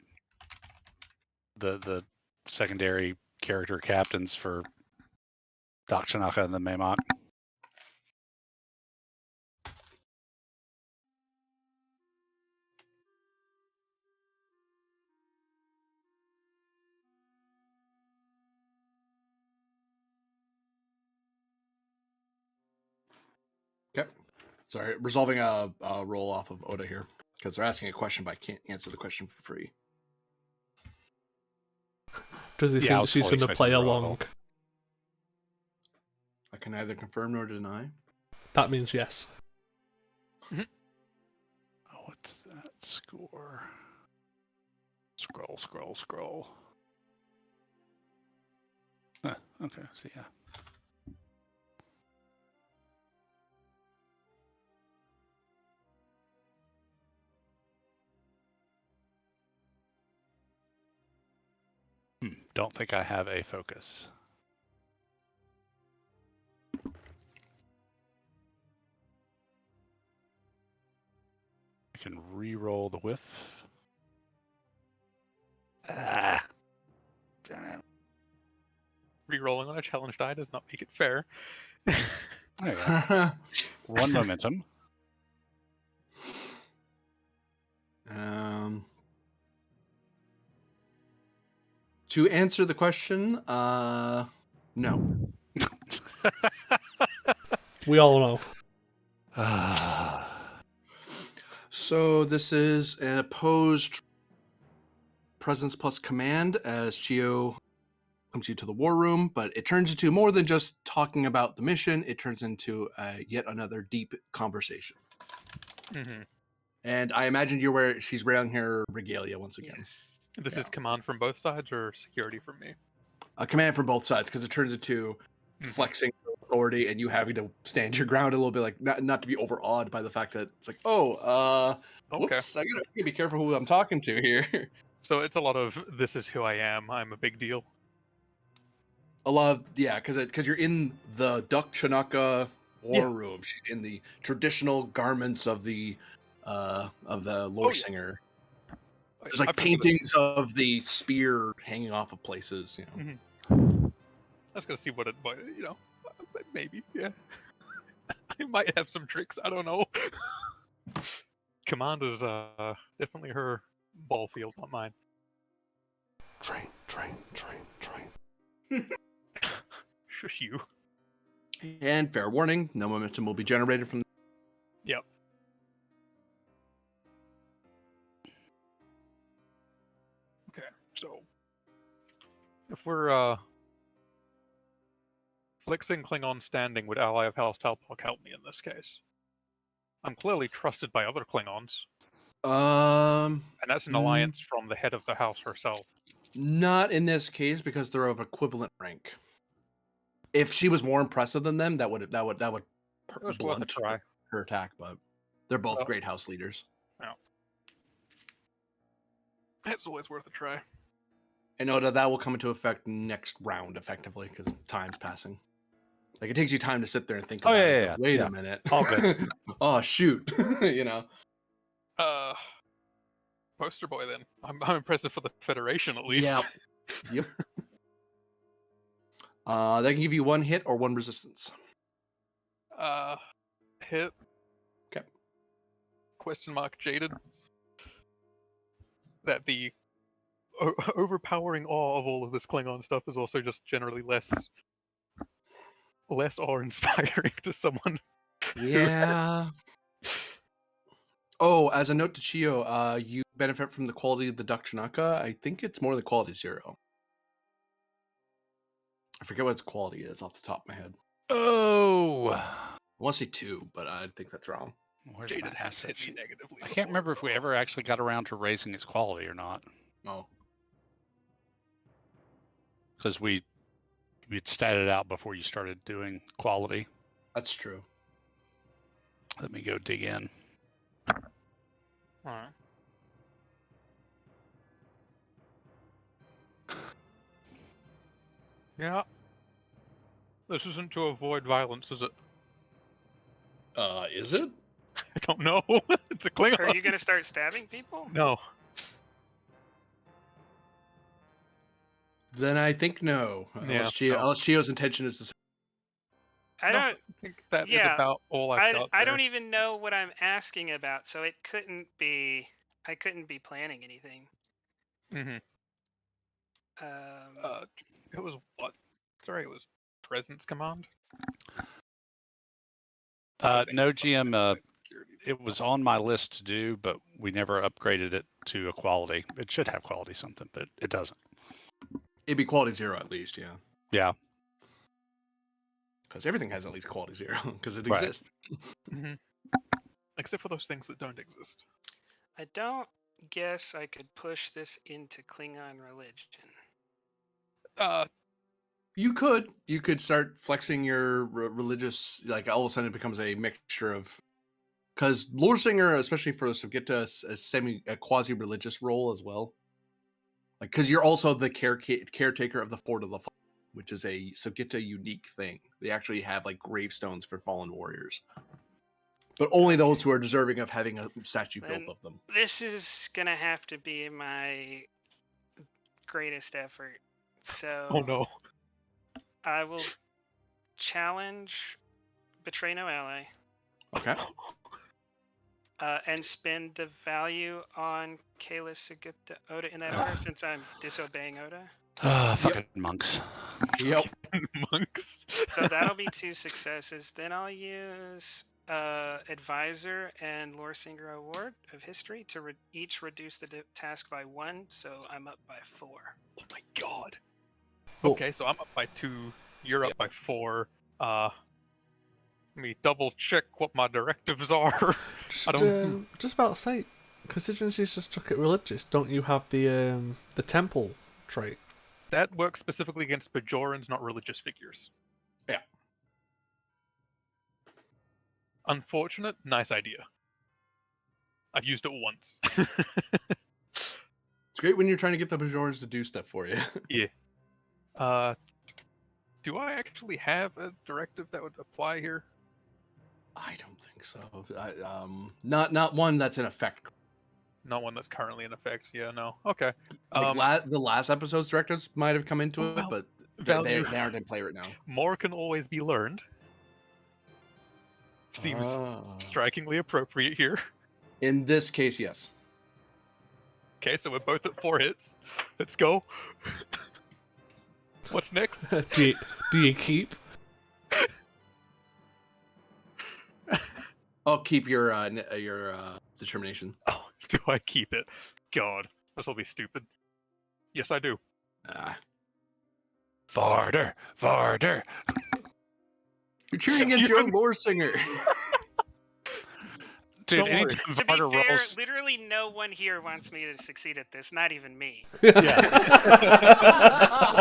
secondary character captains for Doctrinaka and the Maymont. Okay. Sorry, resolving a roll off of Oda here because they're asking a question, but I can't answer the question for free. Does he think she's going to play along? I can neither confirm nor deny. That means yes. Oh, what's that score? Scroll. Huh, okay, so yeah. Don't think I have a focus. I can re-roll the whiff. Rerolling on a challenge die does not make it fair. There you go. 1 momentum. To answer the question, no. We all know. So this is an opposed presence plus command as Chio comes you to the war room, but it turns into more than just talking about the mission. It turns into yet another deep conversation. Mm-hmm. And I imagine she's wearing her regalia once again. Yes. This is command from both sides or security from me? A command from both sides because it turns into flexing authority and you having to stand your ground a little bit, like not to be overawed by the fact that it's like, whoops, I gotta be careful who I'm talking to here. So it's a lot of this is who I am. I'm a big deal. A lot of because you're in the Duck Chinooka war room. She's in the traditional garments of the lore singer. There's like paintings of the spear hanging off of places, you know. I was gonna see what maybe, yeah. I might have some tricks. I don't know. Commander's definitely her ball field, not mine. Train. Shush you. And fair warning, no momentum will be generated from. Yep. Okay, so if we're flexing Klingon standing, would Ally of House Talpok help me in this case? I'm clearly trusted by other Klingons, and that's an alliance from the head of the house herself. Not in this case because they're of equivalent rank. If she was more impressive than them, that would It was worth a blunt try. her attack. But they're both Well- great house leaders. That's always worth a try. And Oda, that will come into effect next round, effectively, because time's passing. Like it takes you time to sit there and think Oh, about yeah, it. yeah, Go, yeah. Wait Yeah. a minute. All good. Oh shoot. You know. Poster boy then. I'm impressive for the Federation at least. Yep. They can give you one hit or one resistance. Hit. Okay. Question mark jaded. That the overpowering awe of all of this Klingon stuff is also just generally less awe-inspiring to someone. Yeah. Oh, as a note to Chio, you benefit from the quality of the Dakshinaka. I think it's more the quality 0. I forget what its quality is off the top of my head. Oh, I want to say 2, but I think that's wrong. where's Jaded my has asset hit me sheet? negatively. I can't before. remember if we ever actually got around to raising its quality or not, Oh. because we'd statted out before you started doing quality. That's true. Let me go dig in. Alright. Yeah. This isn't to avoid violence, is it? Is it? I don't know. It's a Klingon. Are you gonna start stabbing people? No. Then I think no. Yeah, Unless Chio's intention is to. I No, don't. I think that is Yeah, about all I've got I there. don't even know what I'm asking about, so it couldn't be. I couldn't be planning anything. Mhm. It was what? Sorry, it was Presence Command? No, GM. Security. It was on my list to do, but we never upgraded it to a quality. It should have quality something, but it doesn't. It'd be quality 0 at least, yeah. Yeah. Because everything has at least quality 0 because it Right. exists. Mhm. Except for those things that don't exist. I don't guess I could push this into Klingon religion. You could start flexing your religious, like all of a sudden it becomes a mixture of, because Lore Singer, especially for Sogita, a quasi-religious role as well. Like, because you're also the caretaker of the Fort of the Fallen, which is a Sogita unique thing. They actually have like gravestones for fallen warriors, but only those who are deserving of having a statue built Then- of them. This is gonna have to be my greatest effort. So Oh no. I will challenge Betray No Ally Okay. and spend the value on Kalis, Sugupta, Oda in that order since I'm disobeying Oda. Fucking monks. Yep. Monks. So that'll be 2 successes. Then I'll use Advisor and Lore Singer Award of History to each reduce the task by 1, so I'm up by 4. Oh my god. Well- Okay, so I'm up by 2. You're up by 4. Let me double check what my directives are. Just, I don't- just about to say, considering she's just took it religious, don't you have the temple trait? That works specifically against Bajorans, not religious figures. Yeah. Unfortunate, nice idea. I've used it once. It's great when you're trying to get the Bajorans to do stuff for you. Do I actually have a directive that would apply here? I don't think so. Not one that's in effect. Not one that's currently in effect. Yeah, no. Okay. Like the last episode's directives might have come into it, well, but they value. aren't in play right now. More can always be learned. Seems Ah. strikingly appropriate here. In this case, yes. Okay, so we're both at 4 hits. Let's go. What's next? do you keep? Oh, keep your determination. Oh, do I keep it? God, this will be stupid. Yes, I do. Ah. Varder, Varder. You're cheering against your own lore singer. Dude, Don't worry. anytime To be Varder fair, rolls, literally no one here wants me to succeed at this. Not even me. yeah,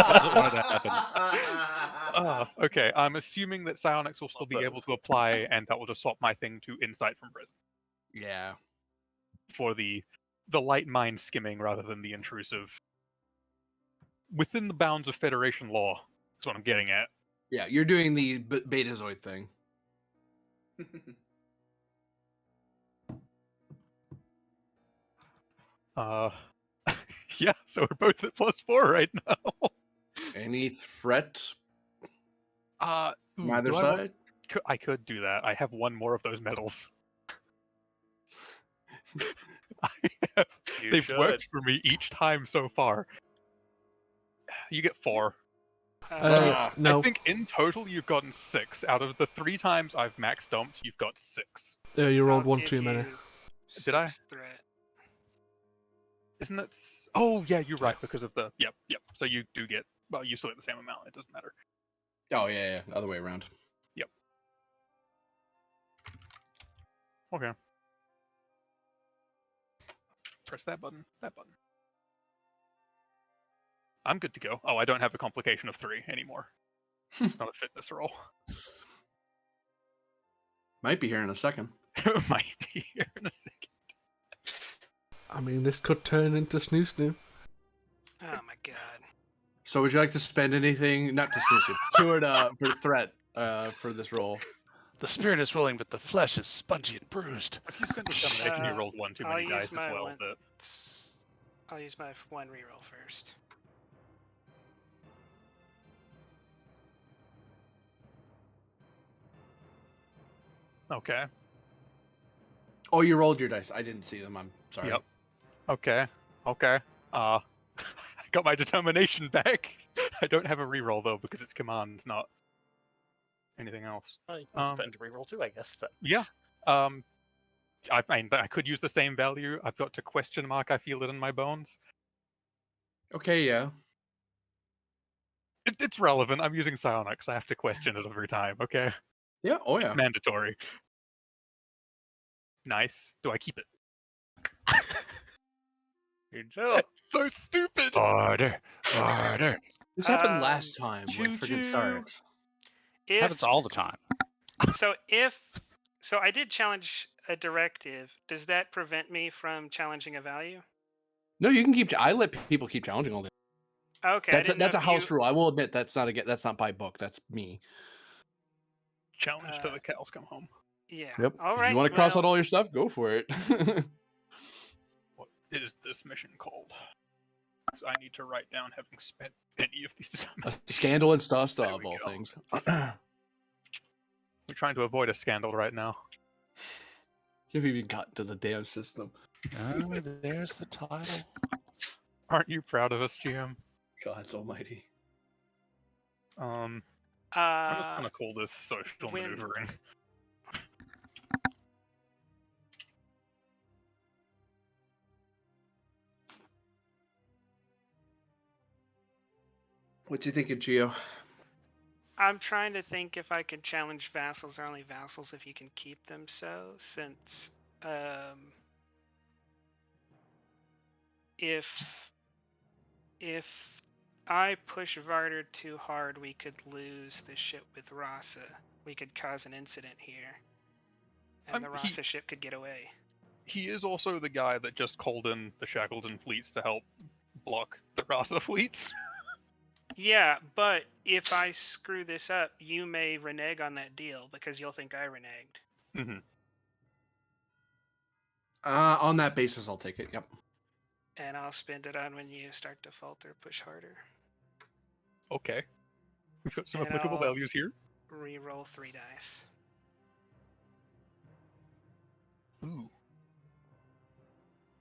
doesn't want it to happen. Okay, I'm assuming that psionics will still be able to apply, and that will just swap my thing to insight from prison Yeah. for the light mind skimming rather than the intrusive. Within the bounds of Federation law, that's what I'm getting at. Yeah, you're doing the Betazoid thing. Yeah, so we're both at +4 right now. Any threat Ooh, from either do I want- side? I could do that. I have one more of those medals. You They've should. worked for me each time so far. You get 4. No. I think in total you've gotten 6. Out of the 3 times I've max dumped, you've got 6. You rolled I'll one give too many. you Did I? 6 Threat. Isn't it? Oh, yeah, you're right, because of the... Yep. So you do get... Well, you still get the same amount. It doesn't matter. Oh yeah, other way around. Okay. Press that button. That button. I'm good to go. Oh, I don't have a complication of 3 anymore. It's not a fitness roll. Might be here in a second. Might be here in a second. I mean, this could turn into snoo snoo. Oh my god. So would you like to spend anything, not to snooze it, for threat for this roll? The spirit is willing, but the flesh is spongy and bruised. If you spend determination, you rolled 1 too I'll many use dice as my well. one- But I'll use my 1 reroll first. okay. Oh, you rolled your dice. I didn't see them. I'm sorry. Yep. Okay. I got my determination back. I don't have a reroll though because it's command, not anything else. Well, you can spend reroll too, I guess. But... Yeah. I could use the same value. I've got to question mark. I feel it in my bones. Okay, yeah. It's relevant. I'm using psionics. I have to question it every time. Okay. Yeah, oh yeah. It's mandatory. Nice. Do I keep it? You do. It's so stupid. Varder, Varder. This happened last time with choo-choo. freaking Starks. Happens all the time. So I did challenge a directive. Does that prevent me from challenging a value? No, you can keep. I let people keep challenging all day. Okay. I That's didn't know a if house you- rule. I will admit that's not by book. That's me. Challenge till the cows come home. Yeah. Yep. All If right. you want to cross out well, all your stuff, go for it. What is this mission called? 'Cause I need to write down having spent any of these a determinations. scandal and Stasta There of we all go. things. We're trying to avoid a scandal right now. You haven't even gotten to the damn system. Oh, there's the title. Aren't you proud of us, GM? God's almighty. I'm just gonna call this social when- maneuvering. What you thinking, Gio? I'm trying to think if I could challenge vassals. Are only vassals if you can keep them so, since if I push Varder too hard, we could lose the ship with Rasa. We could cause an incident here, and the He- Rasa ship could get away. He is also the guy that just called in the Shackleton fleets to help block the Rasa fleets. Yeah, but if I screw this up, you may renege on that deal because you'll think I reneged. hmm On that basis, I'll take it. Yep. And I'll spend it on when you start to falter, push harder. Okay. We've got some And applicable I'll- values here. Reroll 3 dice. Ooh.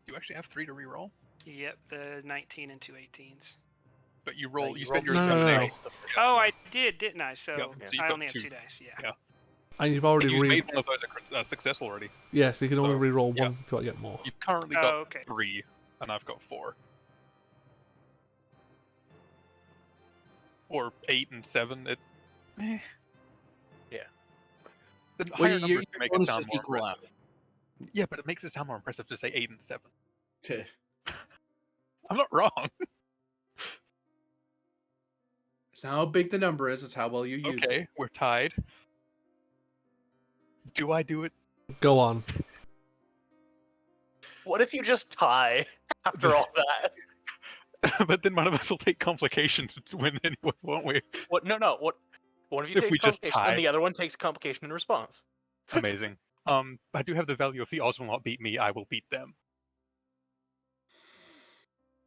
You actually have 3 to reroll, Yep, the 19 and 2 18s. but you roll. you You spend your rolled No, no, no. determination. dice the first Oh, one. I did, didn't I? So Yep, so you've I got only have 2. 2 dice. Yeah. Yeah. And you've already And you've re- made one of those a success already. Yeah, so you can so, only reroll yeah. one to get more. You've currently Oh, got okay. 3, and I've got 4. Or 8 and 7. Eh. Yeah. The Well, higher numbers your make it bonuses sound more equal impressive. Yeah, but it makes it sound more impressive to say 8 and 7. out. I'm not wrong. It's not how big the number is, it's how well you use it. Okay, we're tied. Do I do it? Go on. What if you just tie after all that? But then one of us will take complications to win anyway, won't we? What? No, no. What? One of you If takes we just complication, tie. and the other one takes complication in response. Amazing. I do have the value if the odds will not beat me, I will beat them.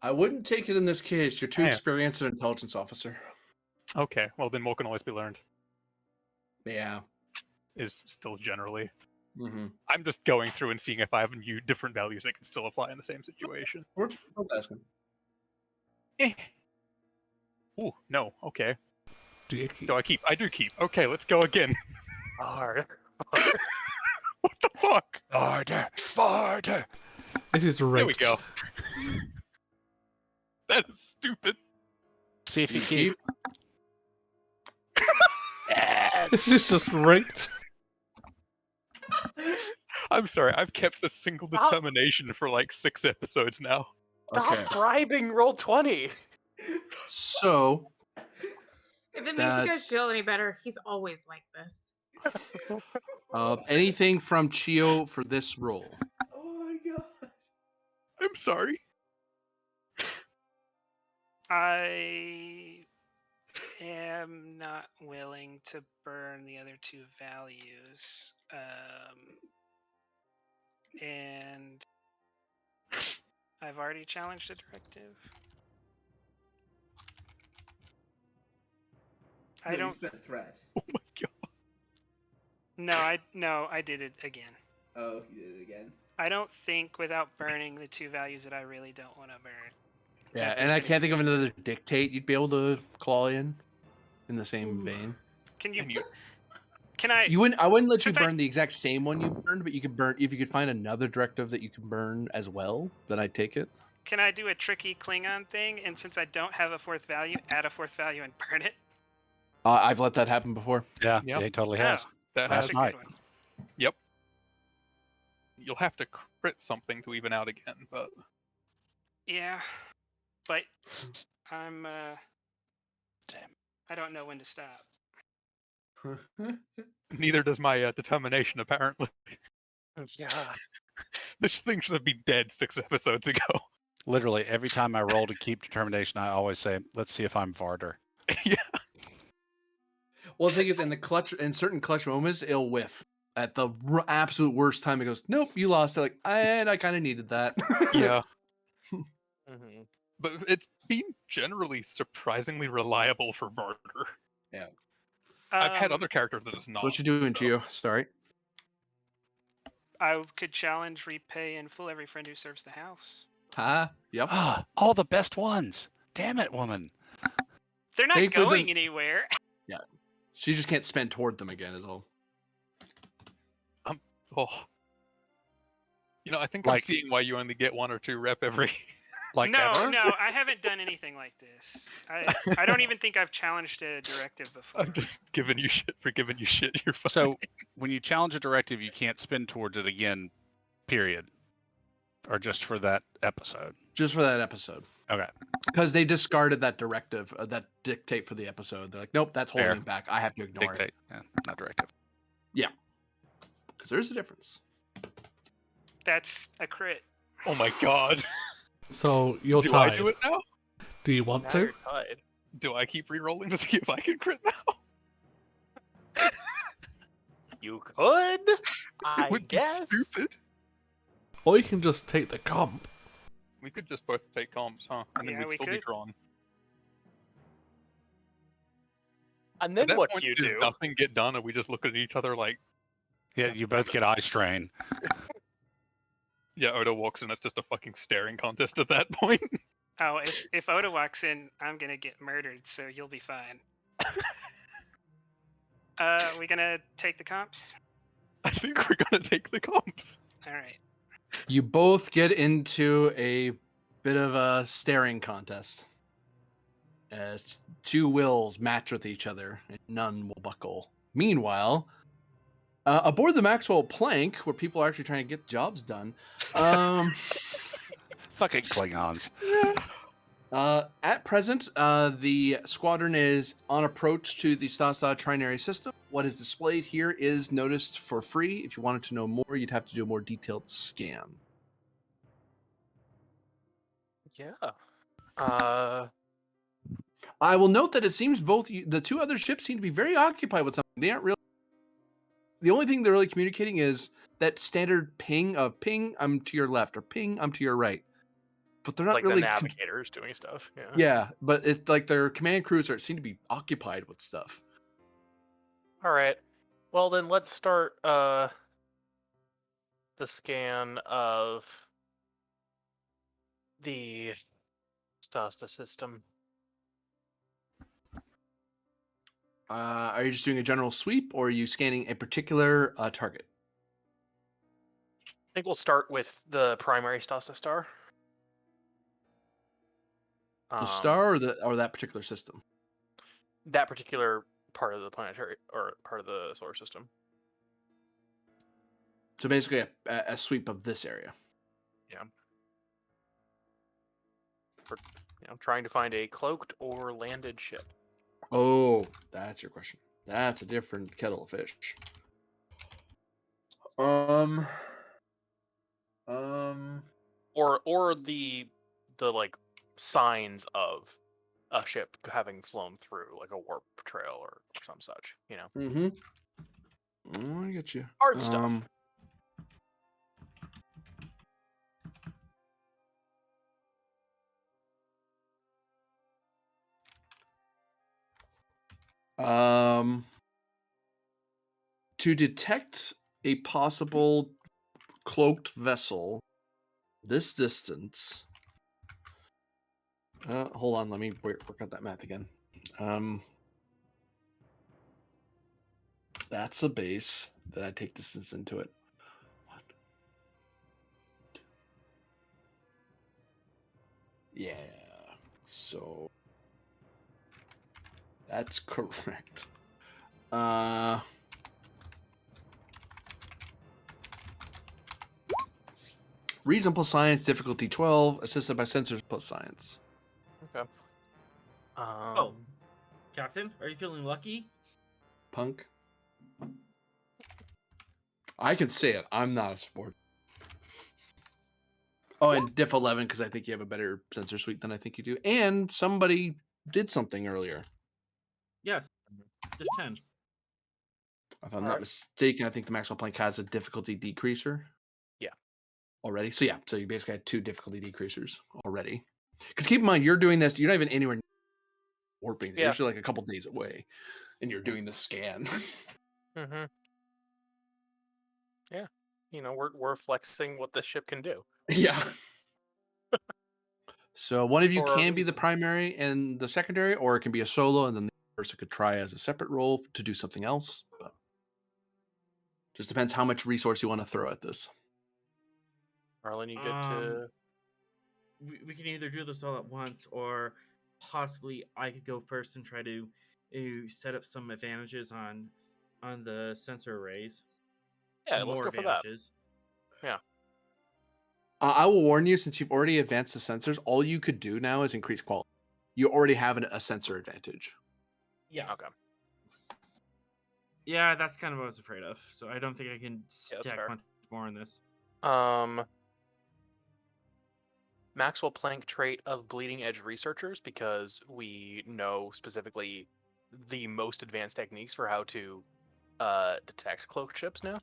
I wouldn't take it in this case. You're too Yeah. experienced an intelligence officer. Okay, well then more can always be learned. Yeah. Is still generally. Mm-hmm. I'm just going through and seeing if I have new different values that can still apply in the same situation. We're asking. Eh. Ooh, no. Okay. Do you keep? Do I keep? I do keep. Okay, let's go again. Hard. What the fuck? Farther, farther. This is rigged. There we go. That is stupid. See if you You keep. Yes. This is just rigged. I'm sorry, I've kept the single Stop. determination for like 6 episodes now. Stop Okay. bribing roll 20. So If it makes you guys That's- feel any better, he's always like this. anything from Chio for this roll. Oh my god. I'm sorry. I am not willing to burn the other 2 values. And I've already challenged a directive. I No, you don't. spent threat. Oh my god. No, I did it again. Oh, you did it again. I don't think without burning the 2 values that I really don't want to burn. Yeah, that and there's I any can't think of reason. another dictate you'd be able to claw in the same vein. Can you? And you Can I? I wouldn't let you Since I- burn the exact same one you burned, but you could burn if you could find another directive that you can burn as well, then I'd take it. Can I do a tricky Klingon thing? And since I don't have a 4th value, add a 4th value and burn it. I've let that happen before. Yeah, Yeah. he totally Oh, has. that that's has a night. good one. you'll have to crit something to even out again, but Yeah, but I'm Damn. I don't know when to stop. neither does my determination apparently. Yeah. This thing should have been dead 6 episodes ago. Literally, every time I roll to keep determination, I always say, let's see if I'm Varder. Yeah. Well, the thing is, in certain clutch moments, it'll whiff at the absolute worst time. It goes, "Nope, you lost." It. Like, and I kind of needed that. Yeah. hmm But it's been generally surprisingly reliable for Varder. I've had other characters that is not. So what you doing, so- Gio? Sorry. I could challenge repay in full every friend who serves the house. Huh? Yep. Ah, all the best ones. Damn it, woman. They're not Thankfully, going anywhere. She just can't spend toward them again, is all. Oh. You know, I think I'm Like- seeing why you only get 1 or 2 rep every. Like no, ever? no, I haven't done anything like this. I don't even think I've challenged a directive before. I'm just giving you shit for giving you shit. You're fine. So, when you challenge a directive, you can't spin towards it again, period. Or just for that episode. Just for that episode. Okay. Because they discarded that directive, that dictate for the episode. They're like, nope, that's holding Fair. me back. I have to ignore it. Dictate. Yeah, not directive. Because there's a difference. That's a crit. Oh my god. So you're Do tied. I do it now? Do you want Now to? you're tied. Do I keep re-rolling to see if I can crit now? You could. I It would guess. be stupid. Or you can just take the comp. We could just both take comps, huh? And then Yeah, we'd we still be could. drawn. And At then that what point, do you does do? nothing get done, and we just look at each other like, Yeah, you both get eye strain. Yeah, Odo walks in. It's just a fucking staring contest at that point. Oh, if Oda walks in, I'm gonna get murdered, so you'll be fine. We gonna take the comps? I think we're gonna take the comps. All right. You both get into a bit of a staring contest as two wills match with each other and none will buckle. Meanwhile, aboard the Maxwell Plank, where people are actually trying to get jobs done, Fucking Klingons. at present, the squadron is on approach to the Stasta trinary system. What is displayed here is noticed for free. If you wanted to know more, you'd have to do a more detailed scan. Yeah. I will note that it seems the two other ships seem to be very occupied with something. They aren't really. The only thing they're really communicating is that standard ping of ping, I'm to your left, or ping, I'm to your right. But they're not Like really. the navigators doing stuff. Yeah. Yeah, but it's like their command crews seem to be occupied with stuff. All right. Well, then let's start the scan of the Stasta system. Are you just doing a general sweep, or are you scanning a particular target? I think we'll start with the primary Stasta star. The star, or that particular system? That particular part of the planetary or part of the solar system. So basically, a sweep of this area. Yeah. For, trying to find a cloaked or landed ship. Oh, that's your question. That's a different kettle of fish. Or the like signs of a ship having flown through, like a warp trail or some such. Mm-hmm. I get you. Hard stuff. To detect a possible cloaked vessel this distance. Hold on, let me work out that math again. That's a base. Then I take distance into it. What? Yeah. So that's correct. Reason plus science, difficulty 12, assisted by sensors plus science. Okay. Captain, are you feeling lucky? Punk. I can say it. I'm not a sport. Oh, and diff 11 because I think you have a better sensor suite than I think you do. And somebody did something earlier. Yes. Diff 10. If I'm not mistaken, I think the Maxwell Plank has a difficulty decreaser. Yeah. Already. So yeah, so you basically had two difficulty decreasers already. Because keep in mind, you're doing this, you're not even anywhere near warping. Yeah. You're like a couple days away. And you're doing the scan. Mm-hmm. Yeah. We're flexing what the ship can do. Yeah. So one of you Or- can be the primary and the secondary, or it can be a solo, and then the person could try as a separate role to do something else. But just depends how much resource you want to throw at this. Marlon, you get to. We can either do this all at once, or possibly I could go first and try to set up some advantages on the sensor arrays. Yeah, Some let's more go for that. advantages. Yeah. I will warn you, since you've already advanced the sensors, all you could do now is increase quality. You already have a sensor advantage. Yeah. Okay. Yeah, that's kind of what I was afraid of. So I don't think I can Yeah, that's stack fair. much more on this. Maxwell Planck trait of bleeding edge researchers, because we know specifically the most advanced techniques for how to detect cloaked ships now.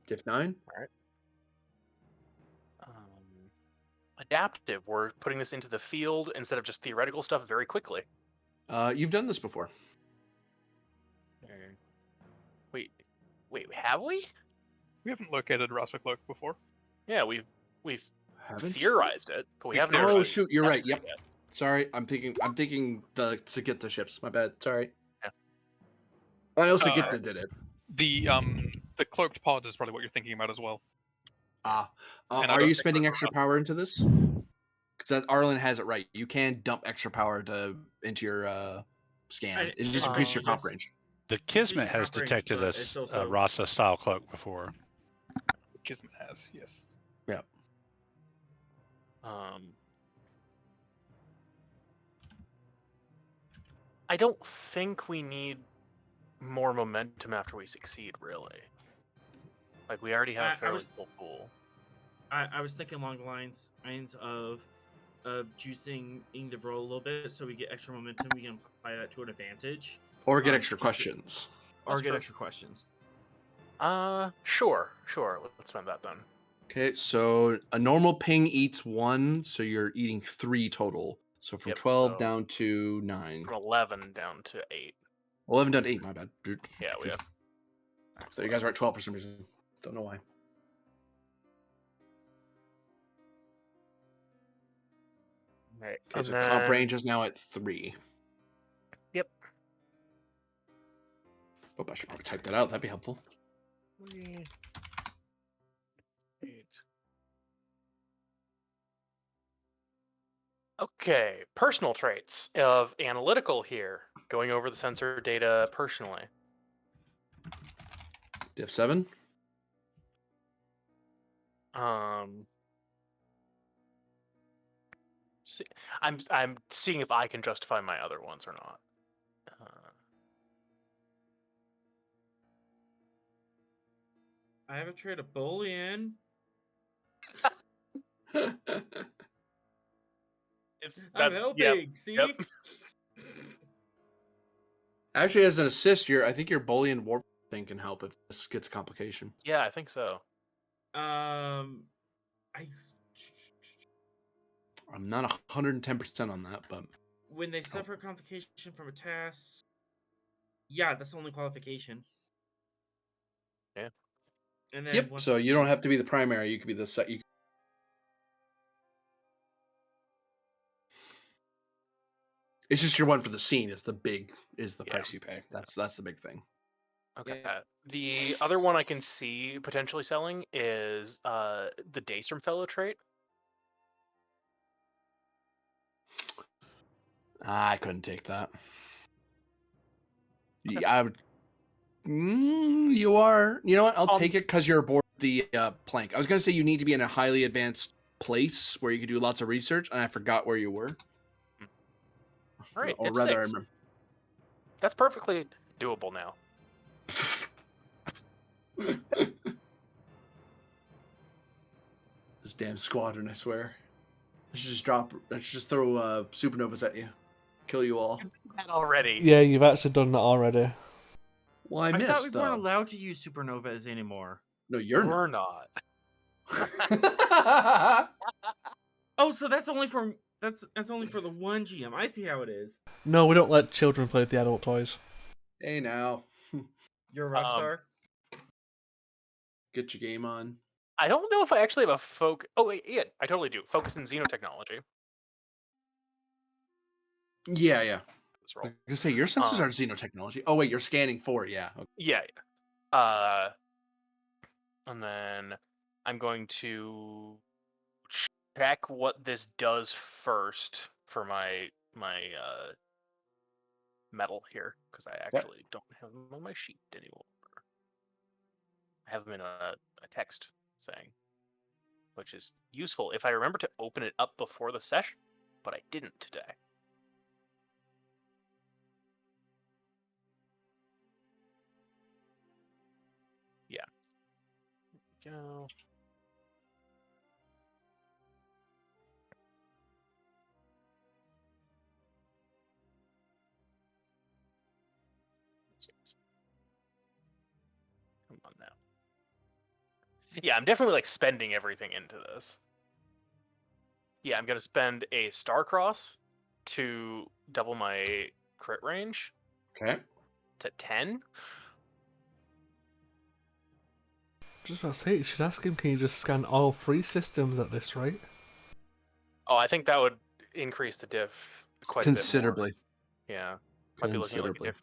Diff 9. All right. Adaptive. We're putting this into the field instead of just theoretical stuff very quickly. You've done this before. Wait, have we? We haven't located Rasa Cloak before. Yeah, we've Haven't? theorized it, but we We've haven't. theorized Oh actually shoot, you're right. tested it Yep. yet. Sorry, I'm thinking to get the ships. My bad. Sorry. Yeah. I also get did it. The cloaked pod is probably what you're thinking about as well. Ah, And I are don't you think spending we're extra not- power into this? Because Arlen has it right. You can dump extra power into your scan. It just increases your comp just- range. The Increase Kismet has comp range, detected but a it's also- Rasa style cloak before. Kismet has, yes. Yeah. I don't think we need more momentum after we succeed, really. Like, we already have I a fairly was- full pool. I was thinking along the lines of juicing the roll a little bit so we get extra momentum. We can apply that to an advantage. Or get Um, extra questions. Or That's get true. extra questions. Sure. Let's spend that then. Okay, so a normal ping eats 1, so you're eating 3 total. So from Yep, 12 so- down to 9. From 11 down to 8. 11 down to 8, my bad. Yeah, we have. So you guys are at 12 for some reason. Don't know why. Right. Okay, so comp range is now at 3. Yep. Oh, I should probably type that out. That'd be helpful. 3, 8. Okay, personal traits of analytical here. Going over the sensor data personally. Do you have 7? See, I'm seeing if I can justify my other ones or not. I have a trait of bullying. I'm helping. Yep, See. yep. Actually, as an assist, I think your bully and warp thing can help if this gets a complication. Yeah, I think so. I I'm not 110% on that, but when they suffer a complication from a task. Yeah, that's the only qualification. Yeah. And then yep. once So you don't have to be the primary. You could be the set. It's just your one for the scene. Is the price you pay. That's the big thing. Okay. Yeah. The other one I can see potentially selling is the Daystrom Fellow trait. I couldn't take that. Okay. I would. You are. You know what? I'll Um, take it because you're aboard the plank. I was gonna say you need to be in a highly advanced place where you could do lots of research, and I forgot where you were. All right, Or it's rather, 6. I remember. That's perfectly doable now. This damn squadron! I swear. I should just throw supernovas at you, kill you all. That already. Yeah, you've actually done that already. Well, I I missed thought we though. weren't allowed to use supernovas anymore. No, you're We're not. not. Oh, so that's only for that's only for the one GM. I see how it is. No, we don't let children play with the adult toys. Hey now, You're a rock star. get your game on. I don't know if I actually have a focus. Oh wait, yeah, I totally do. Focus in xenotechnology. Yeah. This roll. I was gonna say your sensors are xenotechnology. Oh wait, you're scanning for it. Yeah. Okay. Yeah. And then I'm going to check what this does first for my metal here, because I actually don't have them on my sheet anymore. I have them in a text thing, which is useful if I remember to open it up before the session, but I didn't today. Yeah. There we go. Come on now. Yeah, I'm definitely like spending everything into this. Yeah, I'm gonna spend a Starcross to double my crit range Okay. to 10. Just about to say, you should ask him, can you just scan all 3 systems at this rate? Oh, I think that would increase the diff quite Considerably. a bit more. Yeah. Might be looking at like a Considerably. diff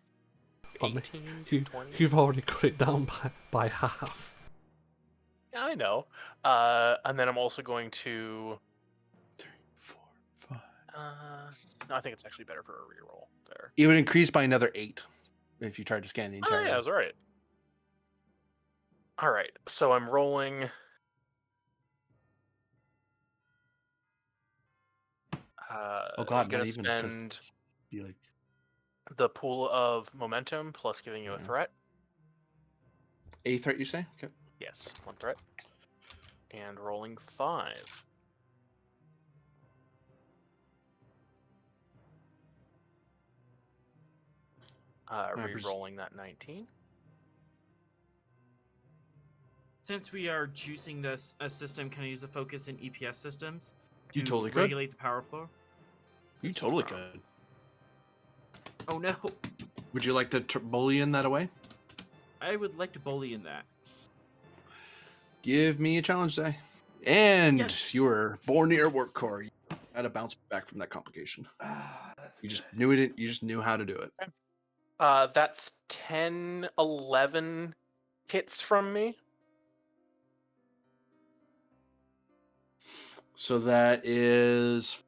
I mean, 18, 20. You've already cut it down by half. Yeah, I know. And then I'm also going to. 3, 4, 5. No, I think it's actually better for a reroll there. It would increase by another 8 if you tried to scan the Oh, entire. yeah, that's right. All right, so I'm rolling. Oh God, I'm gonna not even. 'Cause spend you like. the pool of momentum plus giving you a Yeah. threat. A threat, you say? Okay. Yes, 1 threat. And rolling 5. Re-rolling that 19. Since we are juicing this system, can I use the focus in EPS systems to You totally could. regulate the power flow? You totally could. Oh no! Would you like to Boolean that away? I would like to bully in that. Give me a challenge die. And Yes. you were born near work core. You had to bounce back from that complication. That's You just good. knew it. You just knew how to do it. That's 10, 11 hits from me. So that is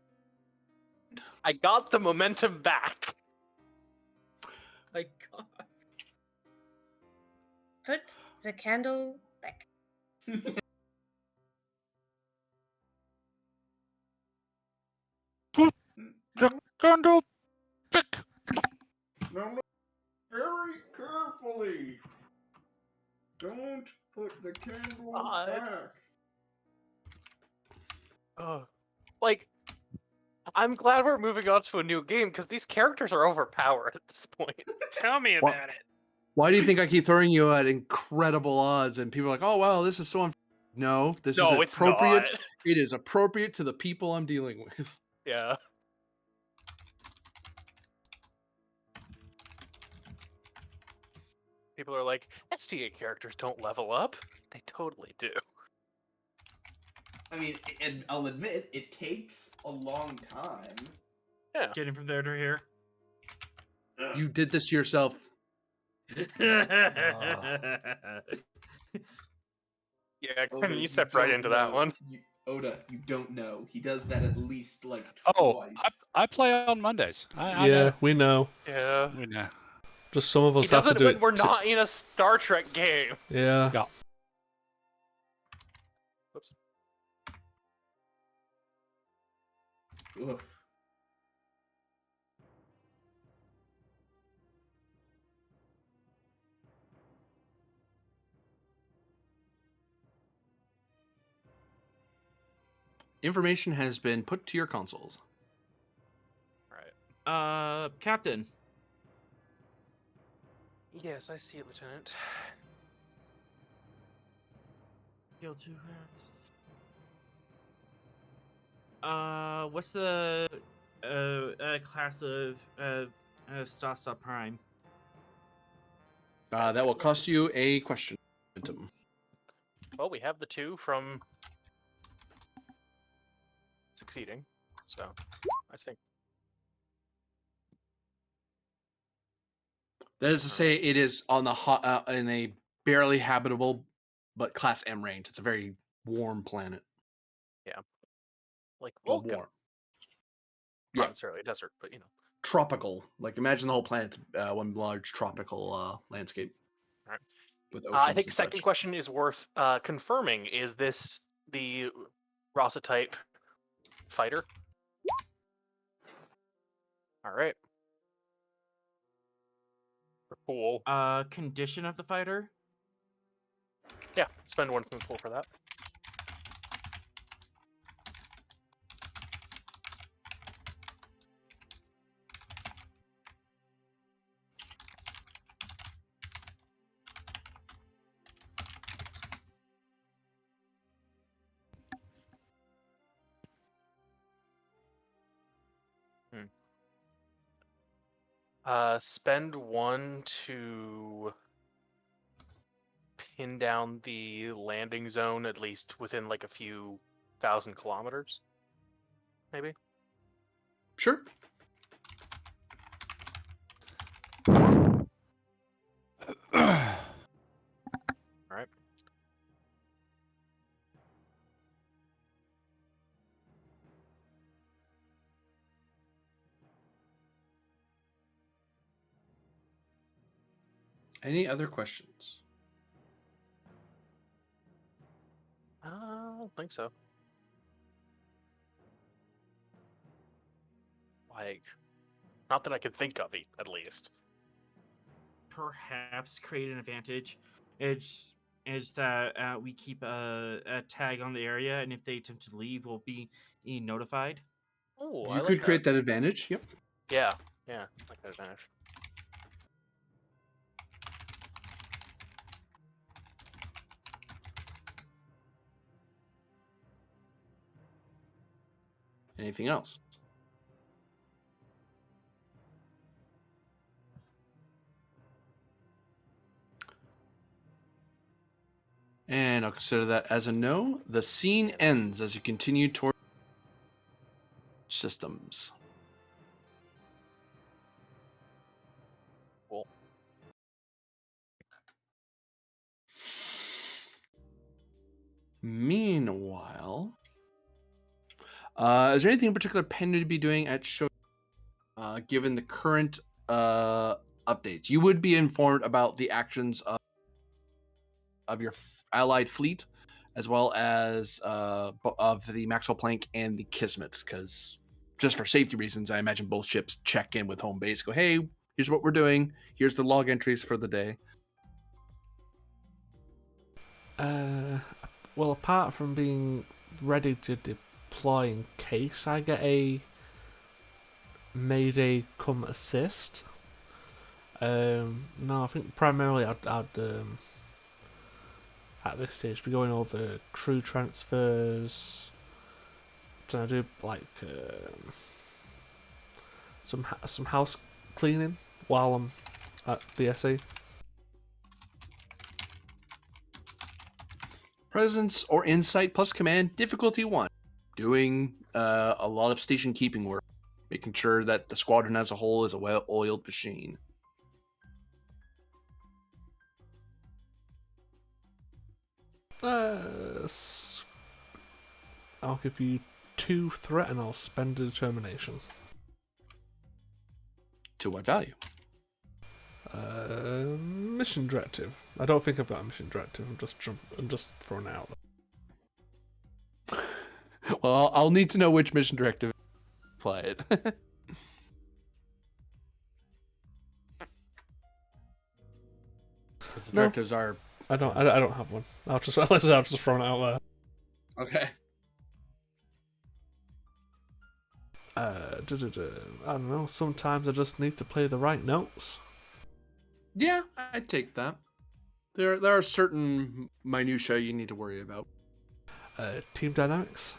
I got the momentum back. My God. Put the candle back. Candle pick. No, very carefully. Don't put the candle back. Like, I'm glad we're moving on to a new game because these characters are overpowered at this point. Tell me What? about it. Why do you think I keep throwing you at incredible odds? And people are like, "Oh wow, this is so unfair." No, this is No, it's appropriate. not. It is appropriate to the people I'm dealing with. Yeah. People are like, STA characters don't level up. They totally do. I mean, and I'll admit, it takes a long time. Yeah. Getting from there to here. You did this to yourself. Yeah, Oda, you step right don't into that know. one. Oda, you don't know. He does that at least like Oh, twice. I play on Mondays. I Yeah, know. we know. Yeah. We know. Just some of He us have does to it do when it. we're not in a Star Trek game. Yeah. Yeah. Whoops. Oof. Information has been put to your consoles. Right. Captain. Yes, I see it, Lieutenant. Go to what's the class of Stasta Prime? That will cost you a question. Momentum. Well, we have the 2 from succeeding, so I think. That is to say, it is on the hot in a barely habitable, but class M range. It's a very warm planet. Yeah. Like Well, Vulcan. warm. Not Yeah, necessarily a desert, but you know. tropical. Like imagine the whole planet's one large tropical landscape. Right. With oceans I think and second such. question is worth confirming. Is this the Rasa type fighter? All right. Cool. Condition of the fighter? Yeah, spend 1 from the pool for that. Spend 1 to pin down the landing zone at least within like a few thousand kilometers? Maybe. Sure. All right. Any other questions? I don't think so. Like, not that I could think of, at least. Perhaps create an advantage. Is that we keep a tag on the area, and if they attempt to leave, we'll be notified. Oh, I You like could that. create that advantage. Yep. Yeah, I like that advantage. Anything else? And I'll consider that as a no. The scene ends as you continue toward systems. Cool. Meanwhile, is there anything in particular Penn would be doing at show? Given the current updates, you would be informed about the actions of your allied fleet, as well as of the Maxwell Planck and the Kismet, because just for safety reasons, I imagine both ships check in with home base, go, hey, here's what we're doing, here's the log entries for the day. Well, apart from being ready to deploy in case I get a Mayday come assist. No, I think primarily I'd at this stage be going over crew transfers. Trying to do like some house cleaning while I'm at BSA. Presence or insight plus command, difficulty 1. Doing a lot of station keeping work, making sure that the squadron as a whole is a well-oiled machine. I'll give you 2 threat and I'll spend a determination. To what value? Mission directive. I don't think I've got a mission directive. I'm just throwing it out there. Well, I'll need to know which mission directive. Play it. The directives are. I don't have one. I'll just throw it out there. Okay. I don't know. Sometimes I just need to play the right notes. Yeah, I take that. There are certain minutiae you need to worry about. Team dynamics.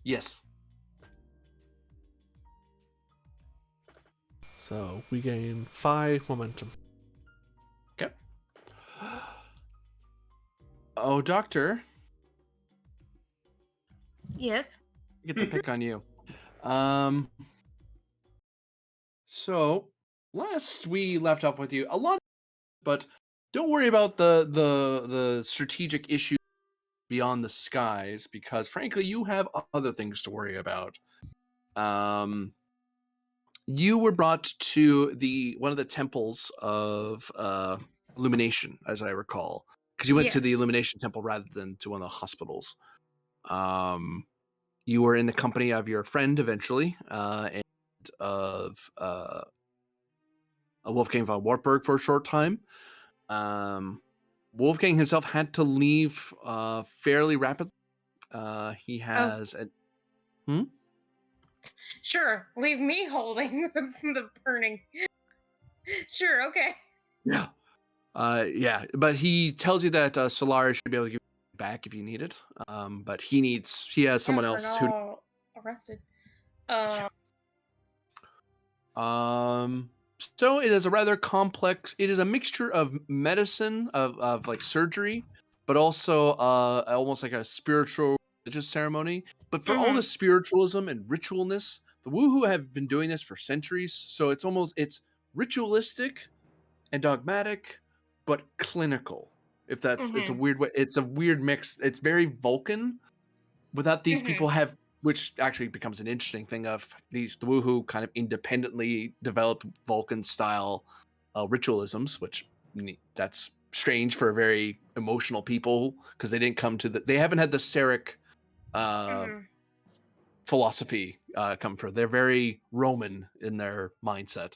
Yes. So we gain 5 momentum. Okay. Oh, Doctor. Yes. Get the pick on you. So last we left off with you a lot, but don't worry about the strategic issues beyond the skies, because frankly you have other things to worry about. You were brought to one of the temples of illumination, as I recall, because you went to the Yes. illumination temple rather than to one of the hospitals. You were in the company of your friend eventually, and of Wolfgang von Wartburg for a short time. Wolfgang himself had to leave fairly rapidly. He has Sure. Leave me holding the burning. Sure. Okay. Yeah. Yeah, but he tells you that Solaris should be able to give you back if you need it. But he has someone Yeah, we're else who. all arrested. Um, So it is a rather complex. It is a mixture of medicine, of like surgery, but also almost like a spiritual religious ceremony. But for all the spiritualism and ritualness, the woohoo have been doing this for centuries. So it's ritualistic and dogmatic, but clinical. If that's it's a weird way. It's a weird mix. It's very Vulcan without these people have, which actually becomes an interesting thing of the woohoo kind of independently developed Vulcan style ritualisms, which that's strange for very emotional people because they didn't come to they haven't had the Seric philosophy come from. They're very Roman in their mindset,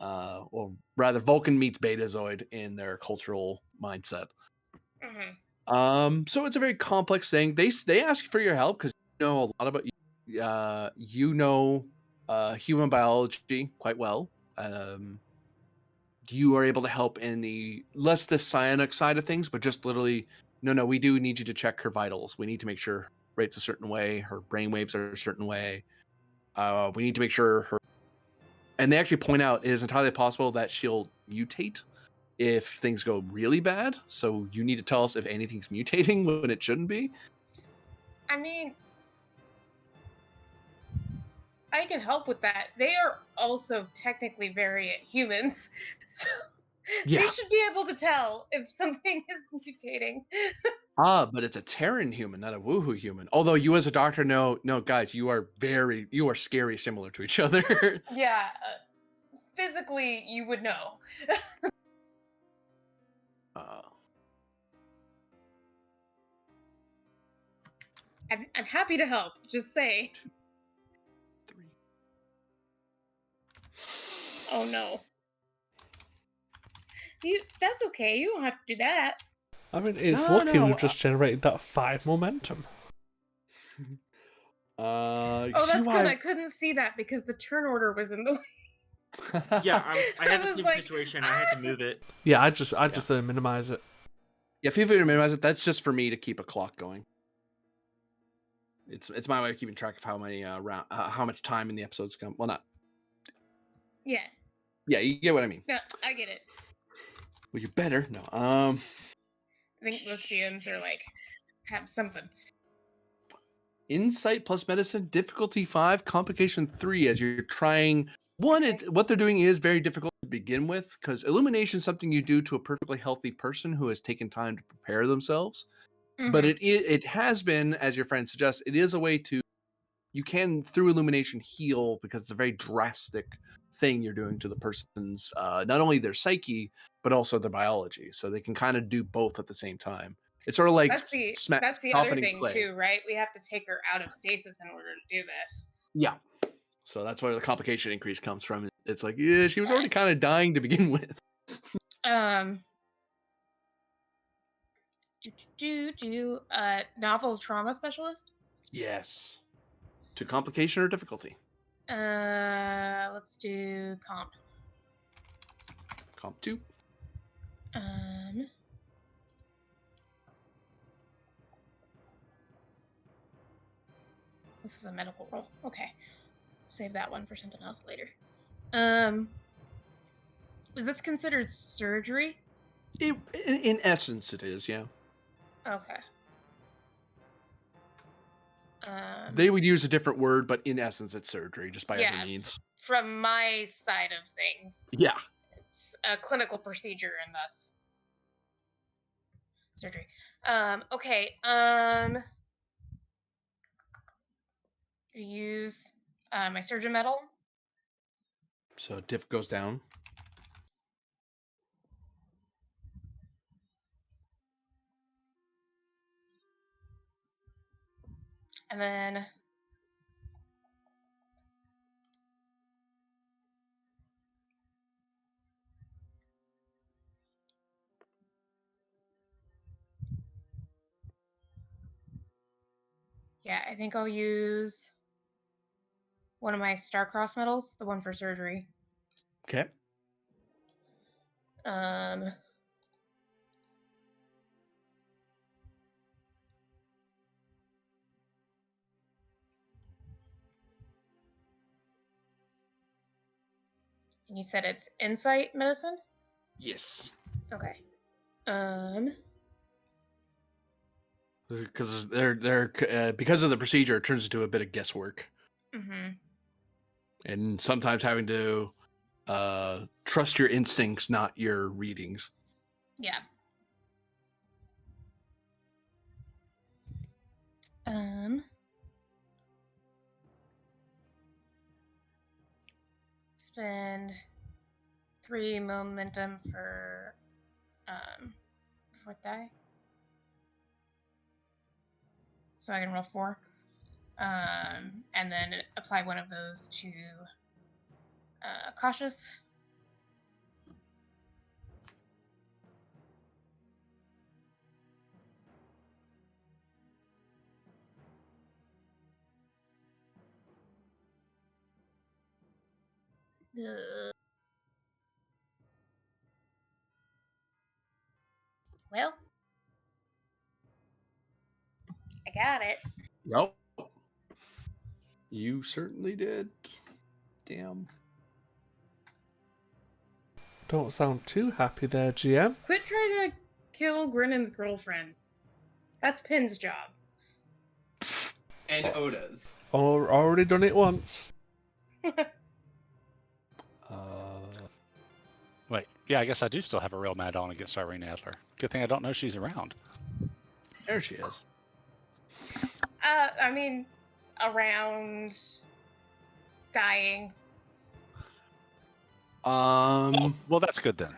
or rather Vulcan meets Betazoid in their cultural mindset. So it's a very complex thing. They ask for your help because you know a lot about you know human biology quite well. You are able to help in the less the psionic side of things, but just literally, no, we do need you to check her vitals. We need to make sure her rate's a certain way, her brain waves are a certain way. We need to make sure her. And they actually point out it is entirely possible that she'll mutate if things go really bad. So you need to tell us if anything's mutating when it shouldn't be. I mean, I can help with that. They are also technically variant humans, so they should be able to tell if something is mutating. But it's a Terran human, not a woohoo human. Although you as a doctor know, no, guys, you are scary similar to each other. Yeah, physically you would know. I'm happy to help. Just say. 3. Oh no. That's okay. You don't have to do that. I mean, it's lucky we've just generated that 5 momentum. Oh, that's good. I couldn't see that because the turn order was in the way. Yeah, I had the was same like, situation. I had to move it. Yeah, I just minimize it. Yeah, feel free to minimize it. That's just for me to keep a clock going. It's my way of keeping track of how many how much time in the episodes come. Well, not. Yeah. Yeah, you get what I mean. No, I get it. Well, you better. No. I think most DMs are like have something. Insight plus medicine, difficulty 5, complication 3. As you're trying one, what they're doing is very difficult to begin with because illumination is something you do to a perfectly healthy person who has taken time to prepare themselves. But it has been, as your friend suggests, it is a way to you can through illumination heal because it's a very drastic thing you're doing to the person's not only their psyche but also their biology. So they can kind of do both at the same time. It's sort of like that's the other thing clay. too, right? We have to take her out of stasis in order to do this. Yeah. So that's where the complication increase comes from. It's like, yeah, she was already kind of dying to begin with. Novel trauma specialist? Yes. To complication or difficulty? Let's do comp. Comp 2. This is a medical roll. Okay. Save that one for something else later. Is this considered surgery? In essence, it is, yeah. Okay. They would use a different word, but in essence, it's surgery, just by other means. From my side of things. Yeah. It's a clinical procedure and thus surgery. Okay. Use my surgeon medal. So diff goes down. And then yeah, I think I'll use one of my Starcross medals, the one for surgery. Okay. And you said it's insight medicine? Yes. Okay. Because because of the procedure, it turns into a bit of guesswork, Mm-hmm. and sometimes having to trust your instincts, not your readings. Yeah. Spend 3 momentum for fourth die. So I can roll 4. And then apply one of those to cautious. Well, I got it. Yep. You certainly did. Damn. Don't sound too happy there, GM. Quit trying to kill Grinnin's girlfriend. That's Pin's job. And Oda's. Already done it once. Wait, yeah, I guess I do still have a real mad on against Irene Adler. Good thing I don't know she's around. There she is. I mean, around dying. Well, that's good then.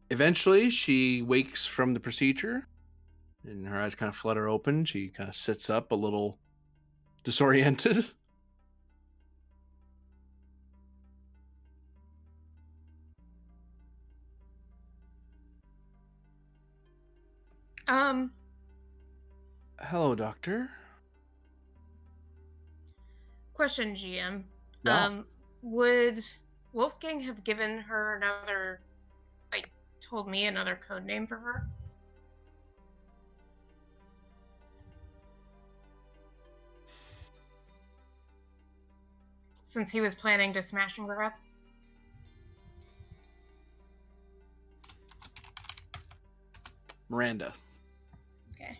Eventually, she wakes from the procedure, and her eyes kind of flutter open. She kind of sits up, a little disoriented. Hello, doctor. Question, GM. Yeah. Would Wolfgang have given her another, like, told me another code name for her? Since he was planning to smashing her up? Miranda. Okay.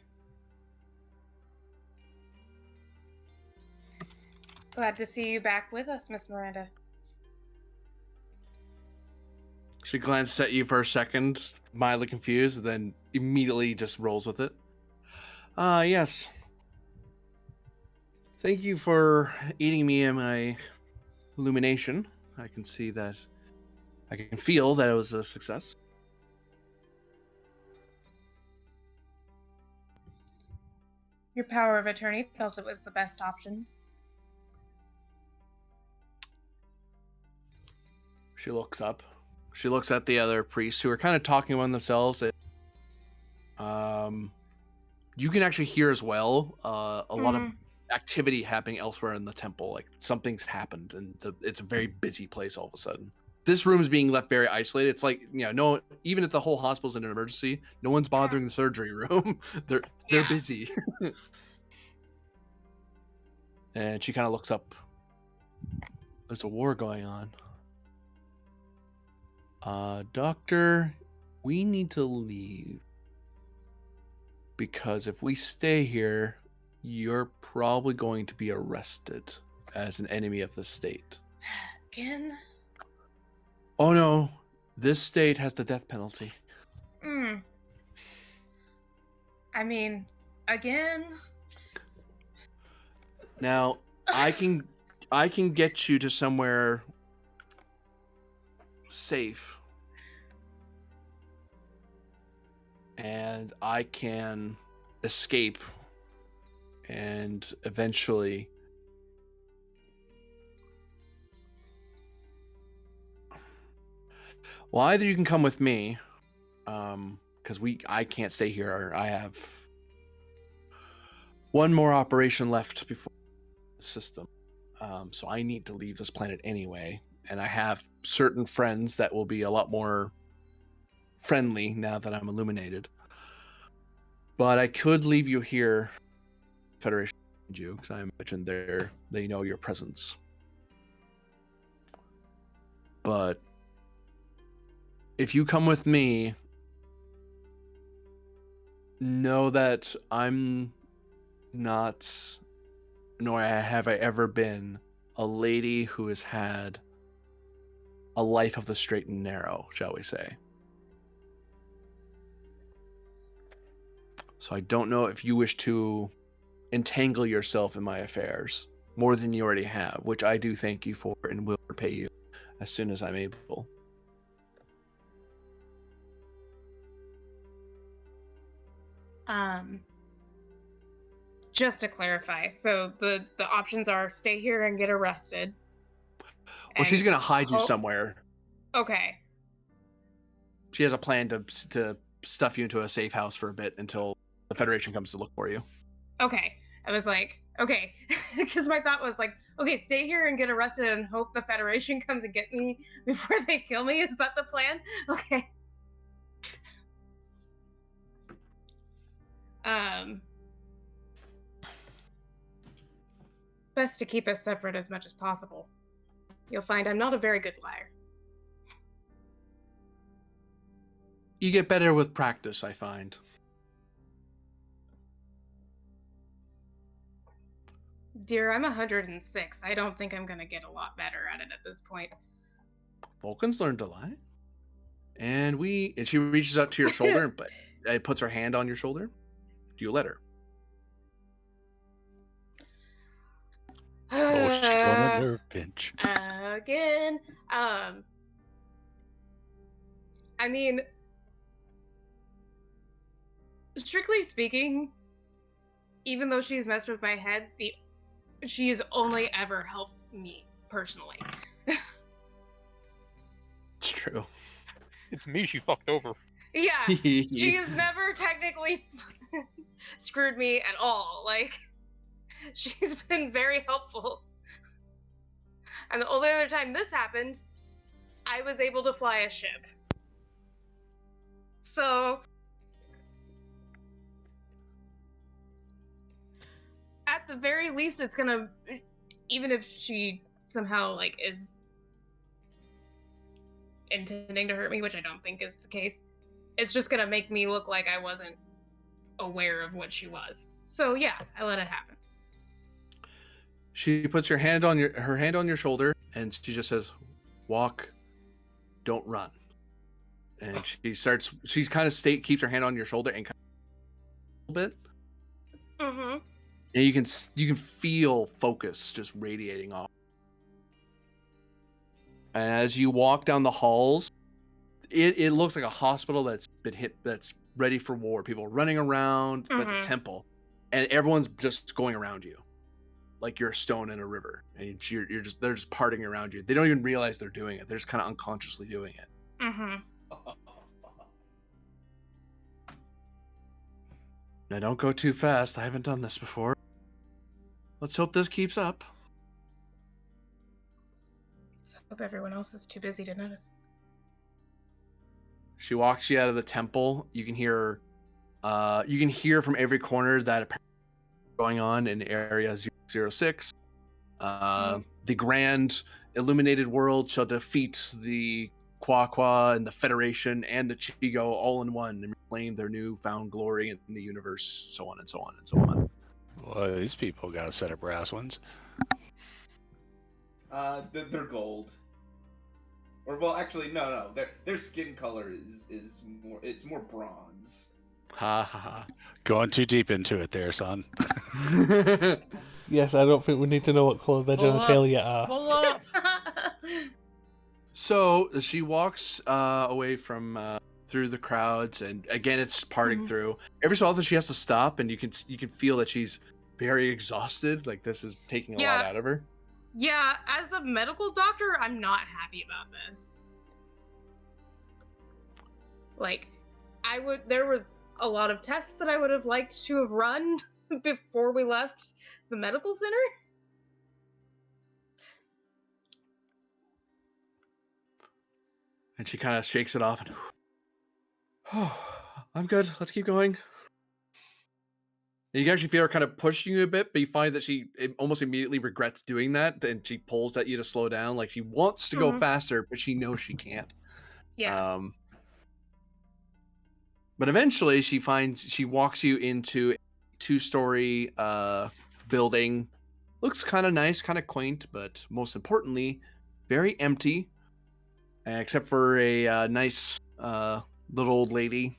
Glad to see you back with us, Miss Miranda. She glances at you for a second, mildly confused, and then immediately just rolls with it. Yes. Thank you for aiding me in my illumination. I can see that. I can feel that it was a success. Your power of attorney felt it was the best option. She looks up. She looks at the other priests who are kind of talking among themselves. You can actually hear as well a lot of activity happening elsewhere in the temple. Like something's happened, and it's a very busy place all of a sudden. This room is being left very isolated. It's like, no, even if the whole hospital's in an emergency, no one's bothering the surgery room. They're busy. And she kind of looks up. There's a war going on. Doctor, we need to leave. Because if we stay here, you're probably going to be arrested as an enemy of the state. Again? Oh no, this state has the death penalty. I mean, again? Now, I can get you to somewhere safe. And I can escape and eventually well, either you can come with me, because I can't stay here. I have one more operation left before the system. So I need to leave this planet anyway, and I have certain friends that will be a lot more friendly now that I'm illuminated. But I could leave you here, Federation, because I imagine they know your presence. But if you come with me, know that I'm not, nor have I ever been, a lady who has had a life of the straight and narrow, shall we say. So I don't know if you wish to entangle yourself in my affairs more than you already have, which I do thank you for and will repay you as soon as I'm able. Just to clarify, so the options are stay here and get arrested. Well, she's and gonna hide you hope- somewhere. Okay. She has a plan to stuff you into a safe house for a bit until the Federation comes to look for you. Okay. I was like, okay, because my thought was like, okay, stay here and get arrested and hope the Federation comes and get me before they kill me. Is that the plan? Okay. Best to keep us separate as much as possible. You'll find I'm not a very good liar. You get better with practice, I find. Dear, I'm 106. I don't think I'm gonna get a lot better at it at this point. Vulcans learn to lie. And she reaches out to your shoulder and puts her hand on your shoulder. Do you let her? Oh, she got a nerve pinch. Again. I mean, strictly speaking, even though she's messed with my head, she has only ever helped me personally. It's true. It's me she fucked over. Yeah, she has never technically screwed me at all. Like, she's been very helpful. And the only other time this happened, I was able to fly a ship. So, at the very least, it's gonna, even if she somehow, like, is intending to hurt me, which I don't think is the case, it's just gonna make me look like I wasn't aware of what she was. So yeah, I let it happen. She puts her hand on your shoulder and she just says, "Walk, don't run." And she kind of keeps her hand on your shoulder and kind of a little bit. Mm-hmm. And you can feel focus just radiating off. And as you walk down the halls, it looks like a hospital that's been hit, that's ready for war. People running around, but it's a temple, and everyone's just going around you, like you're a stone in a river, and they're just parting around you. They don't even realize they're doing it. They're just kind of unconsciously doing it. Mm-hmm. Now don't go too fast. I haven't done this before. Let's hope this keeps up. Let's hope everyone else is too busy to notice. She walks you out of the temple. You can hear from every corner that going on in area 006. The grand illuminated world shall defeat the Quaqua and the Federation and the Chigo all in one and reclaim their newfound glory in the universe, so on and so on and so on. Well, these people got a set of brass ones. They're gold. Or well, actually, no. Their skin color is more bronze. Ha ha ha. Going too deep into it there, son. Yes, I don't think we need to know what colour their genitalia are. Pull up. So she walks away from through the crowds, and again it's parting through. Every so often she has to stop, and you can feel that she's very exhausted. Like this is taking a lot out of her. Yeah, as a medical doctor, I'm not happy about this. Like, there was a lot of tests that I would have liked to have run before we left the medical center. And she kind of shakes it off and, oh, I'm good. Let's keep going. And you actually feel her kind of pushing you a bit, but you find that she almost immediately regrets doing that, and she pulls at you to slow down. Like she wants to go faster, but she knows she can't. Yeah. But eventually, she walks you into a 2-story building. Looks kind of nice, kind of quaint, but most importantly, very empty, except for a nice little old lady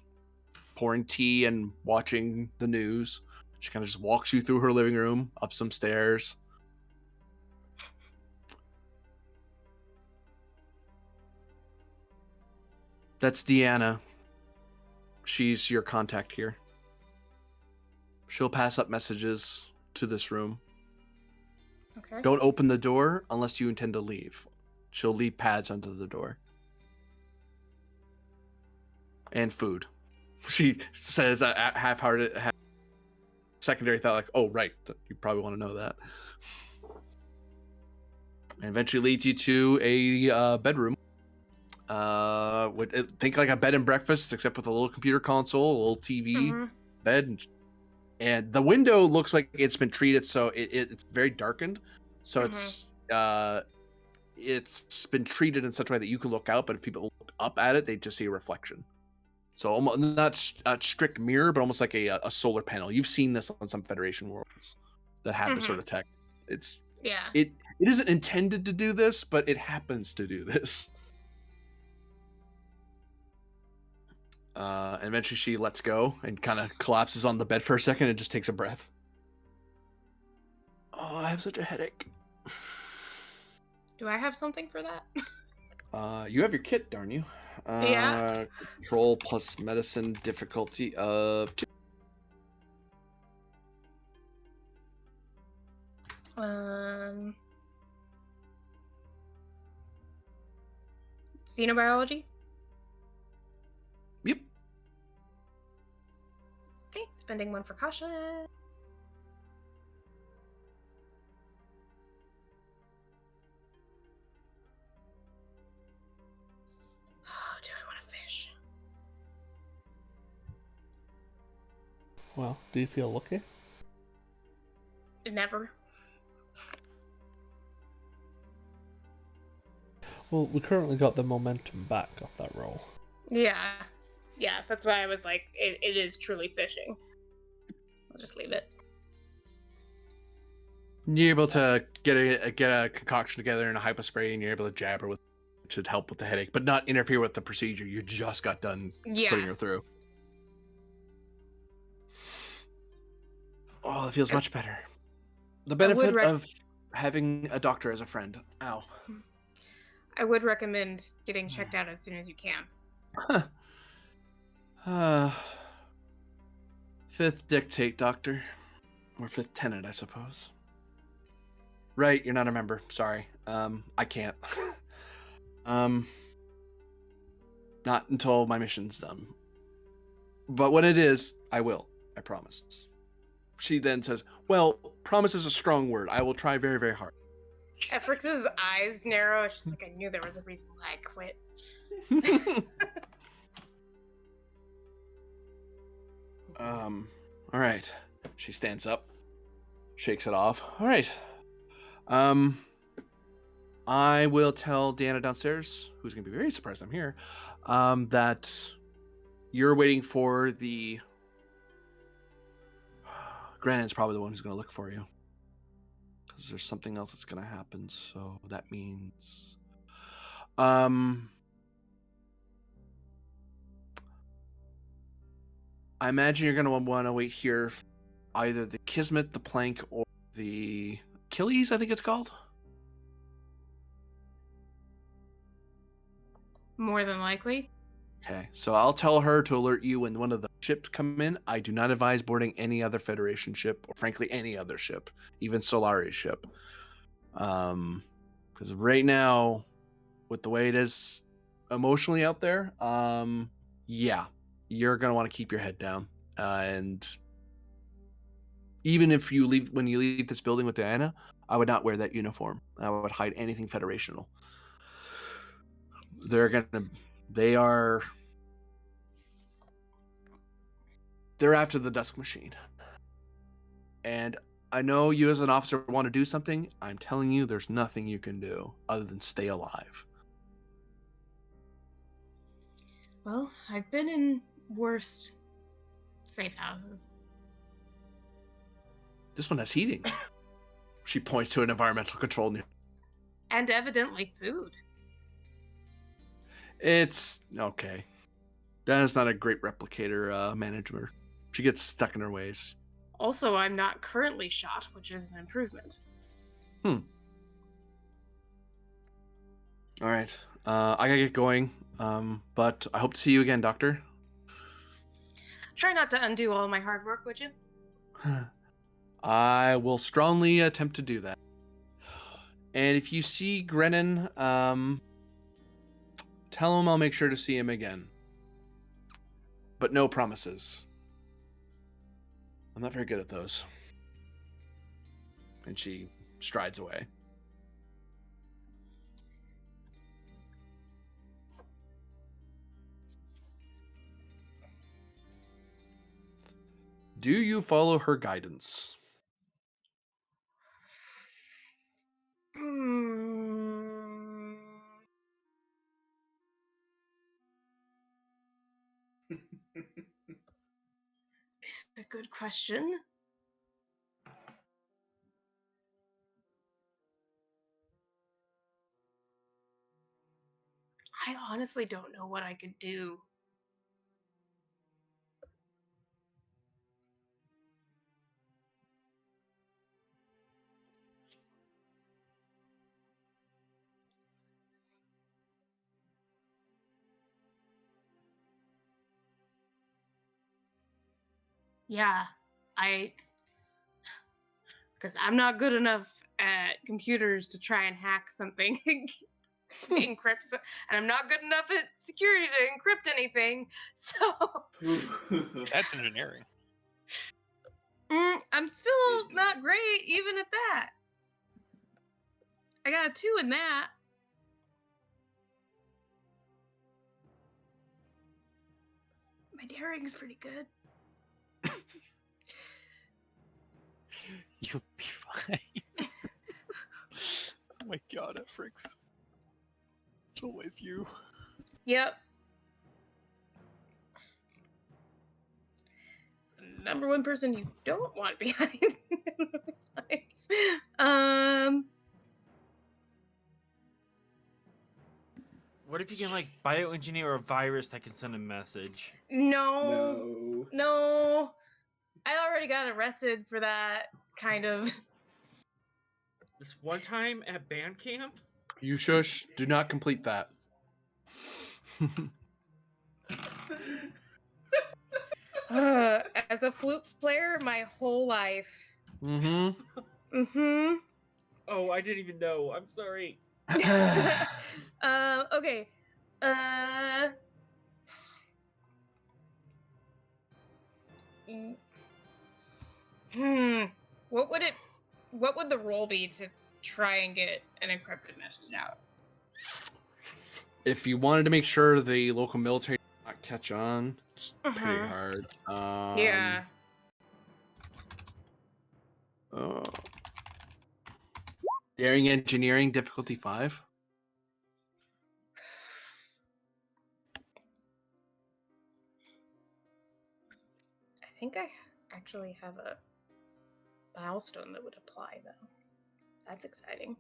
pouring tea and watching the news. She kind of just walks you through her living room, up some stairs. That's Deanna. She's your contact here. She'll pass up messages to this room. Okay. Don't open the door unless you intend to leave. She'll leave pads under the door. And food. She says half-hearted, secondary thought, like, oh, right, you probably want to know that. And eventually leads you to a bedroom. Think like a bed and breakfast, except with a little computer console, a little TV, bed, and the window looks like it's been treated, so it's very darkened. So it's been treated in such a way that you can look out, but if people look up at it, they just see a reflection. So almost not a strict mirror, but almost like a solar panel. You've seen this on some Federation worlds that have this sort of tech. It isn't intended to do this, but it happens to do this. And eventually she lets go and kind of collapses on the bed for a second and just takes a breath. Oh, I have such a headache. Do I have something for that? You have your kit, darn you. Yeah. Control plus medicine difficulty of 2. Xenobiology? Yep. Okay, spending 1 for caution. Do I want to fish? Well, do you feel lucky? Never. Well, we currently got the momentum back off that roll. Yeah. Yeah, that's why I was like, it is truly fishing. I'll just leave it. You're able to get a concoction together in a hypo spray, and you're able to jab her with it to help with the headache, but not interfere with the procedure. You just got done putting her through. Oh, it feels much better. The benefit of having a doctor as a friend. Ow. I would recommend getting checked out as soon as you can. Fifth dictate, doctor. Or fifth tenant, I suppose. Right, you're not a member. Sorry. I can't. Not until my mission's done. But when it is, I will. I promise. She then says, well, promise is a strong word. I will try very, very hard. Efrix's eyes narrow. She's like, I knew there was a reason why I quit. All right. She stands up, shakes it off. All right. I will tell Deanna downstairs, who's going to be very surprised I'm here, that you're waiting for the... Grannon's probably the one who's going to look for you. Because there's something else that's going to happen, so that means... I imagine you're going to want to wait here either the Kismet, the Plank, or the Achilles, I think it's called. More than likely. Okay, so I'll tell her to alert you when one of the ships come in. I do not advise boarding any other Federation ship, or frankly, any other ship, even Solari's ship. Because right now, with the way it is emotionally out there, yeah, you're going to want to keep your head down. And even if you leave, when you leave this building with Diana, I would not wear that uniform. I would hide anything Federational. They're after the Dusk Machine. And I know you as an officer want to do something. I'm telling you, there's nothing you can do other than stay alive. Well, I've been in worse safe houses. This one has heating. She points to an environmental control unit. And evidently food. It's okay. Dana's not a great replicator manager. She gets stuck in her ways. Also, I'm not currently shot, which is an improvement. All right. I gotta get going. But I hope to see you again, Doctor. Try not to undo all my hard work, would you? I will strongly attempt to do that. And if you see Grennan, tell him I'll make sure to see him again. But no promises. I'm not very good at those. And she strides away. Do you follow her guidance? It's a good question. I honestly don't know what I could do. Yeah, because I'm not good enough at computers to try and hack something, encrypt, and I'm not good enough at security to encrypt anything. So That's engineering. I'm still not great, even at that. I got a 2 in that. My daring's pretty good. You'll be fine. Oh my god, Efrix. It's always you. Yep. Number one person you don't want behind. What if you can like bioengineer a virus that can send a message? No. I already got arrested for that kind of. This one time at band camp? You shush. Do not complete that. As a flute player, my whole life. Mm-hmm. Oh, I didn't even know. I'm sorry. Okay. What would the role be to try and get an encrypted message out? If you wanted to make sure the local military did not catch on, it's pretty Uh-huh. hard. Yeah. Daring engineering, difficulty 5. I think I actually have a milestone that would apply, though. That's exciting.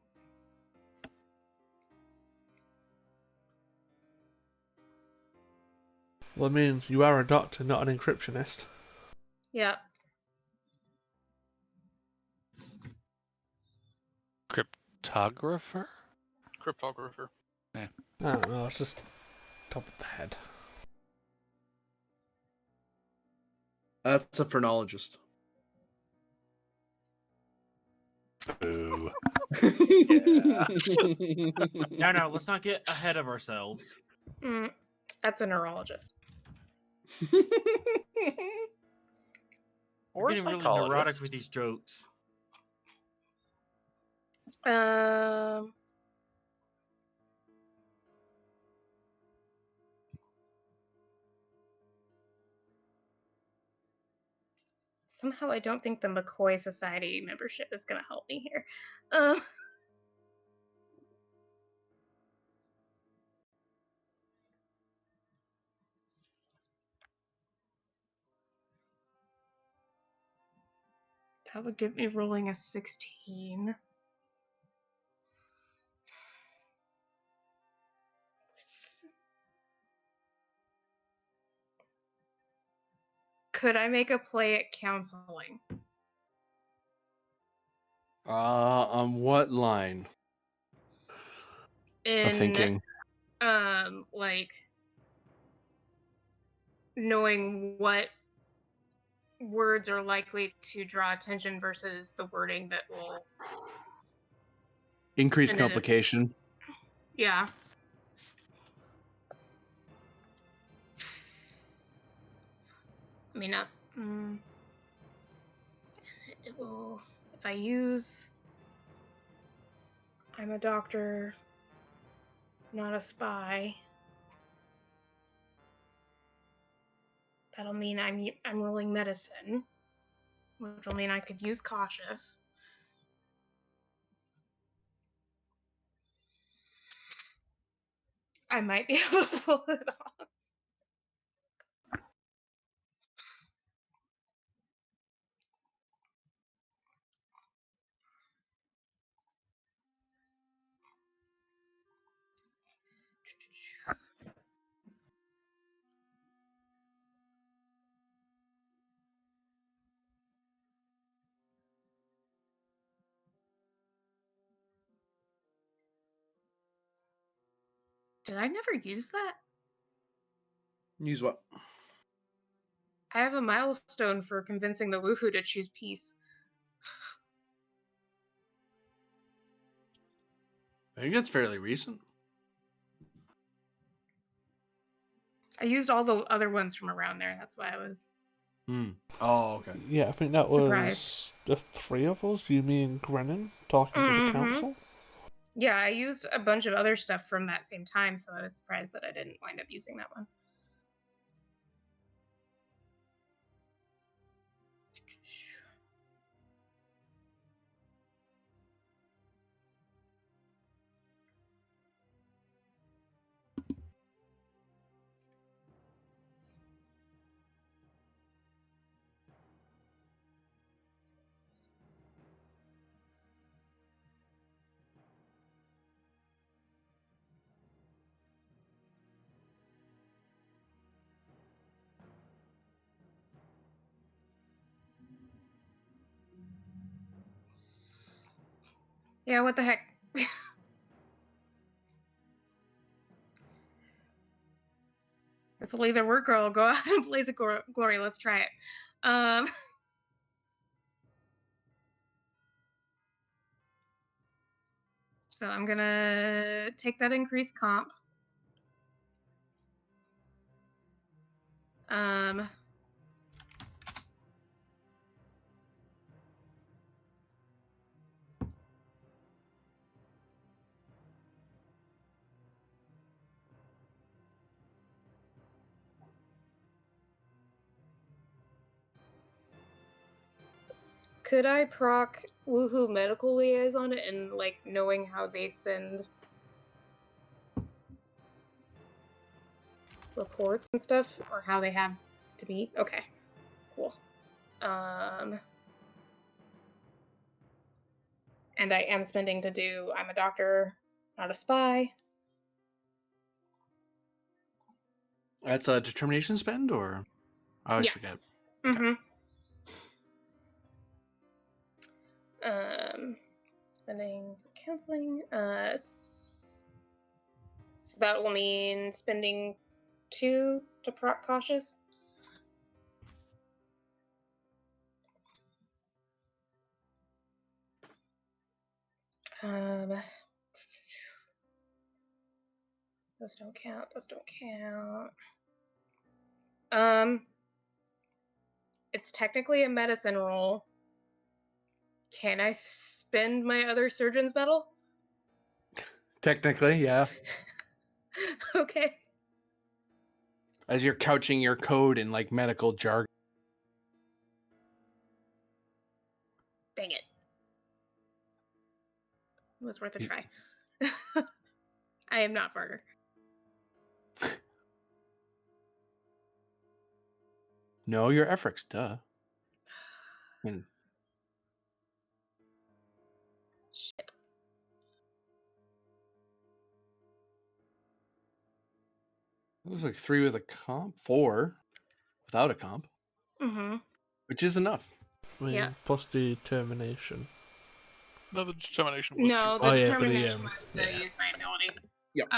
Well, it means you are a doctor, not an encryptionist. Yeah. Cryptographer? Cryptographer. I don't know, it's just top of the head. That's a phrenologist. Boo. No, let's not get ahead of ourselves. That's a neurologist. We're getting really neurotic with these jokes. Somehow I don't think the McCoy Society membership is going to help me here. That would get me rolling a 16. Could I make a play at counseling? On what line of In thinking? like knowing what words are likely to draw attention versus the wording that will Increased send it. complication. Yeah. I mean, not. It will. If I use, I'm a doctor, not a spy. That'll mean I'm rolling medicine, which will mean I could use cautious. I might be able to pull it off. Did I never use that? Use what? I have a milestone for convincing the woohoo to choose peace. I think it's fairly recent. I used all the other ones from around there. That's why I was Oh, okay. Yeah, I think that surprised. was the three of us, you, me, and Grennan, talking to the council. Yeah, I used a bunch of other stuff from that same time, so I was surprised that I didn't wind up using that one. Yeah, what the heck? This will either work or I'll go out and blaze a glory. Let's try it. So I'm gonna take that increased comp. Could I proc Woohoo Medical Liaison and like knowing how they send reports and stuff, or how they have to be? Okay, cool. And I am spending to do I'm a doctor, not a spy. That's a determination spend, or I always Yeah. forget. Spending for counseling. So that will mean spending 2 to proc cautious. Those don't count. Those don't count. It's technically a medicine roll. Can I spend my other surgeon's medal? Technically, yeah. Okay. As you're couching your code in like medical jargon. Dang it. It was worth a try. I am not Varder. No, you're Efrix, duh. Shit. It was like 3 with a comp, 4 without a comp, Mm-hmm. which is enough. I mean, Yeah. plus determination. No, the determination was No, too. the Oh, yeah, for the, determination was to yeah. use my ability. Yep.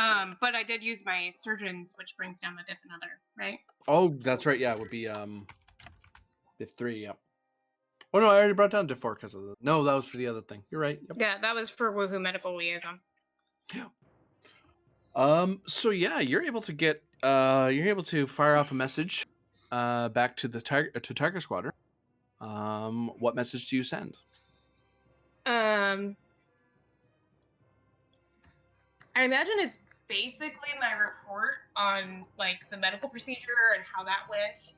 But I did use my surgeons, which brings down the diff another, right? Oh, that's right. Yeah, it would be diff 3. Yep. Oh no, I already brought down diff 4 because of the. No, that was for the other thing. You're right. Yep. Yeah, that was for Woohoo Medical Liaison. So yeah, you're able to fire off a message back to the Tiger Squadron. What message do you send? I imagine it's basically my report on like the medical procedure and how that went.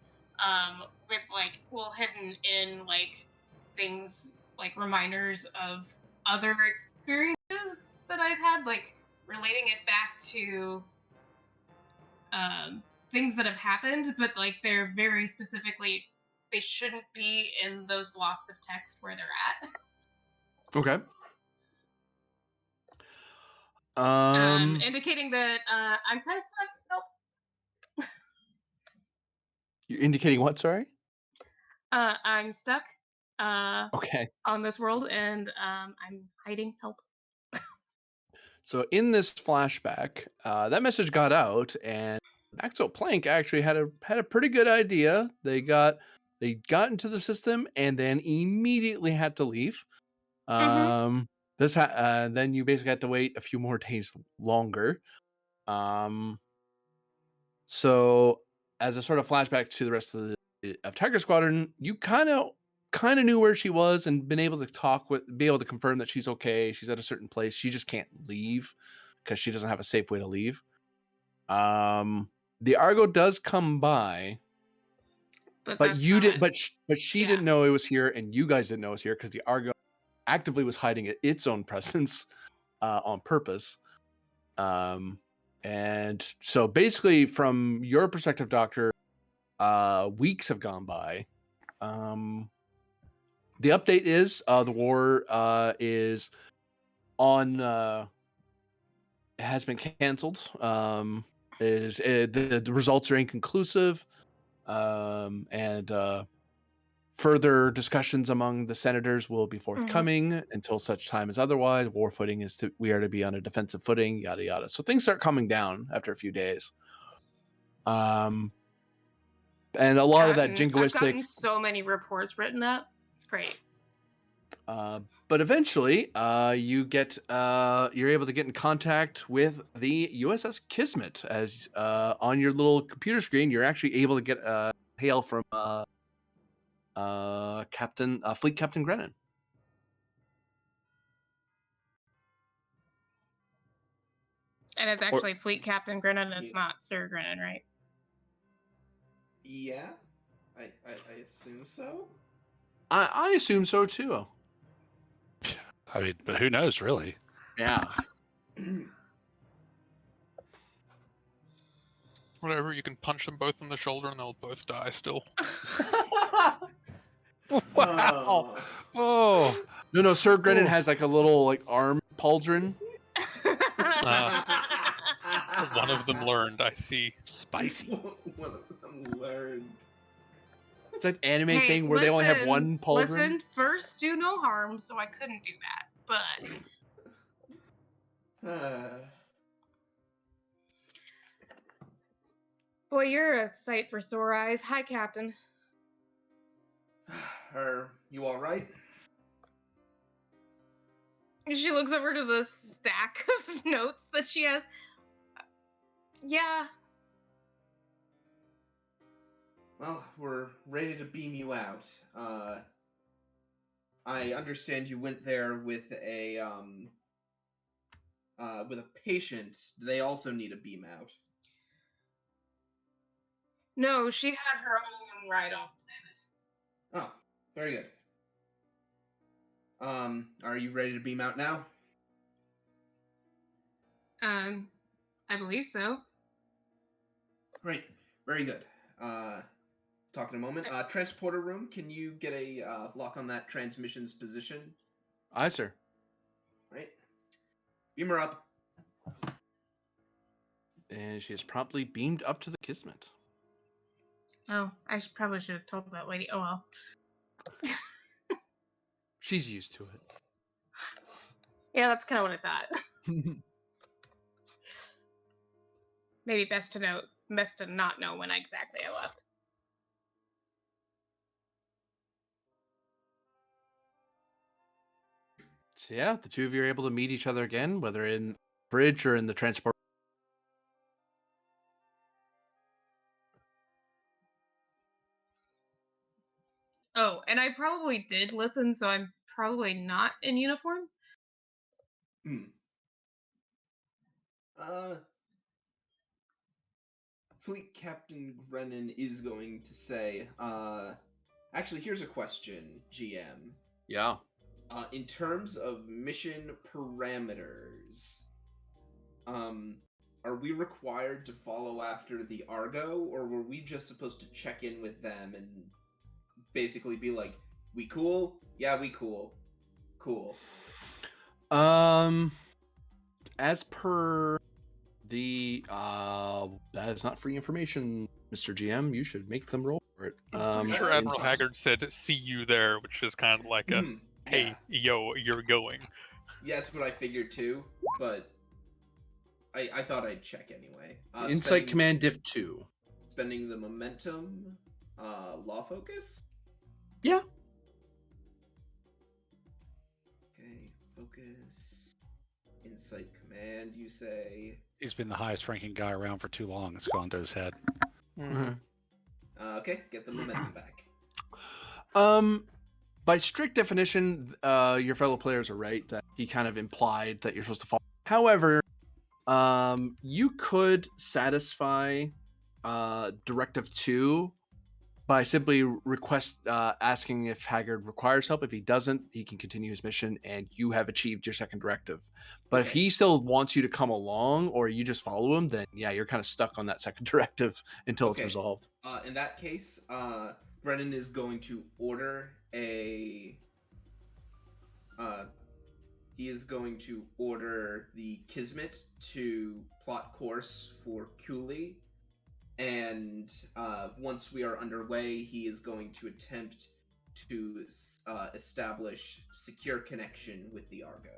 With like little hidden in like things like reminders of other experiences that I've had, like relating it back to things that have happened, but like they're very specifically, they shouldn't be in those blocks of text where they're at. Okay. Indicating that I'm kind of stuck. Help. You're indicating what? Sorry. I'm stuck. Okay. On this world, and I'm hiding. Help. So in this flashback, that message got out, and Maxwell Plank actually had a pretty good idea. They got into the system and then immediately had to leave. Then you basically had to wait a few more days longer. So as a sort of flashback to the rest of Tiger Squadron, you kind of knew where she was and be able to confirm that she's okay. She's at a certain place. She just can't leave because she doesn't have a safe way to leave. The Argo does come by, but you didn't. But she didn't know it was here, and you guys didn't know it was here because the Argo actively was hiding its own presence on purpose. And so basically, from your perspective, Doctor, weeks have gone by. The update is the war is on. Has been canceled. The results are inconclusive, and further discussions among the senators will be forthcoming until such time as otherwise. War footing is we are to be on a defensive footing. Yada yada. So things start coming down after a few days. And a lot of that jingoistic. I've gotten so many reports written up. It's great. But eventually, you're able to get in contact with the USS Kismet. As on your little computer screen, you're actually able to get a hail from Fleet Captain Grennan. And it's actually Fleet Captain Grennan, and it's not Sir Grennan, right? Yeah, I assume so. I assume so too. I mean, but who knows, really? Yeah. Whatever, you can punch them both in the shoulder and they'll both die still. Wow. Oh. No, Sir Grennan has like a little like arm pauldron. One of them learned, I see. Spicy. One of them learned. It's like anime thing where they only have one pauldron. Listen, first do no harm, so I couldn't do that. But boy, you're a sight for sore eyes. Hi, Captain. Are you all right? She looks over to the stack of notes that she has. Yeah. Well, we're ready to beam you out. I understand you went there with a patient. Do they also need a beam out? No, she had her own ride off planet. Oh, very good. Are you ready to beam out now? I believe so. Right. Very good. Talk in a moment. Transporter room, can you get a lock on that transmission's position? Aye, sir. Right. Beam her up. And she is promptly beamed up to the Kismet. Oh, I probably should have told that lady. Oh well. She's used to it. Yeah, that's kind of what I thought. Maybe best to not know when exactly I left. So yeah, the two of you are able to meet each other again, whether in the bridge or in the transport. Oh, and I probably did listen, so I'm probably not in uniform. Fleet Captain Grennan is going to say, actually, here's a question, GM. Yeah. In terms of mission parameters, are we required to follow after the Argo, or were we just supposed to check in with them and basically be like, we cool? Yeah, we cool. Cool. As per the that is not free information, Mr. GM. You should make them roll for it. I'm sure and- Admiral Haggard said, "See you there," which is kind of like a, "Hey, yo, you're going." Yeah, that's what I figured too, but I thought I'd check anyway. Insight Command Diff 2. Spending the momentum, law focus? Yeah. Okay, focus. Insight Command, you say. He's been the highest ranking guy around for too long. It's gone to his head. Okay, get the momentum back. By strict definition, your fellow players are right that he kind of implied that you're supposed to follow. However, you could satisfy Directive 2 by simply asking if Haggard requires help. If he doesn't, he can continue his mission, and you have achieved your second directive. But if he still wants you to come along, or you just follow him, then yeah, you're kind of stuck on that second directive until it's resolved. In that case, Brennan is going to order a. He is going to order the Kismet to plot course for Cooley. And once we are underway, he is going to attempt to establish secure connection with the Argo.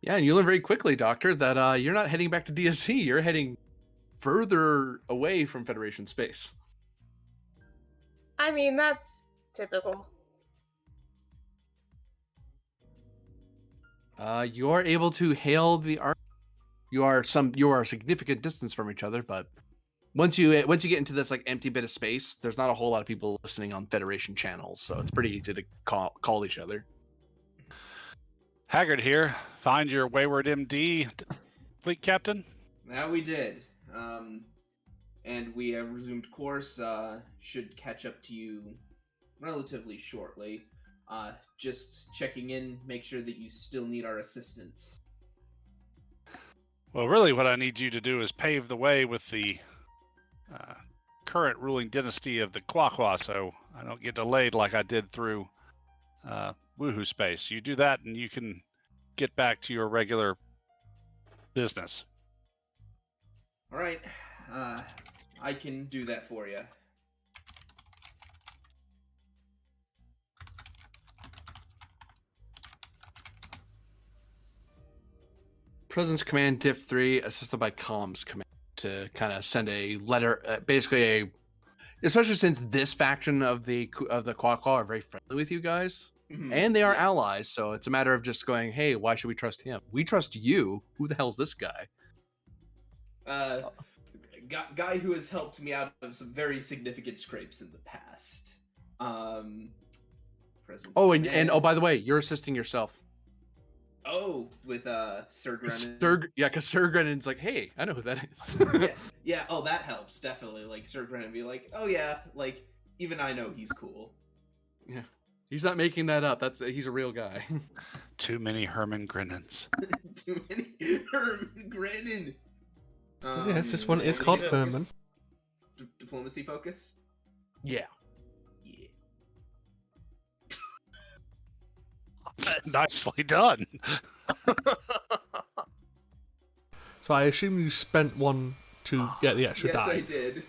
Yeah, and you learn very quickly, Doctor, that you're not heading back to DSC. You're heading further away from Federation space. I mean, that's typical. You are able to hail the Argo. You are a significant distance from each other, but once you get into this like empty bit of space, there's not a whole lot of people listening on Federation channels, so it's pretty easy to call each other. Haggard here. Find your wayward MD, fleet captain. That we did. And we have resumed course. Should catch up to you relatively shortly. Just checking in, make sure that you still need our assistance. Well, really what I need you to do is pave the way with the current ruling dynasty of the Quaqua, so I don't get delayed like I did through Woohoo Space. You do that and you can get back to your regular business. All right. I can do that for you. Presence Command Diff 3, assisted by Comms Command, to kind of send a letter, especially since this faction of the Quaqua are very friendly with you guys, and they are allies, so it's a matter of just going, hey, why should we trust him? We trust you. Who the hell's this guy? Guy who has helped me out of some very significant scrapes in the past. Presence and oh, by the way, you're assisting yourself. Oh, with Sir Grennan. Because Sir Grennan's like, hey, I know who that is. yeah. Oh, that helps definitely. Like Sir Grennan be like, oh yeah, like Even I know he's cool. Yeah. He's not making that up. He's a real guy. Too many Herman Grinnens. Too many Herman Grennan. Yes, this one is called diplomacy Herman. focus? Diplomacy focus? Yeah. Yeah. Nicely done. So I assume you spent one to get the extra Yes, die. I did.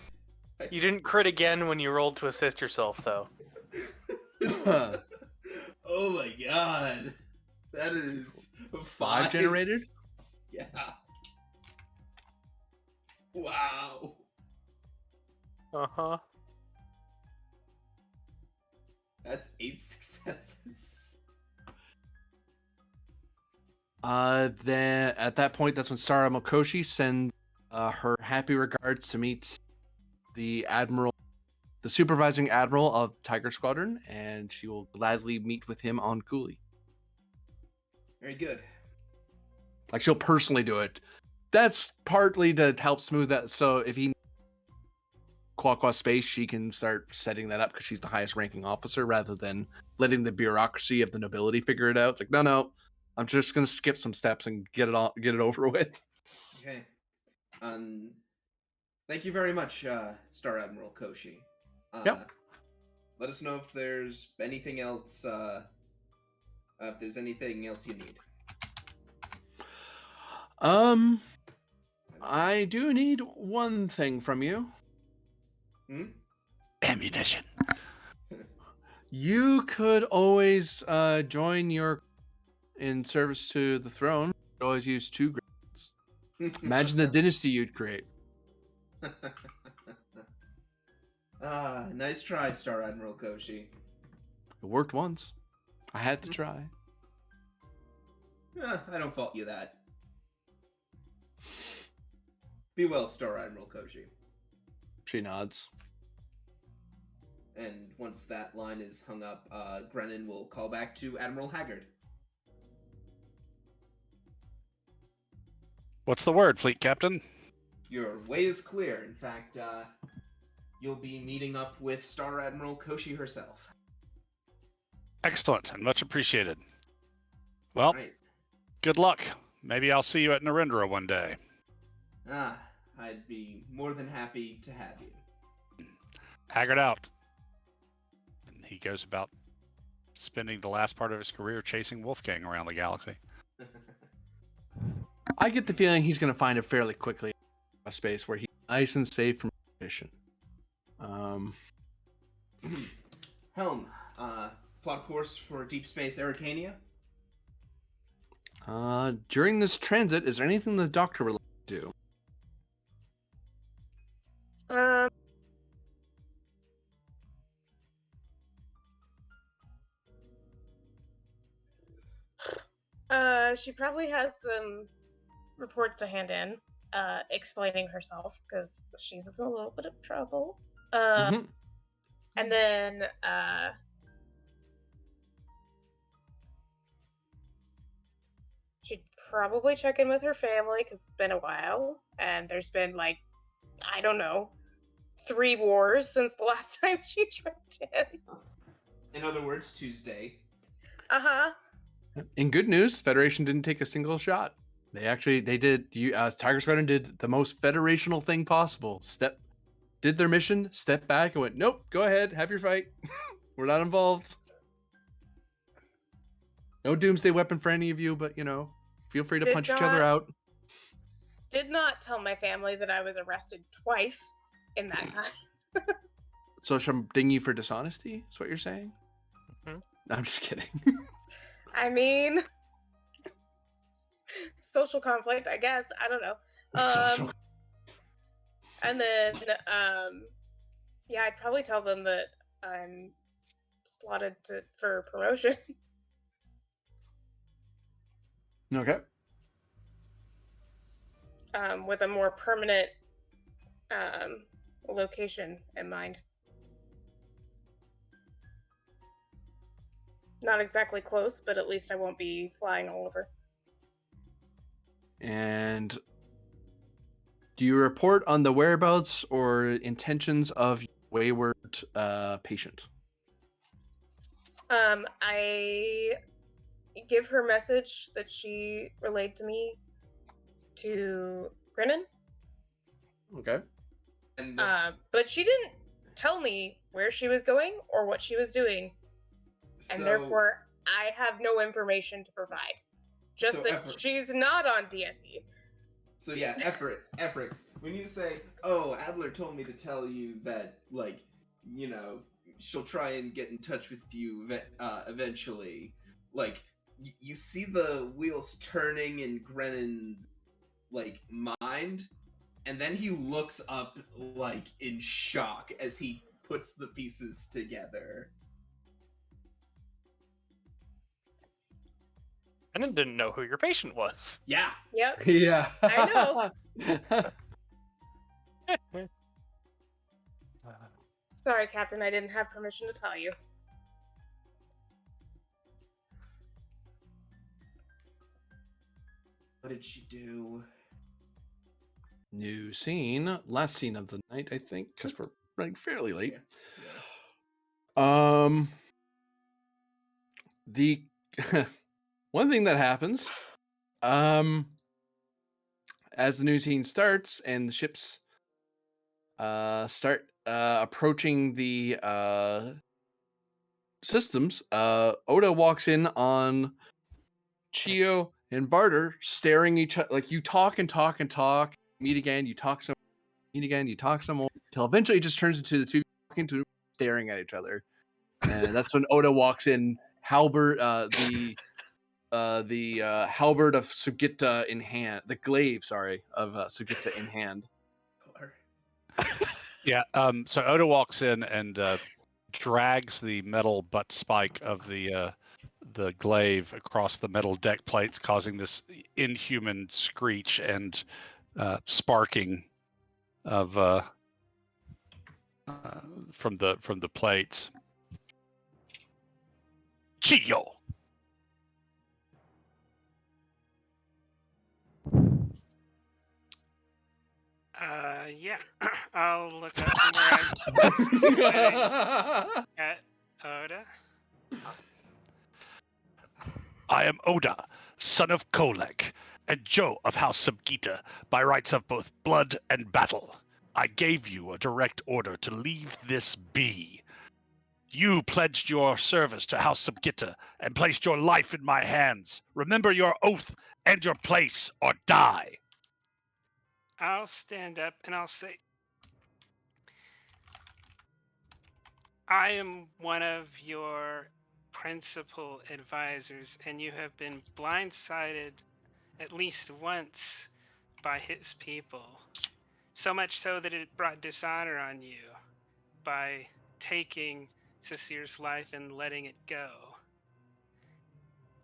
You didn't crit again when you rolled to assist yourself, though. Oh my god. That is 5 generated? Yeah. Wow. Uh-huh. That's 8 successes. Then at that point, that's when Sara Mokoshi sends her happy regards to meet the supervising admiral of Tiger Squadron, and she will gladly meet with him on Cooley. Very good. Like, she'll personally do it. That's partly to help smooth that. So if he Quaqua space, she can start setting that up because she's the highest ranking officer, rather than letting the bureaucracy of the nobility figure it out. It's like, no, I'm just gonna skip some steps and get it over with. Okay. Thank you very much, Star Admiral Koshi. Yep. Let us know if there's anything else. If there's anything else you need. I do need one thing from you. Ammunition. You could always join in service to the throne. You could always use 2 grades. Imagine the dynasty you'd create. Nice try, Star Admiral Koshi. It worked once. I had to try. I don't fault you that. Be well, Star Admiral Koshi. She nods. And once that line is hung up, Grennan will call back to Admiral Haggard. What's the word, Fleet Captain? Your way is clear. In fact, you'll be meeting up with Star Admiral Koshi herself. Excellent, and much appreciated. Well, Right. good luck. Maybe I'll see you at Narendra one day. I'd be more than happy to have you. Haggard out. And he goes about spending the last part of his career chasing Wolfgang around the galaxy. I get the feeling he's going to find it fairly quickly, a space where he's nice and safe from mission. Helm, plot course for Deep Space Arcania? During this transit, is there anything the Doctor would like to do? She probably has some reports to hand in, explaining herself because she's in a little bit of trouble. And then, she'd probably check in with her family because it's been a while, and there's been like, I don't know, 3 wars since the last time she checked in. In other words, Tuesday. In good news, Federation didn't take a single shot. They did. Tiger Squadron did the most federational thing possible. Did their mission, stepped back, and went, nope, go ahead, have your fight. We're not involved. No doomsday weapon for any of you, but, feel free to punch each other out. Did not tell my family that I was arrested twice in that time. So she'll ding you for dishonesty, is what you're saying? Mm-hmm. No, I'm just kidding. I mean, social conflict, I guess. I don't know. And then, yeah, I'd probably tell them that I'm slotted for promotion. Okay. With a more permanent location in mind. Not exactly close, but at least I won't be flying all over. And do you report on the whereabouts or intentions of wayward patient. I give her message that she relayed to me to Grinnin. Okay. And But she didn't tell me where she was going or what she was doing, and therefore I have no information to provide. Just So that she's not on DSE. So yeah, Efrix, when you say, "Oh, Adler told me to tell you that, like, you know, she'll try and get in touch with you eventually," like, you see the wheels turning in Grennin's, like, mind, and then he looks up, like, in shock as he puts the pieces together. Brennan didn't know who your patient was. Yeah. Yep. Yeah. I know. Sorry, Captain, I didn't have permission to tell you. What did she do? New scene. Last scene of the night, I think, because we're running fairly late. Yeah. The one thing that happens, as the new scene starts and the ships start approaching the systems, Oda walks in on Chio and Barter staring each other, like, you talk and talk and talk, meet again, you talk some, meet again, you talk some more, until eventually it just turns into the two talking to staring at each other. And that's when Oda walks in, halberd, the halberd of Sugita in hand, the glaive, sorry, of Sugita in hand. Yeah. So Oda walks in and drags the metal butt spike of the glaive across the metal deck plates, causing this inhuman screech and sparking of from the plates. Chio. Yeah. I'll look up from where I'm sitting at Oda. I am Oda, son of Kolek, and Joe of House Subgita, by rights of both blood and battle. I gave you a direct order to leave this be. You pledged your service to House Subgita and placed your life in my hands. Remember your oath and your place, or die. I'll stand up and I'll say, I am one of your principal advisors, and you have been blindsided at least once by his people. So much so that it brought dishonor on you by taking Sasir's life and letting it go.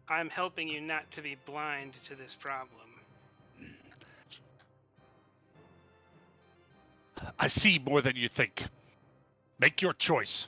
I'm helping you not to be blind to this problem. I see more than you think. Make your choice.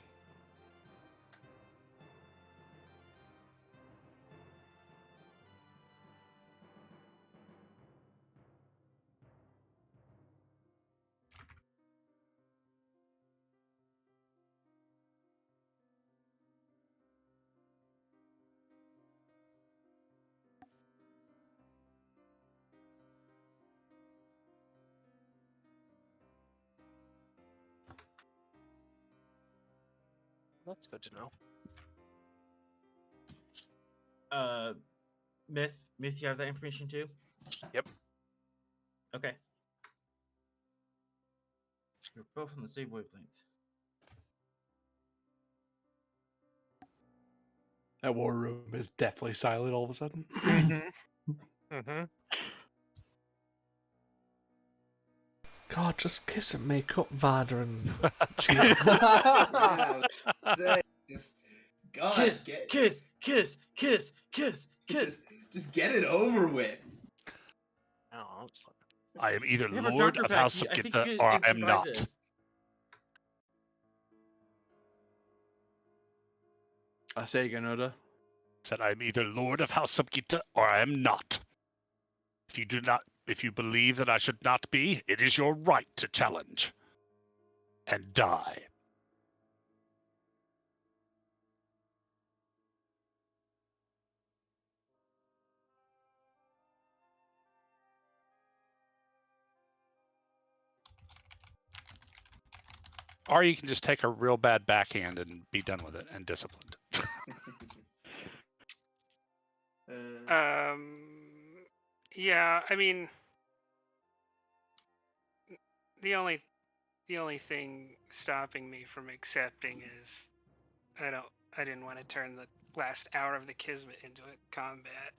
That's good to know. Myth, you have that information too? Yep. Okay. We're both on the same wavelength. That war room is deathly silent all of a sudden. Mm-hmm. God, just kiss and make up, Vada and Chio. Yeah, just God, Kiss, kiss, kiss, kiss, kiss, kiss. just get it over with. Oh, that's fun. I am either We have a Lord doctor of back. House I think you Subgita could or I am survive not. this. I say again, Oda. Said I am either Lord of House Subgita or I am not. If you believe that I should not be, it is your right to challenge and die. Or you can just take a real bad backhand and be done with it and disciplined. Yeah, I mean, the only thing stopping me from accepting is I didn't want to turn the last hour of the Kismet into a combat.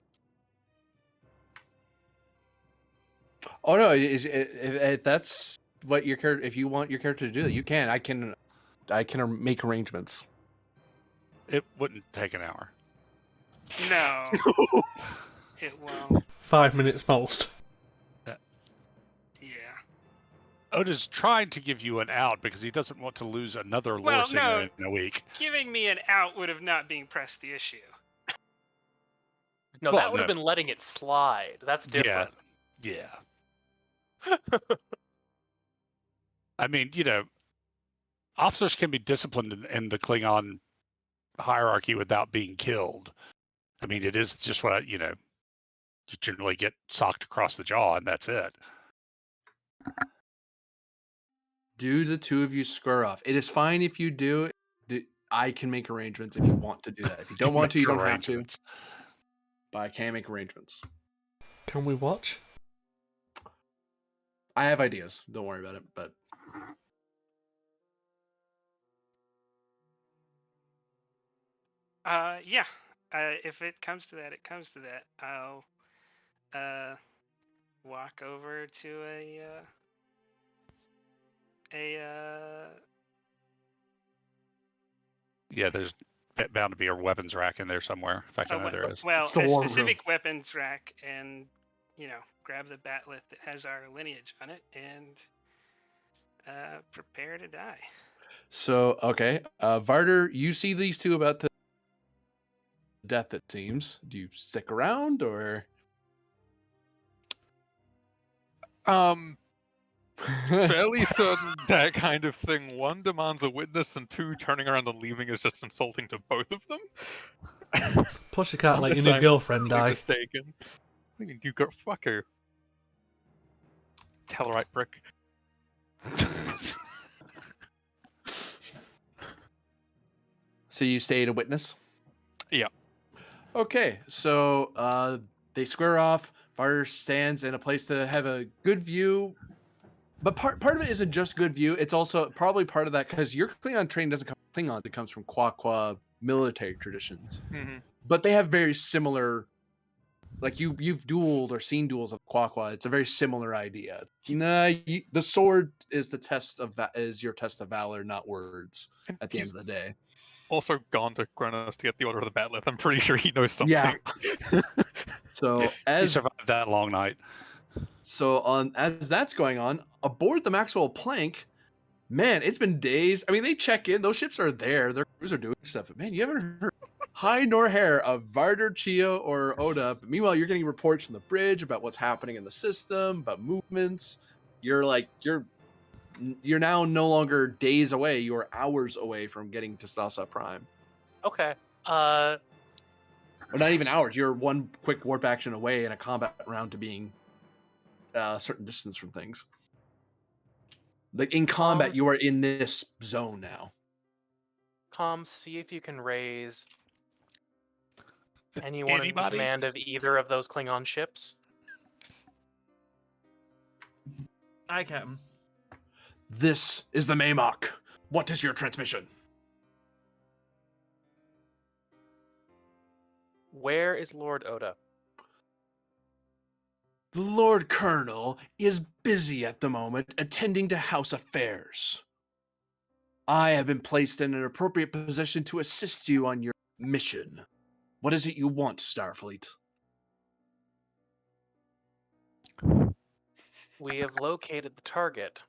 Oh no, if that's what your character, if you want your character to do that, you can. I can make arrangements. It wouldn't take an hour. No, it won't. 5 minutes most. Yeah. Oda's trying to give you an out because he doesn't want to lose another lore Well, singer no. in a week. Giving me an out would have not been pressed the issue. No, Well, that would have no. been letting it slide. That's different. Yeah. I mean, officers can be disciplined in the Klingon hierarchy without being killed. I mean, it is just what you generally get socked across the jaw, and that's it. Do the two of you square off? It is fine if you do. I can make arrangements if you want to do that. If you don't want to, you don't have to. But I can make arrangements. Can we watch? I have ideas. Don't worry about it. But Yeah. If it comes to that, it comes to that. I'll walk over to Yeah, there's bound to be a weapons rack in there somewhere. In fact, I know there is. well, It's the a war specific weapons rack, and grab the batleth that has our lineage on it, and prepare to die. so okay, Varder, you see these two about to death. It seems. Do you stick around or? Fairly certain that kind of thing, one, demands a witness, and two, turning around and leaving is just insulting to both of them. Plus, you can't let your Unless new I'm girlfriend completely die. Mistaken. You got fuck her. Tellarite brick. So you stayed a witness? Yeah. Okay, so they square off. Varder stands in a place to have a good view. But part of it isn't just good view. It's also probably part of that because your Klingon training doesn't come from Klingons. It comes from Qua military traditions. Mm-hmm. But they have very similar, like you've dueled or seen duels of Qua. It's a very similar idea. The sword is the test of is your test of valor, not words. At the end of the day. Also gone to Kronos to get the Order of the Batleth. I'm pretty sure he knows something. Yeah. So he survived that long night. So as that's going on, aboard the Maxwell Plank, man, it's been days. I mean, they check in; those ships are there. Their crews are doing stuff. But man, you haven't heard hide nor hair of Varder, Chio, or Oda. But meanwhile, you're getting reports from the bridge about what's happening in the system, about movements. You're now no longer days away. You're hours away from getting to Stasta Prime. Okay. Or not even hours. You're one quick warp action away in a combat round to being a certain distance from things. Like in combat, you are in this zone now. See if you can raise anyone in Anybody? command of either of those Klingon ships. Aye, Captain. This is the Maymok. What is your transmission? Where is Lord Oda? The Lord Colonel is busy at the moment attending to house affairs. I have been placed in an appropriate position to assist you on your mission. What is it you want, Starfleet? We have located the target.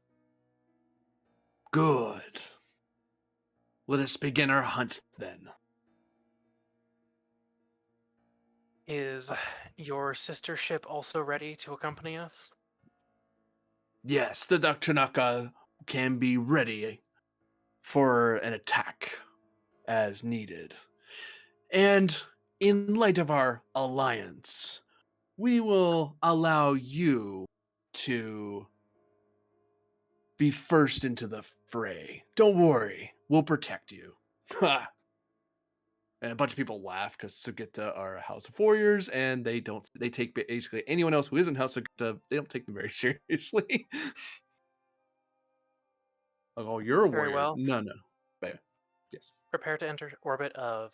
Good. Let us begin our hunt then. Is your sister ship also ready to accompany us? Yes, the Dakchanaka can be ready for an attack as needed. And in light of our alliance, we will allow you to be first into the fray. Don't worry, we'll protect you. Ha! And a bunch of people laugh because Sugita are a House of Warriors, and they take basically anyone else who isn't House of Sugita, they don't take them very seriously. Like, oh, you're a Very warrior. well. No. But, yes. Prepare to enter orbit of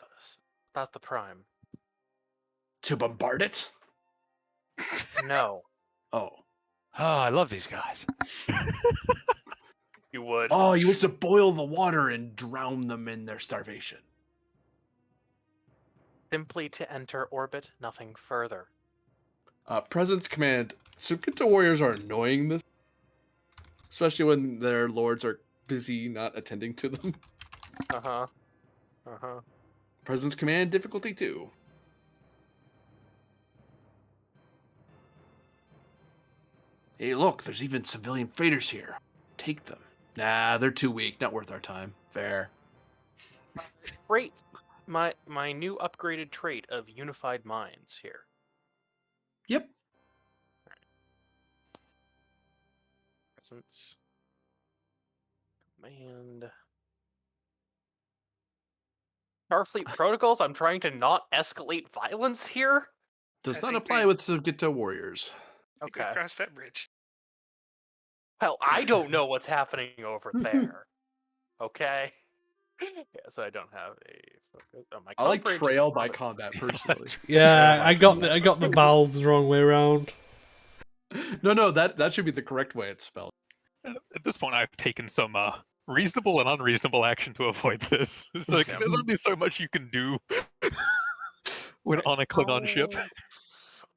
Stasta Prime. To bombard it? No, Oh. Oh, I love these guys. You would. Oh, you wish to boil the water and drown them in their starvation. simply to enter orbit, nothing further. Presence command. Sugita warriors are annoying this, especially when their lords are busy not attending to them. Uh huh. Presence command difficulty 2. Hey, look, there's even civilian freighters here. Take them. Nah, they're too weak. Not worth our time. Fair. Great. My new upgraded trait of unified minds here. Yep. Presence. Command. Starfleet protocols. I'm trying to not escalate violence here. Does I not think apply we- with Sugita warriors. We could Okay. cross that bridge. Hell, I don't know what's happening over there. Okay. Yes, I don't have a focus. Oh, my I like comp range is trail by probably- combat personally. Yeah, I got the vowels the wrong way around. No, that should be the correct way it's spelled. At this point, I've taken some reasonable and unreasonable action to avoid this. It's like there's only so much you can do when on a Klingon ship.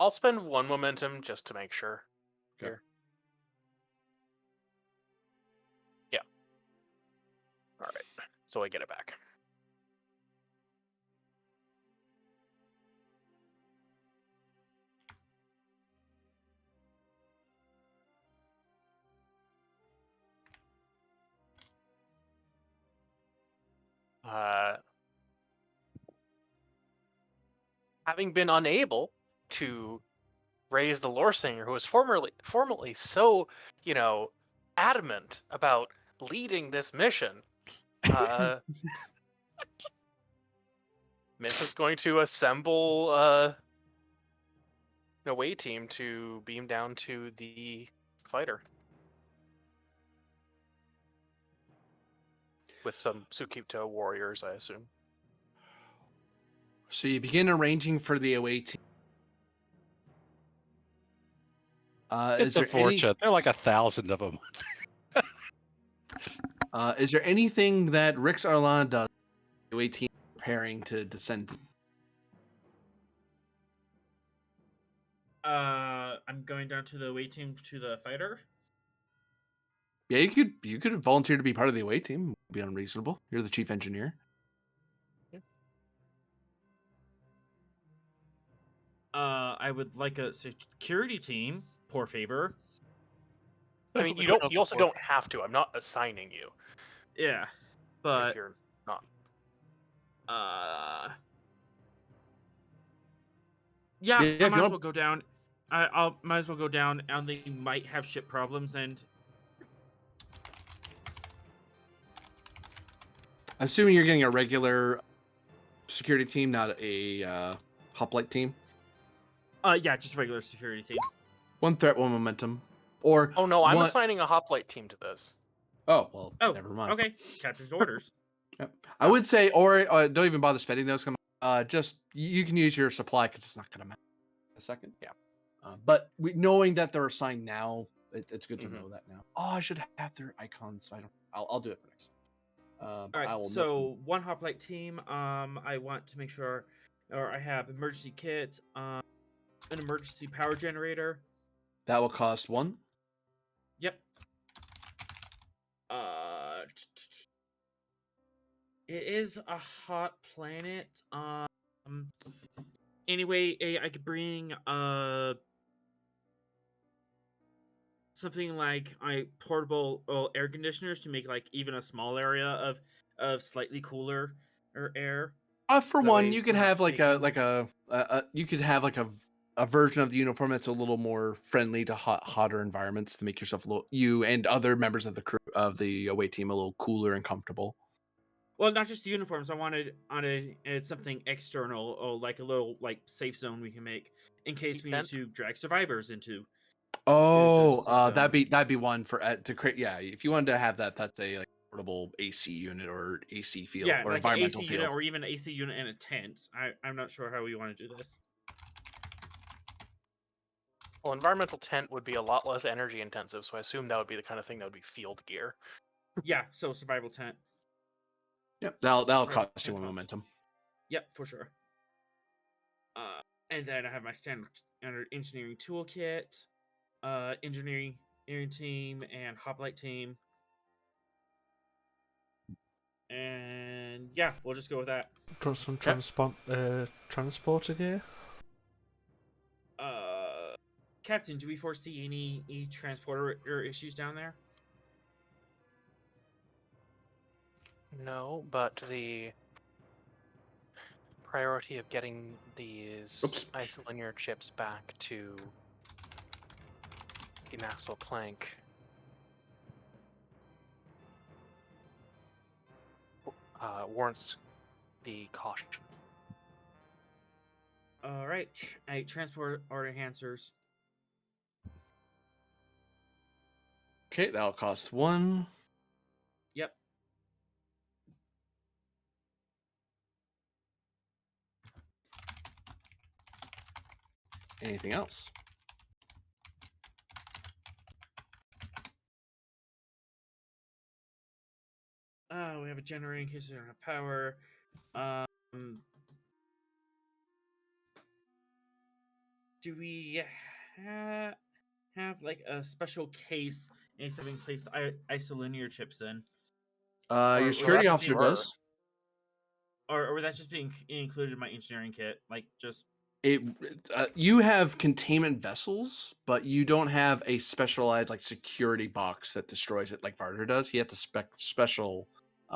I'll spend 1 momentum just to make sure. Okay. Here. Yeah. All right. So I get it back. Having been unable to raise the lore singer who was formerly so, adamant about leading this mission, Myth is going to assemble an away team to beam down to the fighter. With some Sukipto warriors, I assume. So you begin arranging for the away team. It's Is there unfortunate. There are like 1,000 of them. is there anything that Rix Arlan does? The away team preparing to descend. I'm going down to the away team to the fighter. Yeah, you could volunteer to be part of the away team. Would be unreasonable. You're the chief engineer. I would like a security team. Poor favor. I mean, you also don't have to. I'm not assigning you. Yeah, If but you're not. Yeah, Yeah, I if you might as want- well go down. I'll might as well go down, and they might have ship problems. And Assuming you're getting a regular security team, not a hoplite team. yeah, just regular security team. 1 threat, 1 momentum. Or Oh no, I'm one- assigning a hoplite team to this. Oh well, Oh, never mind. Okay, captain's orders. Yep. I would say, or don't even bother spending those. Just you can use your supply because it's not going to matter in a second. Yeah. But knowing that they're assigned now, it's good to Mhm. know that now. Oh, I should have their icons. So I'll do it for next time. All I right, will so 1 hoplite team. I want to make sure, or I have emergency kit, an emergency power generator. that will cost 1. Yep. It is a hot planet. Anyway, I could bring something like portable air conditioners to make like even a small area of slightly cooler air. For That one, way you could we're not have like taking- you could have like a a version of the uniform that's a little more friendly to hotter environments to make yourself you and other members of the crew of the away team a little cooler and comfortable. Well, not just the uniforms. I wanted something external, or like a little safe zone we can make in case we need Tent? to drag survivors into. Oh, system. that'd be one for to create. Yeah, if you wanted to have that, that's a portable AC unit or AC field Yeah, or like an AC environmental unit, field. or even an AC unit and a tent. I'm not sure how we want to do this. Well, environmental tent would be a lot less energy intensive, so I assume that would be the kind of thing that would be field gear. Yeah, so survival tent. Yep, that'll Or cost you one tampons. momentum. Yep, for sure. And then I have my standard engineering toolkit, engineering team, and hoplite team. And yeah, we'll just go with that. Got some transporter gear. Captain, do we foresee any transporter issues down there? No, but the priority of getting these isolinear chips back to the Maxwell Planck warrants the caution. All right, transport order enhancers. Okay, that'll cost 1. Yep. Anything else? We have a generator in case we don't have power. Do we have like a special case instead of being placed isolinear chips in? Your security officer does. Or would that just be included in my engineering kit? Like just you have containment vessels, but you don't have a specialized security box that destroys it like Varder does. He had to special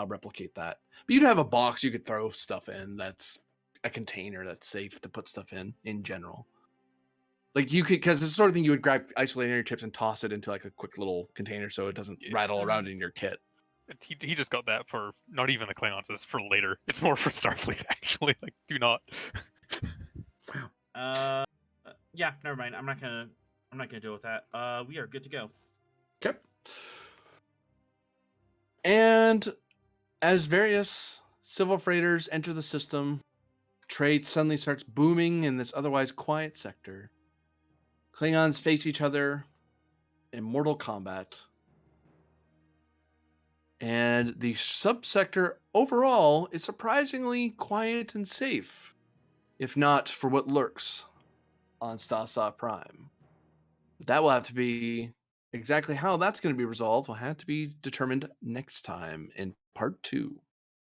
replicate that. But you'd have a box you could throw stuff in. That's a container that's safe to put stuff in general. Like you could, because it's the sort of thing you would grab isolator chips and toss it into a quick little container so it doesn't rattle around in your kit. He just got that for not even the Klingons. It's for later. It's more for Starfleet actually. Do not. Yeah, never mind. I'm not gonna deal with that. We are good to go. Okay. And as various civil freighters enter the system, trade suddenly starts booming in this otherwise quiet sector. Klingons face each other in mortal combat. And the subsector overall is surprisingly quiet and safe, if not for what lurks on Stasta Prime. But that will have to be exactly how that's going to be resolved will have to be determined next time in part 2.